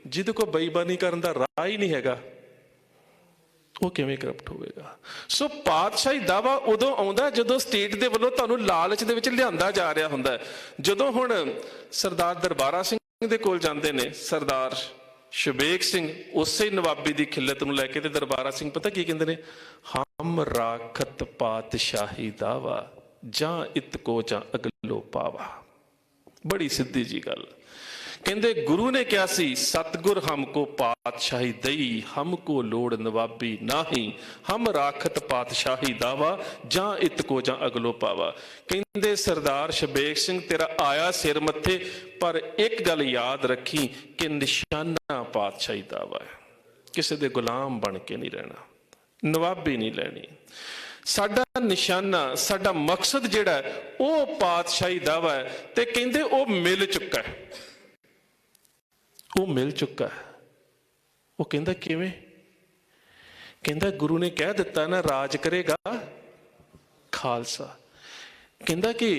ਜਿਹਦੇ ਕੋਲ ਬੇਈਮਾਨੀ ਕਰਨ ਦਾ ਰਾਹ ਹੀ ਨਹੀਂ ਹੈਗਾ, ਉਹ ਕਿਵੇਂ ਕਰਪਟ ਹੋਵੇਗਾ? ਸੋ ਪਾਤਸ਼ਾਹੀ ਦਾਵਾ ਉਦੋਂ ਆਉਂਦਾ ਜਦੋਂ ਸਟੇਟ ਦੇ ਵੱਲੋਂ ਤੁਹਾਨੂੰ ਲਾਲਚ ਦੇ ਵਿੱਚ ਲਿਆਂਦਾ ਜਾ ਰਿਹਾ ਹੁੰਦਾ। ਜਦੋਂ ਹੁਣ ਸਰਦਾਰ ਦਰਬਾਰਾ ਸਿੰਘ ਦੇ ਕੋਲ ਜਾਂਦੇ ਨੇ ਸਰਦਾਰ ਸ਼ਬੇਕ ਸਿੰਘ, ਉਸੇ ਨਵਾਬੀ ਦੀ ਖਿੱਲਤ ਨੂੰ ਲੈ ਕੇ, ਤੇ ਦਰਬਾਰਾ ਸਿੰਘ ਪਤਾ ਕੀ ਕਹਿੰਦੇ ਨੇ? ਹਮ ਰਾਖਤ ਪਾਤਸ਼ਾਹੀ ਦਾਵਾ, ਜਾਂ ਇਤ ਕੋ ਜਾਂ ਅਗਲੋ ਪਾਵਾ। ਬੜੀ ਸਿੱਧੀ ਜੀ ਗੱਲ ਕਹਿੰਦੇ, ਗੁਰੂ ਨੇ ਕਿਹਾ ਸੀ ਸਤਿਗੁਰ ਹਮਕੋ ਪਾਤਸ਼ਾਹੀ ਦਈ, ਹਮਕੋ ਲੋੜ ਨਵਾਬੀ ਨਾਹੀ, ਹਮ ਰਾਖਤ ਪਾਤਸ਼ਾਹੀ ਦਾਵਾ, ਜਾਂ ਇਤ ਕੋ ਜਾਂ ਅਗਲੋ ਪਾਵਾ। ਕਹਿੰਦੇ ਸਰਦਾਰ ਸ਼ਬੇਕ ਸਿੰਘ ਤੇਰਾ ਆਇਆ ਸਿਰ ਮੱਥੇ, ਪਰ ਇੱਕ ਗੱਲ ਯਾਦ ਰੱਖੀ ਕਿ ਨਿਸ਼ਾਨਾ ਪਾਤਸ਼ਾਹੀ ਦਾਵਾ ਹੈ, ਕਿਸੇ ਦੇ ਗੁਲਾਮ ਬਣ ਕੇ ਨਹੀਂ ਰਹਿਣਾ, ਨਵਾਬੀ ਨਹੀਂ ਲੈਣੀ। ਸਾਡਾ ਨਿਸ਼ਾਨਾ, ਸਾਡਾ ਮਕਸਦ ਜਿਹੜਾ ਉਹ ਪਾਤਸ਼ਾਹੀ ਦਾਵਾ ਹੈ। ਤੇ ਕਹਿੰਦੇ ਉਹ ਮਿਲ ਚੁੱਕਾ ਹੈ, ਉਹ ਮਿਲ ਚੁੱਕਾ ਹੈ। ਉਹ ਕਹਿੰਦਾ ਕਿਵੇਂ? ਕਹਿੰਦਾ ਗੁਰੂ ਨੇ ਕਹਿ ਦਿੱਤਾ ਨਾ, ਰਾਜ ਕਰੇਗਾ ਖਾਲਸਾ। ਕਹਿੰਦਾ ਕਿ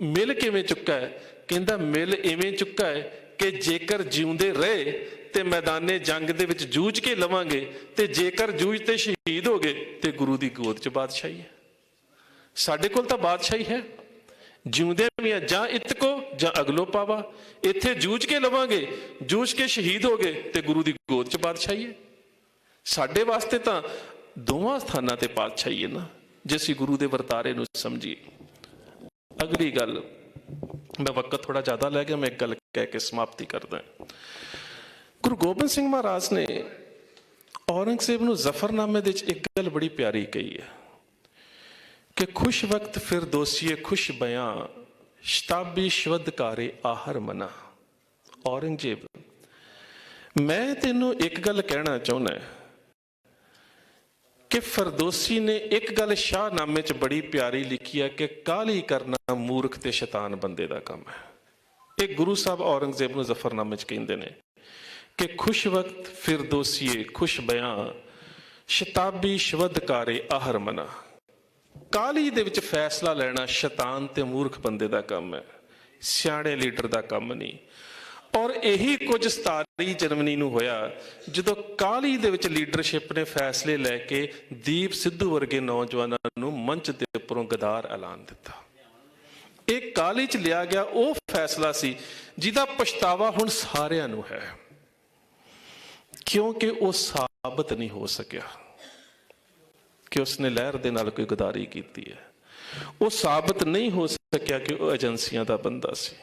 ਮਿਲ ਕਿਵੇਂ ਚੁੱਕਾ ਹੈ? ਕਹਿੰਦਾ ਮਿਲ ਇਵੇਂ ਚੁੱਕਾ ਹੈ ਕਿ ਜੇਕਰ ਜਿਉਂਦੇ ਰਹੇ ਤੇ ਮੈਦਾਨੇ ਜੰਗ ਦੇ ਵਿੱਚ ਜੂਝ ਕੇ ਲਵਾਂਗੇ, ਤੇ ਜੇਕਰ ਜੂਝ ਤੇ ਸ਼ਹੀਦ ਹੋ ਗਏ ਤੇ ਗੁਰੂ ਦੀ ਗੋਦ 'ਚ ਬਾਦਸ਼ਾਹੀ ਹੈ। ਸਾਡੇ ਕੋਲ ਤਾਂ ਬਾਦਸ਼ਾਹੀ ਹੈ, ਜਿਉਂਦੇ ਵੀ ਆ, ਜਾਂ ਇਤਕੋ ਜਾਂ ਅਗਲੋ ਪਾਵਾ। ਇੱਥੇ ਜੂਝ ਕੇ ਲਵਾਂਗੇ, ਜੂਝ ਕੇ ਸ਼ਹੀਦ ਹੋ ਗਏ ਤੇ ਗੁਰੂ ਦੀ ਗੋਦ 'ਚ ਬਾਦਸ਼ਾਹੀ ਹੈ। ਸਾਡੇ ਵਾਸਤੇ ਤਾਂ ਦੋਵਾਂ ਸਥਾਨਾਂ ਤੇ ਬਾਦਸ਼ਾਹੀ ਹੈ ਨਾ, ਜੇ ਅਸੀਂ ਗੁਰੂ ਦੇ ਵਰਤਾਰੇ ਨੂੰ ਸਮਝੀਏ। ਅਗਲੀ ਗੱਲ, ਮੈਂ ਵਕਤ ਥੋੜਾ ਜ਼ਿਆਦਾ ਲੈ ਗਿਆ, ਮੈਂ ਇੱਕ ਗੱਲ ਕਹਿ ਕੇ ਸਮਾਪਤੀ ਕਰਦਾ। ਗੁਰੂ ਗੋਬਿੰਦ ਸਿੰਘ ਮਹਾਰਾਜ ਨੇ ਔਰੰਗਜ਼ੇਬ ਨੂੰ ਜ਼ਫਰਨਾਮੇ ਦੇ ਵਿੱਚ ਇੱਕ ਗੱਲ ਬੜੀ ਪਿਆਰੀ ਕਹੀ ਹੈ ਕਿ ਖੁਸ਼ ਵਕਤ ਫਿਰਦੋਸੀਏ ਖੁਸ਼ ਬਿਆਂ, ਸ਼ਤਾਬੀ ਸ਼ਵਦਕਾਰੇ ਆਹਰ ਮਨਾ। ਔਰੰਗਜ਼ੇਬ, ਮੈਂ ਤੈਨੂੰ ਇੱਕ ਗੱਲ ਕਹਿਣਾ ਚਾਹੁੰਦਾ ਕਿ ਫਿਰਦੋਸੀ ਨੇ ਇੱਕ ਗੱਲ ਸ਼ਾਹਨਾਮੇ 'ਚ ਬੜੀ ਪਿਆਰੀ ਲਿਖੀ ਹੈ ਕਿ ਕਾਹਲੀ ਕਰਨਾ ਮੂਰਖ ਤੇ ਸ਼ੈਤਾਨ ਬੰਦੇ ਦਾ ਕੰਮ ਹੈ। ਇਹ ਗੁਰੂ ਸਾਹਿਬ ਔਰੰਗਜ਼ੇਬ ਨੂੰ ਜ਼ਫਰਨਾਮੇ 'ਚ ਕਹਿੰਦੇ ਨੇ ਕਿ ਖੁਸ਼ ਵਕਤ ਫਿਰਦੋਸੀਏ ਖੁਸ਼ ਬਿਆਂ, ਸ਼ਤਾਬੀ ਸ਼ਵਦਕਾਰੇ ਆਹਰ ਮਨਾ। ਕਾਹਲੀ ਦੇ ਵਿੱਚ ਫੈਸਲਾ ਲੈਣਾ ਸ਼ੈਤਾਨ ਤੇ ਮੂਰਖ ਬੰਦੇ ਦਾ ਕੰਮ ਹੈ, ਸਿਆਣੇ ਲੀਡਰ ਦਾ ਕੰਮ ਨਹੀਂ। ਔਰ ਇਹੀ ਕੁਝ 27 ਜਨਵਰੀ ਨੂੰ ਹੋਇਆ ਜਦੋਂ ਕਾਹਲੀ ਦੇ ਵਿੱਚ ਲੀਡਰਸ਼ਿਪ ਨੇ ਫੈਸਲੇ ਲੈ ਕੇ ਦੀਪ ਸਿੱਧੂ ਵਰਗੇ ਨੌਜਵਾਨਾਂ ਨੂੰ ਮੰਚ ਦੇ ਉੱਪਰੋਂ ਗਦਾਰ ਐਲਾਨ ਦਿੱਤਾ। ਇਹ ਕਾਹਲੀ 'ਚ ਲਿਆ ਗਿਆ ਉਹ ਫੈਸਲਾ ਸੀ ਜਿਹਦਾ ਪਛਤਾਵਾ ਹੁਣ ਸਾਰਿਆਂ ਨੂੰ ਹੈ, ਕਿਉਂਕਿ ਉਹ ਸਾਬਤ ਨਹੀਂ ਹੋ ਸਕਿਆ ਕਿ ਉਸਨੇ ਲਹਿਰ ਦੇ ਨਾਲ ਕੋਈ ਗਦਾਰੀ ਕੀਤੀ ਹੈ। ਉਹ ਸਾਬਤ ਨਹੀਂ ਹੋ ਸਕਿਆ ਕਿ ਉਹ ਏਜੰਸੀਆਂ ਦਾ ਬੰਦਾ ਸੀ।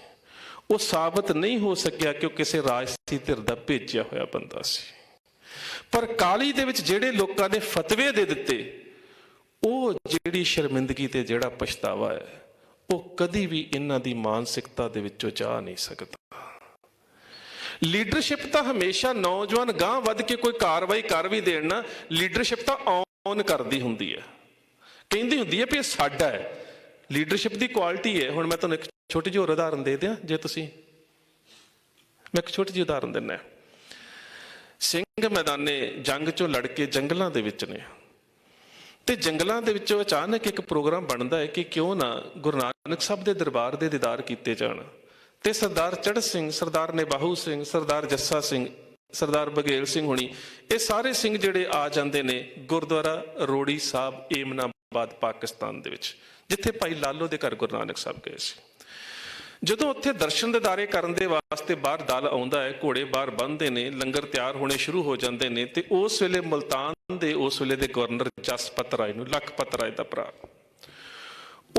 ਉਹ ਸਾਬਤ ਨਹੀਂ ਹੋ ਸਕਿਆ ਕਿ ਉਹ ਕਿਸੇ ਰਾਜਸੀ ਧਿਰ ਦਾ ਭੇਜਿਆ ਹੋਇਆ ਬੰਦਾ ਸੀ। ਪਰ ਕਾਹਲੀ ਦੇ ਵਿੱਚ ਜਿਹੜੇ ਲੋਕਾਂ ਨੇ ਫਤਵੇ ਦੇ ਦਿੱਤੇ, ਉਹ ਜਿਹੜੀ ਸ਼ਰਮਿੰਦਗੀ ਤੇ ਜਿਹੜਾ ਪਛਤਾਵਾ ਹੈ, ਉਹ ਕਦੀ ਵੀ ਇਹਨਾਂ ਦੀ ਮਾਨਸਿਕਤਾ ਦੇ ਵਿੱਚੋਂ ਜਾ ਨਹੀਂ ਸਕਦਾ। ਲੀਡਰਸ਼ਿਪ ਤਾਂ ਹਮੇਸ਼ਾ ਨੌਜਵਾਨ ਗਾਂਹ ਵੱਧ ਕੇ ਕੋਈ ਕਾਰਵਾਈ ਕਰ ਵੀ ਦੇਣ ਨਾ, ਲੀਡਰਸ਼ਿਪ ਤਾਂ ਔਨ ਕਰਦੀ ਹੁੰਦੀ ਹੈ, ਕਹਿੰਦੀ ਹੁੰਦੀ ਹੈ ਵੀ ਇਹ ਸਾਡਾ ਹੈ। ਲੀਡਰਸ਼ਿਪ ਦੀ ਕੁਆਲਿਟੀ ਹੈ। ਹੁਣ ਮੈਂ ਤੁਹਾਨੂੰ ਇੱਕ ਛੋਟੀ ਜਿਹੀ ਹੋਰ ਉਦਾਹਰਨ ਦੇ ਦਿਆਂ, ਜੇ ਤੁਸੀਂ, ਮੈਂ ਇੱਕ ਛੋਟੀ ਜਿਹੀ ਉਦਾਹਰਨ ਦਿੰਦਾ। ਸਿੰਘ ਮੈਦਾਨੇ ਜੰਗ ਚੋਂ ਲੜ ਕੇ ਜੰਗਲਾਂ ਦੇ ਵਿੱਚ ਨੇ, ਤੇ ਜੰਗਲਾਂ ਦੇ ਵਿੱਚੋਂ ਅਚਾਨਕ ਇੱਕ ਪ੍ਰੋਗਰਾਮ ਬਣਦਾ ਹੈ ਕਿ ਕਿਉਂ ਨਾ ਗੁਰੂ ਨਾਨਕ ਸਾਹਿਬ ਦੇ ਦਰਬਾਰ ਦੇ ਦੀਦਾਰ ਕੀਤੇ ਜਾਣ। ਤੇ ਸਰਦਾਰ ਚੜ੍ਹ ਸਿੰਘ, ਸਰਦਾਰ ਨਿਬਾਹੂ ਸਿੰਘ, ਸਰਦਾਰ ਜੱਸਾ ਸਿੰਘ, ਸਰਦਾਰ ਬਘੇਲ ਸਿੰਘ ਹੋਣੀ, ਇਹ ਸਾਰੇ ਸਿੰਘ ਜਿਹੜੇ ਆ ਜਾਂਦੇ ਨੇ ਗੁਰਦੁਆਰਾ ਰੋੜੀ ਸਾਹਿਬ ਏਮਨਾਬਾਦ ਪਾਕਿਸਤਾਨ ਦੇ ਵਿੱਚ, ਜਿੱਥੇ ਭਾਈ ਲਾਲੋ ਦੇ ਘਰ ਗੁਰੂ ਨਾਨਕ ਸਾਹਿਬ ਗਏ ਸੀ। ਜਦੋਂ ਉੱਥੇ ਦਰਸ਼ਨ ਦਿਦਾਰੇ ਕਰਨ ਦੇ ਵਾਸਤੇ ਬਾਹਰ ਦਲ ਆਉਂਦਾ ਹੈ, ਘੋੜੇ ਬਾਹਰ ਬੰਨ੍ਹਦੇ ਨੇ, ਲੰਗਰ ਤਿਆਰ ਹੋਣੇ ਸ਼ੁਰੂ ਹੋ ਜਾਂਦੇ ਨੇ, ਤੇ ਉਸ ਵੇਲੇ ਮੁਲਤਾਨ ਦੇ ਉਸ ਵੇਲੇ ਦੇ ਗਵਰਨਰ ਜਸਪਤ ਰਾਏ ਨੂੰ, ਲਖਪਤ ਰਾਏ ਦਾ ਭਰਾ,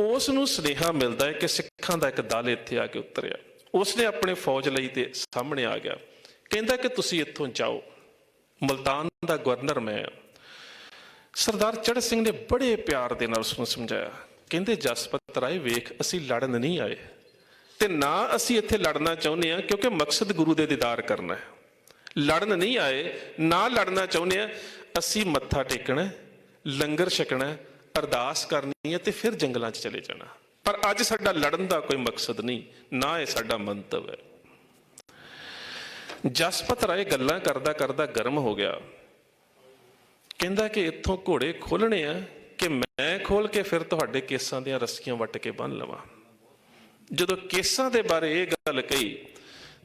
ਉਸ ਨੂੰ ਸੁਨੇਹਾ ਮਿਲਦਾ ਹੈ ਕਿ ਸਿੱਖਾਂ ਦਾ ਇੱਕ ਦਲ ਇੱਥੇ ਆ ਕੇ ਉਤਰਿਆ। ਉਸਨੇ ਆਪਣੇ ਫੌਜ ਲਈ ਤੇ ਸਾਹਮਣੇ ਆ ਗਿਆ, ਕਹਿੰਦਾ ਕਿ ਤੁਸੀਂ ਇੱਥੋਂ ਜਾਓ, ਮੁਲਤਾਨ ਦਾ ਗਵਰਨਰ ਮੈਂ। ਸਰਦਾਰ ਚੜ੍ਹ ਸਿੰਘ ਨੇ ਬੜੇ ਪਿਆਰ ਦੇ ਨਾਲ ਉਸਨੂੰ ਸਮਝਾਇਆ, ਕਹਿੰਦੇ ਜਸਪਤ ਰਾਏ ਵੇਖ, ਅਸੀਂ ਲੜਨ ਨਹੀਂ ਆਏ, ਤੇ ਨਾ ਅਸੀਂ ਇੱਥੇ ਲੜਨਾ ਚਾਹੁੰਦੇ ਹਾਂ, ਕਿਉਂਕਿ ਮਕਸਦ ਗੁਰੂ ਦੇ ਦੀਦਾਰ ਕਰਨਾ ਹੈ। ਲੜਨ ਨਹੀਂ ਆਏ, ਨਾ ਲੜਨਾ ਚਾਹੁੰਦੇ ਹਾਂ, ਅਸੀਂ ਮੱਥਾ ਟੇਕਣਾ, ਲੰਗਰ ਛਕਣਾ, ਅਰਦਾਸ ਕਰਨੀ ਹੈ, ਤੇ ਫਿਰ ਜੰਗਲਾਂ 'ਚ ਚਲੇ ਜਾਣਾ। ਪਰ ਅੱਜ ਸਾਡਾ ਲੜਨ ਦਾ ਕੋਈ ਮਕਸਦ ਨਹੀਂ, ਨਾ ਇਹ ਸਾਡਾ ਮੰਤਵ ਹੈ। ਜਸਪਤ ਰਾਏ ਗੱਲਾਂ ਕਰਦਾ ਕਰਦਾ ਗਰਮ ਹੋ ਗਿਆ, ਕਹਿੰਦਾ ਕਿ ਇੱਥੋਂ ਘੋੜੇ ਖੋਲਣੇ ਆ ਕਿ ਮੈਂ ਖੋਲ ਕੇ ਫਿਰ ਤੁਹਾਡੇ ਕੇਸਾਂ ਦੀਆਂ ਰੱਸੀਆਂ ਵੱਟ ਕੇ ਬੰਨ੍ਹ ਲਵਾਂ। ਜਦੋਂ ਕੇਸਾਂ ਦੇ ਬਾਰੇ ਇਹ ਗੱਲ ਕਹੀ,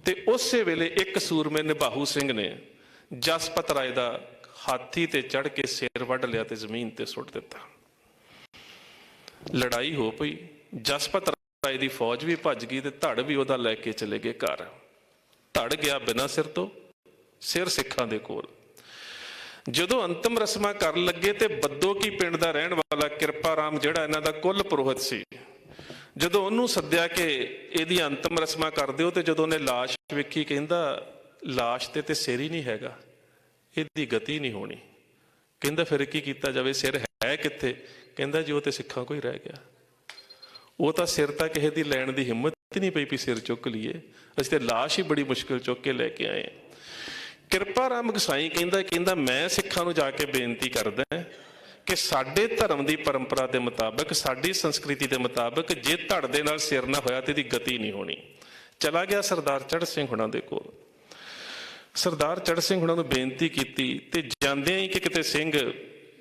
ਤੇ ਉਸੇ ਵੇਲੇ ਇੱਕ ਸੂਰਮੇ ਨਿਬਾਹੂ ਸਿੰਘ ਨੇ ਜਸਪਤ ਰਾਏ ਦਾ ਹਾਥੀ ਤੇ ਚੜ੍ਹ ਕੇ ਸਿਰ ਵੱਢ ਲਿਆ ਤੇ ਜ਼ਮੀਨ ਤੇ ਸੁੱਟ ਦਿੱਤਾ। ਲੜਾਈ ਹੋ ਪਈ, ਜਸਪਤ ਰਾਏ ਦੀ ਫੌਜ ਵੀ ਭੱਜ ਗਈ ਤੇ ਧੜ ਵੀ ਉਹਦਾ ਲੈ ਕੇ ਚਲੇ ਗਏ ਘਰ। ਧੜ ਗਿਆ ਬਿਨਾਂ ਸਿਰ ਤੋਂ, ਸਿਰ ਸਿੱਖਾਂ ਦੇ ਕੋਲ। ਜਦੋਂ ਅੰਤਮ ਰਸਮਾਂ ਕਰਨ ਲੱਗੇ ਤੇ ਬੱਦੋਕੀ ਪਿੰਡ ਦਾ ਰਹਿਣ ਵਾਲਾ ਕਿਰਪਾ ਰਾਮ, ਜਿਹੜਾ ਇਹਨਾਂ ਦਾ ਕੁੱਲ ਪੁਰੋਹਿਤ ਸੀ, ਜਦੋਂ ਉਹਨੂੰ ਸੱਦਿਆ ਕਿ ਇਹਦੀ ਅੰਤਮ ਰਸਮਾਂ ਕਰ ਦਿਓ, ਤੇ ਜਦੋਂ ਉਹਨੇ ਲਾਸ਼ ਵੇਖੀ, ਕਹਿੰਦਾ ਲਾਸ਼ ਤੇ ਸਿਰ ਹੀ ਨਹੀਂ ਹੈਗਾ, ਇਹਦੀ ਗਤੀ ਨਹੀਂ ਹੋਣੀ। ਕਹਿੰਦਾ ਫਿਰ ਕੀ ਕੀਤਾ ਜਾਵੇ, ਸਿਰ ਹੈ ਕਿੱਥੇ? ਕਹਿੰਦਾ ਜੀ ਉਹ ਤੇ ਸਿੱਖਾਂ ਕੋਈ ਰਹਿ ਗਿਆ, ਉਹ ਤਾਂ ਸਿਰ ਤਾਂ ਕਿਸੇ ਦੀ ਲੈਣ ਦੀ ਹਿੰਮਤ ਹੀ ਨਹੀਂ ਪਈ ਵੀ ਸਿਰ ਚੁੱਕ ਲਈਏ, ਅਸੀਂ ਤੇ ਲਾਸ਼ ਹੀ ਬੜੀ ਮੁਸ਼ਕਿਲ ਚੁੱਕ ਕੇ ਲੈ ਕੇ ਆਏ। ਕਿਰਪਾ ਰਾਮ ਗਸਾਈ ਕਹਿੰਦਾ ਮੈਂ ਸਿੱਖਾਂ ਨੂੰ ਜਾ ਕੇ ਬੇਨਤੀ ਕਰਦਾ ਕਿ ਸਾਡੇ ਧਰਮ ਦੀ ਪਰੰਪਰਾ ਦੇ ਮੁਤਾਬਕ, ਸਾਡੀ ਸੰਸਕ੍ਰਿਤੀ ਦੇ ਮੁਤਾਬਕ, ਜੇ ਧੜ ਦੇ ਨਾਲ ਸਿਰ ਨਾ ਹੋਇਆ ਤੇ ਇਹਦੀ ਗਤੀ ਨਹੀਂ ਹੋਣੀ। ਚਲਾ ਗਿਆ ਸਰਦਾਰ ਚੜ੍ਹ ਸਿੰਘ ਹੁਣਾਂ ਦੇ ਕੋਲ। ਸਰਦਾਰ ਚੜ੍ਹ ਸਿੰਘ ਹੁਣਾਂ ਨੂੰ ਬੇਨਤੀ ਕੀਤੀ, ਤੇ ਜਾਂਦਿਆਂ ਹੀ ਕਿ ਕਿਤੇ ਸਿੰਘ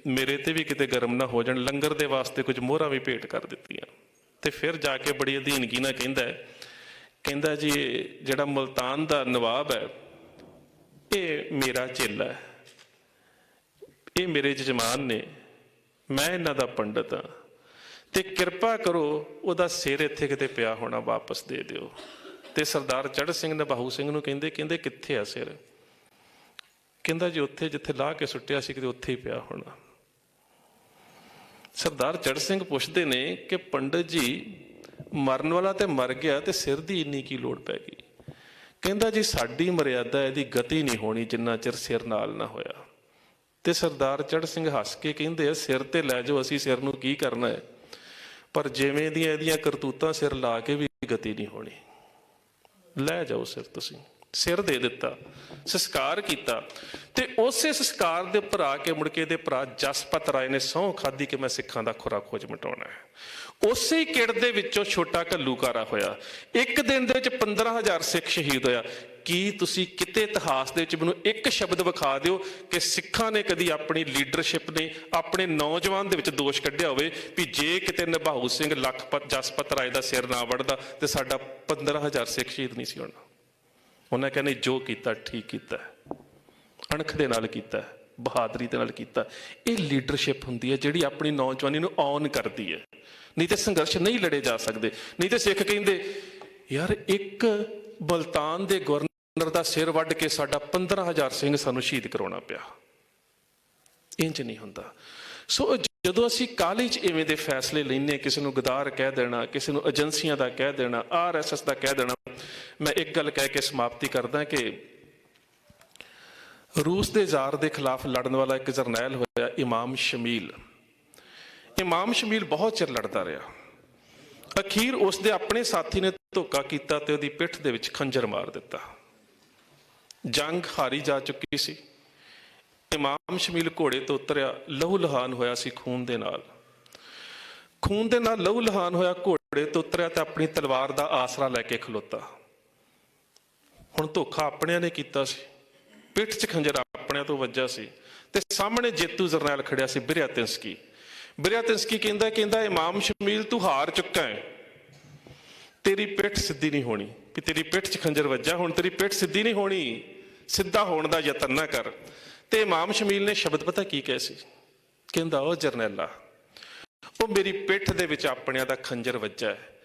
ਮੇਰੇ ਤੇ ਵੀ ਕਿਤੇ ਗਰਮ ਨਾ ਹੋ ਜਾਣ, ਲੰਗਰ ਦੇ ਵਾਸਤੇ ਕੁਝ ਮੋਹਰਾਂ ਵੀ ਭੇਟ ਕਰ ਦਿੱਤੀਆਂ। ਤੇ ਫਿਰ ਜਾ ਕੇ ਬੜੀ ਅਧੀਨਗੀ ਨਾਲ ਕਹਿੰਦਾ ਜੀ ਜਿਹੜਾ ਮੁਲਤਾਨ ਦਾ ਨਵਾਬ ਹੈ, ਇਹ ਮੇਰਾ ਚੇਲਾ ਹੈ, ਇਹ ਮੇਰੇ ਜਜਮਾਨ ਨੇ, ਮੈਂ ਇਹਨਾਂ ਦਾ ਪੰਡਤ ਹਾਂ, ਤੇ ਕਿਰਪਾ ਕਰੋ ਉਹਦਾ ਸਿਰ ਇੱਥੇ ਕਿਤੇ ਪਿਆ ਹੋਣਾ ਵਾਪਸ ਦੇ ਦਿਓ। ਤੇ ਸਰਦਾਰ ਚੜ੍ਹ ਸਿੰਘ ਨਿਬਾਹੂ ਸਿੰਘ ਨੂੰ ਕਹਿੰਦੇ ਕਿੱਥੇ ਆ ਸਿਰ? ਕਹਿੰਦਾ ਜੀ ਉੱਥੇ ਜਿੱਥੇ ਲਾਹ ਕੇ ਸੁੱਟਿਆ ਸੀ, ਕਿਤੇ ਉੱਥੇ ਹੀ ਪਿਆ ਹੋਣਾ। ਸਰਦਾਰ ਚੜ੍ਹ ਸਿੰਘ ਪੁੱਛਦੇ ਨੇ ਕਿ ਪੰਡਤ ਜੀ, ਮਰਨ ਵਾਲਾ ਤੇ ਮਰ ਗਿਆ, ਤੇ ਸਿਰ ਦੀ ਇੰਨੀ ਕੀ ਲੋੜ ਪੈ ਗਈ? ਕਹਿੰਦਾ ਜੀ ਸਾਡੀ ਮਰਿਆਦਾ, ਇਹਦੀ ਗਤੀ ਨਹੀਂ ਹੋਣੀ ਜਿੰਨਾ ਚਿਰ ਸਿਰ ਨਾਲ ਨਾ ਹੋਇਆ। ਤੇ ਸਰਦਾਰ ਚੜ੍ਹ ਸਿੰਘ ਹੱਸ ਕੇ ਕਹਿੰਦੇ ਆ, ਸਿਰ ਤੇ ਲੈ ਜਾਓ, ਅਸੀਂ ਸਿਰ ਨੂੰ ਕੀ ਕਰਨਾ ਹੈ, ਪਰ ਜਿਵੇਂ ਦੀਆਂ ਇਹਦੀਆਂ ਕਰਤੂਤਾਂ ਸਿਰ ਲਾ ਕੇ ਵੀ ਗਤੀ ਨਹੀਂ ਹੋਣੀ, ਲੈ ਜਾਓ ਸਿਰ। ਤੁਸੀਂ ਸਿਰ ਦੇ ਦਿੱਤਾ, ਸੰਸਕਾਰ ਕੀਤਾ, ਤੇ ਉਸੇ ਸੰਸਕਾਰ ਦੇ ਉੱਪਰ ਆ ਕੇ ਮੁੜ ਕੇ ਇਹਦੇ ਭਰਾ ਜਸਪਤ ਰਾਏ ਨੇ ਸਹੁੰ ਖਾਧੀ ਕਿ ਮੈਂ ਸਿੱਖਾਂ ਦਾ ਖੁਰਾ ਖੋਜ ਮਿਟਾਉਣਾ ਹੈ। ਉਸੇ ਕਿੜ ਦੇ ਵਿੱਚੋਂ ਛੋਟਾ ਘੱਲੂਕਾਰਾ ਹੋਇਆ। ਇੱਕ ਦਿਨ ਦੇ ਵਿੱਚ 15,000 ਸਿੱਖ ਸ਼ਹੀਦ ਹੋਇਆ। ਕੀ ਤੁਸੀਂ ਕਿਤੇ ਇਤਿਹਾਸ ਦੇ ਵਿੱਚ ਮੈਨੂੰ ਇੱਕ ਸ਼ਬਦ ਵਿਖਾ ਦਿਓ ਕਿ ਸਿੱਖਾਂ ਨੇ ਕਦੀ ਆਪਣੀ ਲੀਡਰਸ਼ਿਪ ਨੇ ਆਪਣੇ ਨੌਜਵਾਨ ਦੇ ਵਿੱਚ ਦੋਸ਼ ਕੱਢਿਆ ਹੋਵੇ ਵੀ ਜੇ ਕਿਤੇ ਨਿਬਾਹੂ ਸਿੰਘ ਜਸਪਤ ਰਾਏ ਦਾ ਸਿਰ ਨਾ ਵੜਦਾ ਤੇ ਸਾਡਾ 15,000 ਸਿੱਖ ਸ਼ਹੀਦ ਨਹੀਂ ਸੀ ਹੋਣਾ? ਉਹਨਾਂ ਕਹਿੰਦੇ ਜੋ ਕੀਤਾ ਠੀਕ ਕੀਤਾ, ਅਣਖ ਦੇ ਨਾਲ ਕੀਤਾ, ਬਹਾਦਰੀ ਦੇ ਨਾਲ ਕੀਤਾ। ਇਹ ਲੀਡਰਸ਼ਿਪ ਹੁੰਦੀ ਹੈ ਜਿਹੜੀ ਆਪਣੀ ਨੌਜਵਾਨੀ ਨੂੰ ਔਨ ਕਰਦੀ ਹੈ। ਨਹੀਂ ਤੇ ਸੰਘਰਸ਼ ਨਹੀਂ ਲੜੇ ਜਾ ਸਕਦੇ। ਨਹੀਂ ਤੇ ਸਿੱਖ ਕਹਿੰਦੇ ਯਾਰ ਇੱਕ ਮੁਲਤਾਨ ਦੇ ਗਵਰਨਰ ਦਾ ਸਿਰ ਵੱਢ ਕੇ ਸਾਡਾ 15,000 ਸਿੰਘ ਸਾਨੂੰ ਸ਼ਹੀਦ ਕਰਾਉਣਾ ਪਿਆ। ਇੰਜ ਨਹੀਂ ਹੁੰਦਾ। ਸੋ ਜਦੋਂ ਅਸੀਂ ਕਾਹਲੀ 'ਚ ਇਵੇਂ ਦੇ ਫੈਸਲੇ ਲੈਂਦੇ, ਕਿਸੇ ਨੂੰ ਗਦਾਰ ਕਹਿ ਦੇਣਾ, ਕਿਸੇ ਨੂੰ ਏਜੰਸੀਆਂ ਦਾ ਕਹਿ ਦੇਣਾ, RSS ਦਾ ਕਹਿ ਦੇਣਾ, ਮੈਂ ਇੱਕ ਗੱਲ ਕਹਿ ਕੇ ਸਮਾਪਤੀ ਕਰਦਾ ਕਿ ਰੂਸ ਦੇ ਜ਼ਾਰ ਦੇ ਖਿਲਾਫ ਲੜਨ ਵਾਲਾ ਇੱਕ ਜਰਨੈਲ ਹੋਇਆ ਇਮਾਮ ਸ਼ਮੀਲ। ਇਮਾਮ ਸ਼ਮੀਲ ਬਹੁਤ ਚਿਰ ਲੜਦਾ ਰਿਹਾ। ਅਖੀਰ ਉਸਦੇ ਆਪਣੇ ਸਾਥੀ ਨੇ ਧੋਖਾ ਕੀਤਾ ਤੇ ਉਹਦੀ ਪਿੱਠ ਦੇ ਵਿੱਚ ਖੰਜਰ ਮਾਰ ਦਿੱਤਾ। ਜੰਗ ਹਾਰੀ ਜਾ ਚੁੱਕੀ ਸੀ। ਇਮਾਮ ਸ਼ਮੀਲ ਘੋੜੇ ਤੋਂ ਉਤਰਿਆ, ਲਹੂ ਲਹਾਨ ਹੋਇਆ ਸੀ ਖੂਨ ਦੇ ਨਾਲ। ਖੂਨ ਦੇ ਨਾਲ ਲਹੂ ਲਹਾਨ ਹੋਇਆ, ਘੋੜੇ ਤੋਂ ਉਤਰਿਆ ਤੇ ਆਪਣੀ ਤਲਵਾਰ ਦਾ ਆਸਰਾ ਲੈ ਕੇ ਖਲੋਤਾ। ਹੁਣ ਧੋਖਾ ਆਪਣਿਆਂ ਨੇ ਕੀਤਾ ਸੀ, ਪਿੱਠ 'ਚ ਖੰਜਰ ਆਪਣਿਆਂ ਤੋਂ ਵੱਜਾ ਸੀ ਤੇ ਸਾਹਮਣੇ ਜੇਤੂ ਜਰਨੈਲ ਖੜਿਆ ਸੀ ਬਿਰਿਆਤਿੰਸਕੀ। ਬਿਰਿਆਤਿੰਸਕੀ ਕਹਿੰਦਾ ਇਮਾਮ ਸ਼ਮੀਲ ਤੂੰ ਹਾਰ ਚੁੱਕਾ ਹੈ, ਤੇਰੀ ਪਿੱਠ ਸਿੱਧੀ ਨਹੀਂ ਹੋਣੀ। ਕਿ ਤੇਰੀ ਪਿੱਠ 'ਚ ਖੰਜਰ ਵੱਜਾ, ਹੁਣ ਤੇਰੀ ਪਿੱਠ ਸਿੱਧੀ ਨਹੀਂ ਹੋਣੀ, ਸਿੱਧਾ ਹੋਣ ਦਾ ਯਤਨ ਨਾ ਕਰ। ਤੇ ਇਮਾਮ ਸ਼ਮੀਲ ਨੇ ਸ਼ਬਦ ਪਤਾ ਕੀ ਕਹੇ ਸੀ? ਕਹਿੰਦਾ ਉਹ ਜਰਨੈਲਾ, ਉਹ ਮੇਰੀ ਪਿੱਠ ਦੇ ਵਿੱਚ ਆਪਣਿਆਂ ਦਾ ਖੰਜਰ ਵੱਜਾ ਹੈ,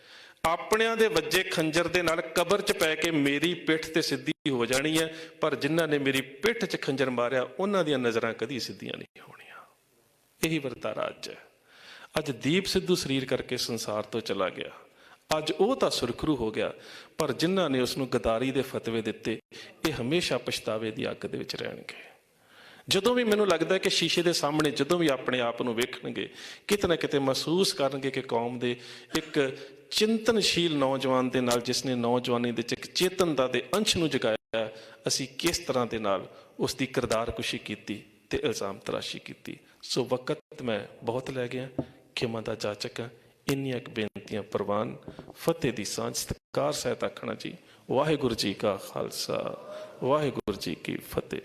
ਆਪਣਿਆਂ ਦੇ ਵੱਜੇ ਖੰਜਰ ਦੇ ਨਾਲ ਕਬਰ 'ਚ ਪੈ ਕੇ ਮੇਰੀ ਪਿੱਠ ਤੇ ਸਿੱਧੀ ਹੋ ਜਾਣੀ ਹੈ, ਪਰ ਜਿਨ੍ਹਾਂ ਨੇ ਮੇਰੀ ਪਿੱਠ 'ਚ ਖੰਜਰ ਮਾਰਿਆ ਉਹਨਾਂ ਦੀਆਂ ਨਜ਼ਰਾਂ ਕਦੀ ਸਿੱਧੀਆਂ ਨਹੀਂ ਹੋਣੀਆਂ। ਇਹੀ ਵਰਤਾਰਾ ਅੱਜ ਹੈ। ਅੱਜ ਦੀਪ ਸਿੱਧੂ ਸਰੀਰ ਕਰਕੇ ਸੰਸਾਰ ਤੋਂ ਚਲਾ ਗਿਆ। ਅੱਜ ਉਹ ਤਾਂ ਸੁਰਖਰੂ ਹੋ ਗਿਆ, ਪਰ ਜਿਨ੍ਹਾਂ ਨੇ ਉਸਨੂੰ ਗਦਾਰੀ ਦੇ ਫਤਵੇ ਦਿੱਤੇ ਇਹ ਹਮੇਸ਼ਾ ਪਛਤਾਵੇ ਦੀ ਅੱਗ ਦੇ ਵਿੱਚ ਰਹਿਣਗੇ। ਜਦੋਂ ਵੀ ਮੈਨੂੰ ਲੱਗਦਾ ਕਿ ਸ਼ੀਸ਼ੇ ਦੇ ਸਾਹਮਣੇ ਜਦੋਂ ਵੀ ਆਪਣੇ ਆਪ ਨੂੰ ਵੇਖਣਗੇ, ਕਿਤੇ ਨਾ ਕਿਤੇ ਮਹਿਸੂਸ ਕਰਨਗੇ ਕਿ ਕੌਮ ਦੇ ਇੱਕ ਚਿੰਤਨਸ਼ੀਲ ਨੌਜਵਾਨ ਦੇ ਨਾਲ, ਜਿਸ ਨੇ ਨੌਜਵਾਨੀ ਦੇ ਵਿੱਚ ਇੱਕ ਚੇਤਨਤਾ ਦੇ ਅੰਸ਼ ਨੂੰ ਜਗਾਇਆ, ਅਸੀਂ ਕਿਸ ਤਰ੍ਹਾਂ ਦੇ ਨਾਲ ਉਸ ਦੀ ਕਿਰਦਾਰਕੁਸ਼ੀ ਕੀਤੀ ਤੇ ਇਲਜ਼ਾਮ ਤਰਾਸ਼ੀ ਕੀਤੀ। ਸੋ ਵਕਤ ਮੈਂ ਬਹੁਤ ਲੈ ਗਿਆ, ਖਿਮਾ ਦਾ ਜਾਚਕ ਹਾਂ। ਇੰਨੀਆਂ ਕੁ ਬੇਨਤੀਆਂ ਪ੍ਰਵਾਨ। ਫਤਿਹ ਦੀ ਸਾਂਝ ਸਤਿਕਾਰ ਸਹਿਤ ਆਖਣਾ ਜੀ। ਵਾਹਿਗੁਰੂ ਜੀ ਕਾ ਖਾਲਸਾ, ਵਾਹਿਗੁਰੂ ਜੀ ਕੀ ਫਤਿਹ।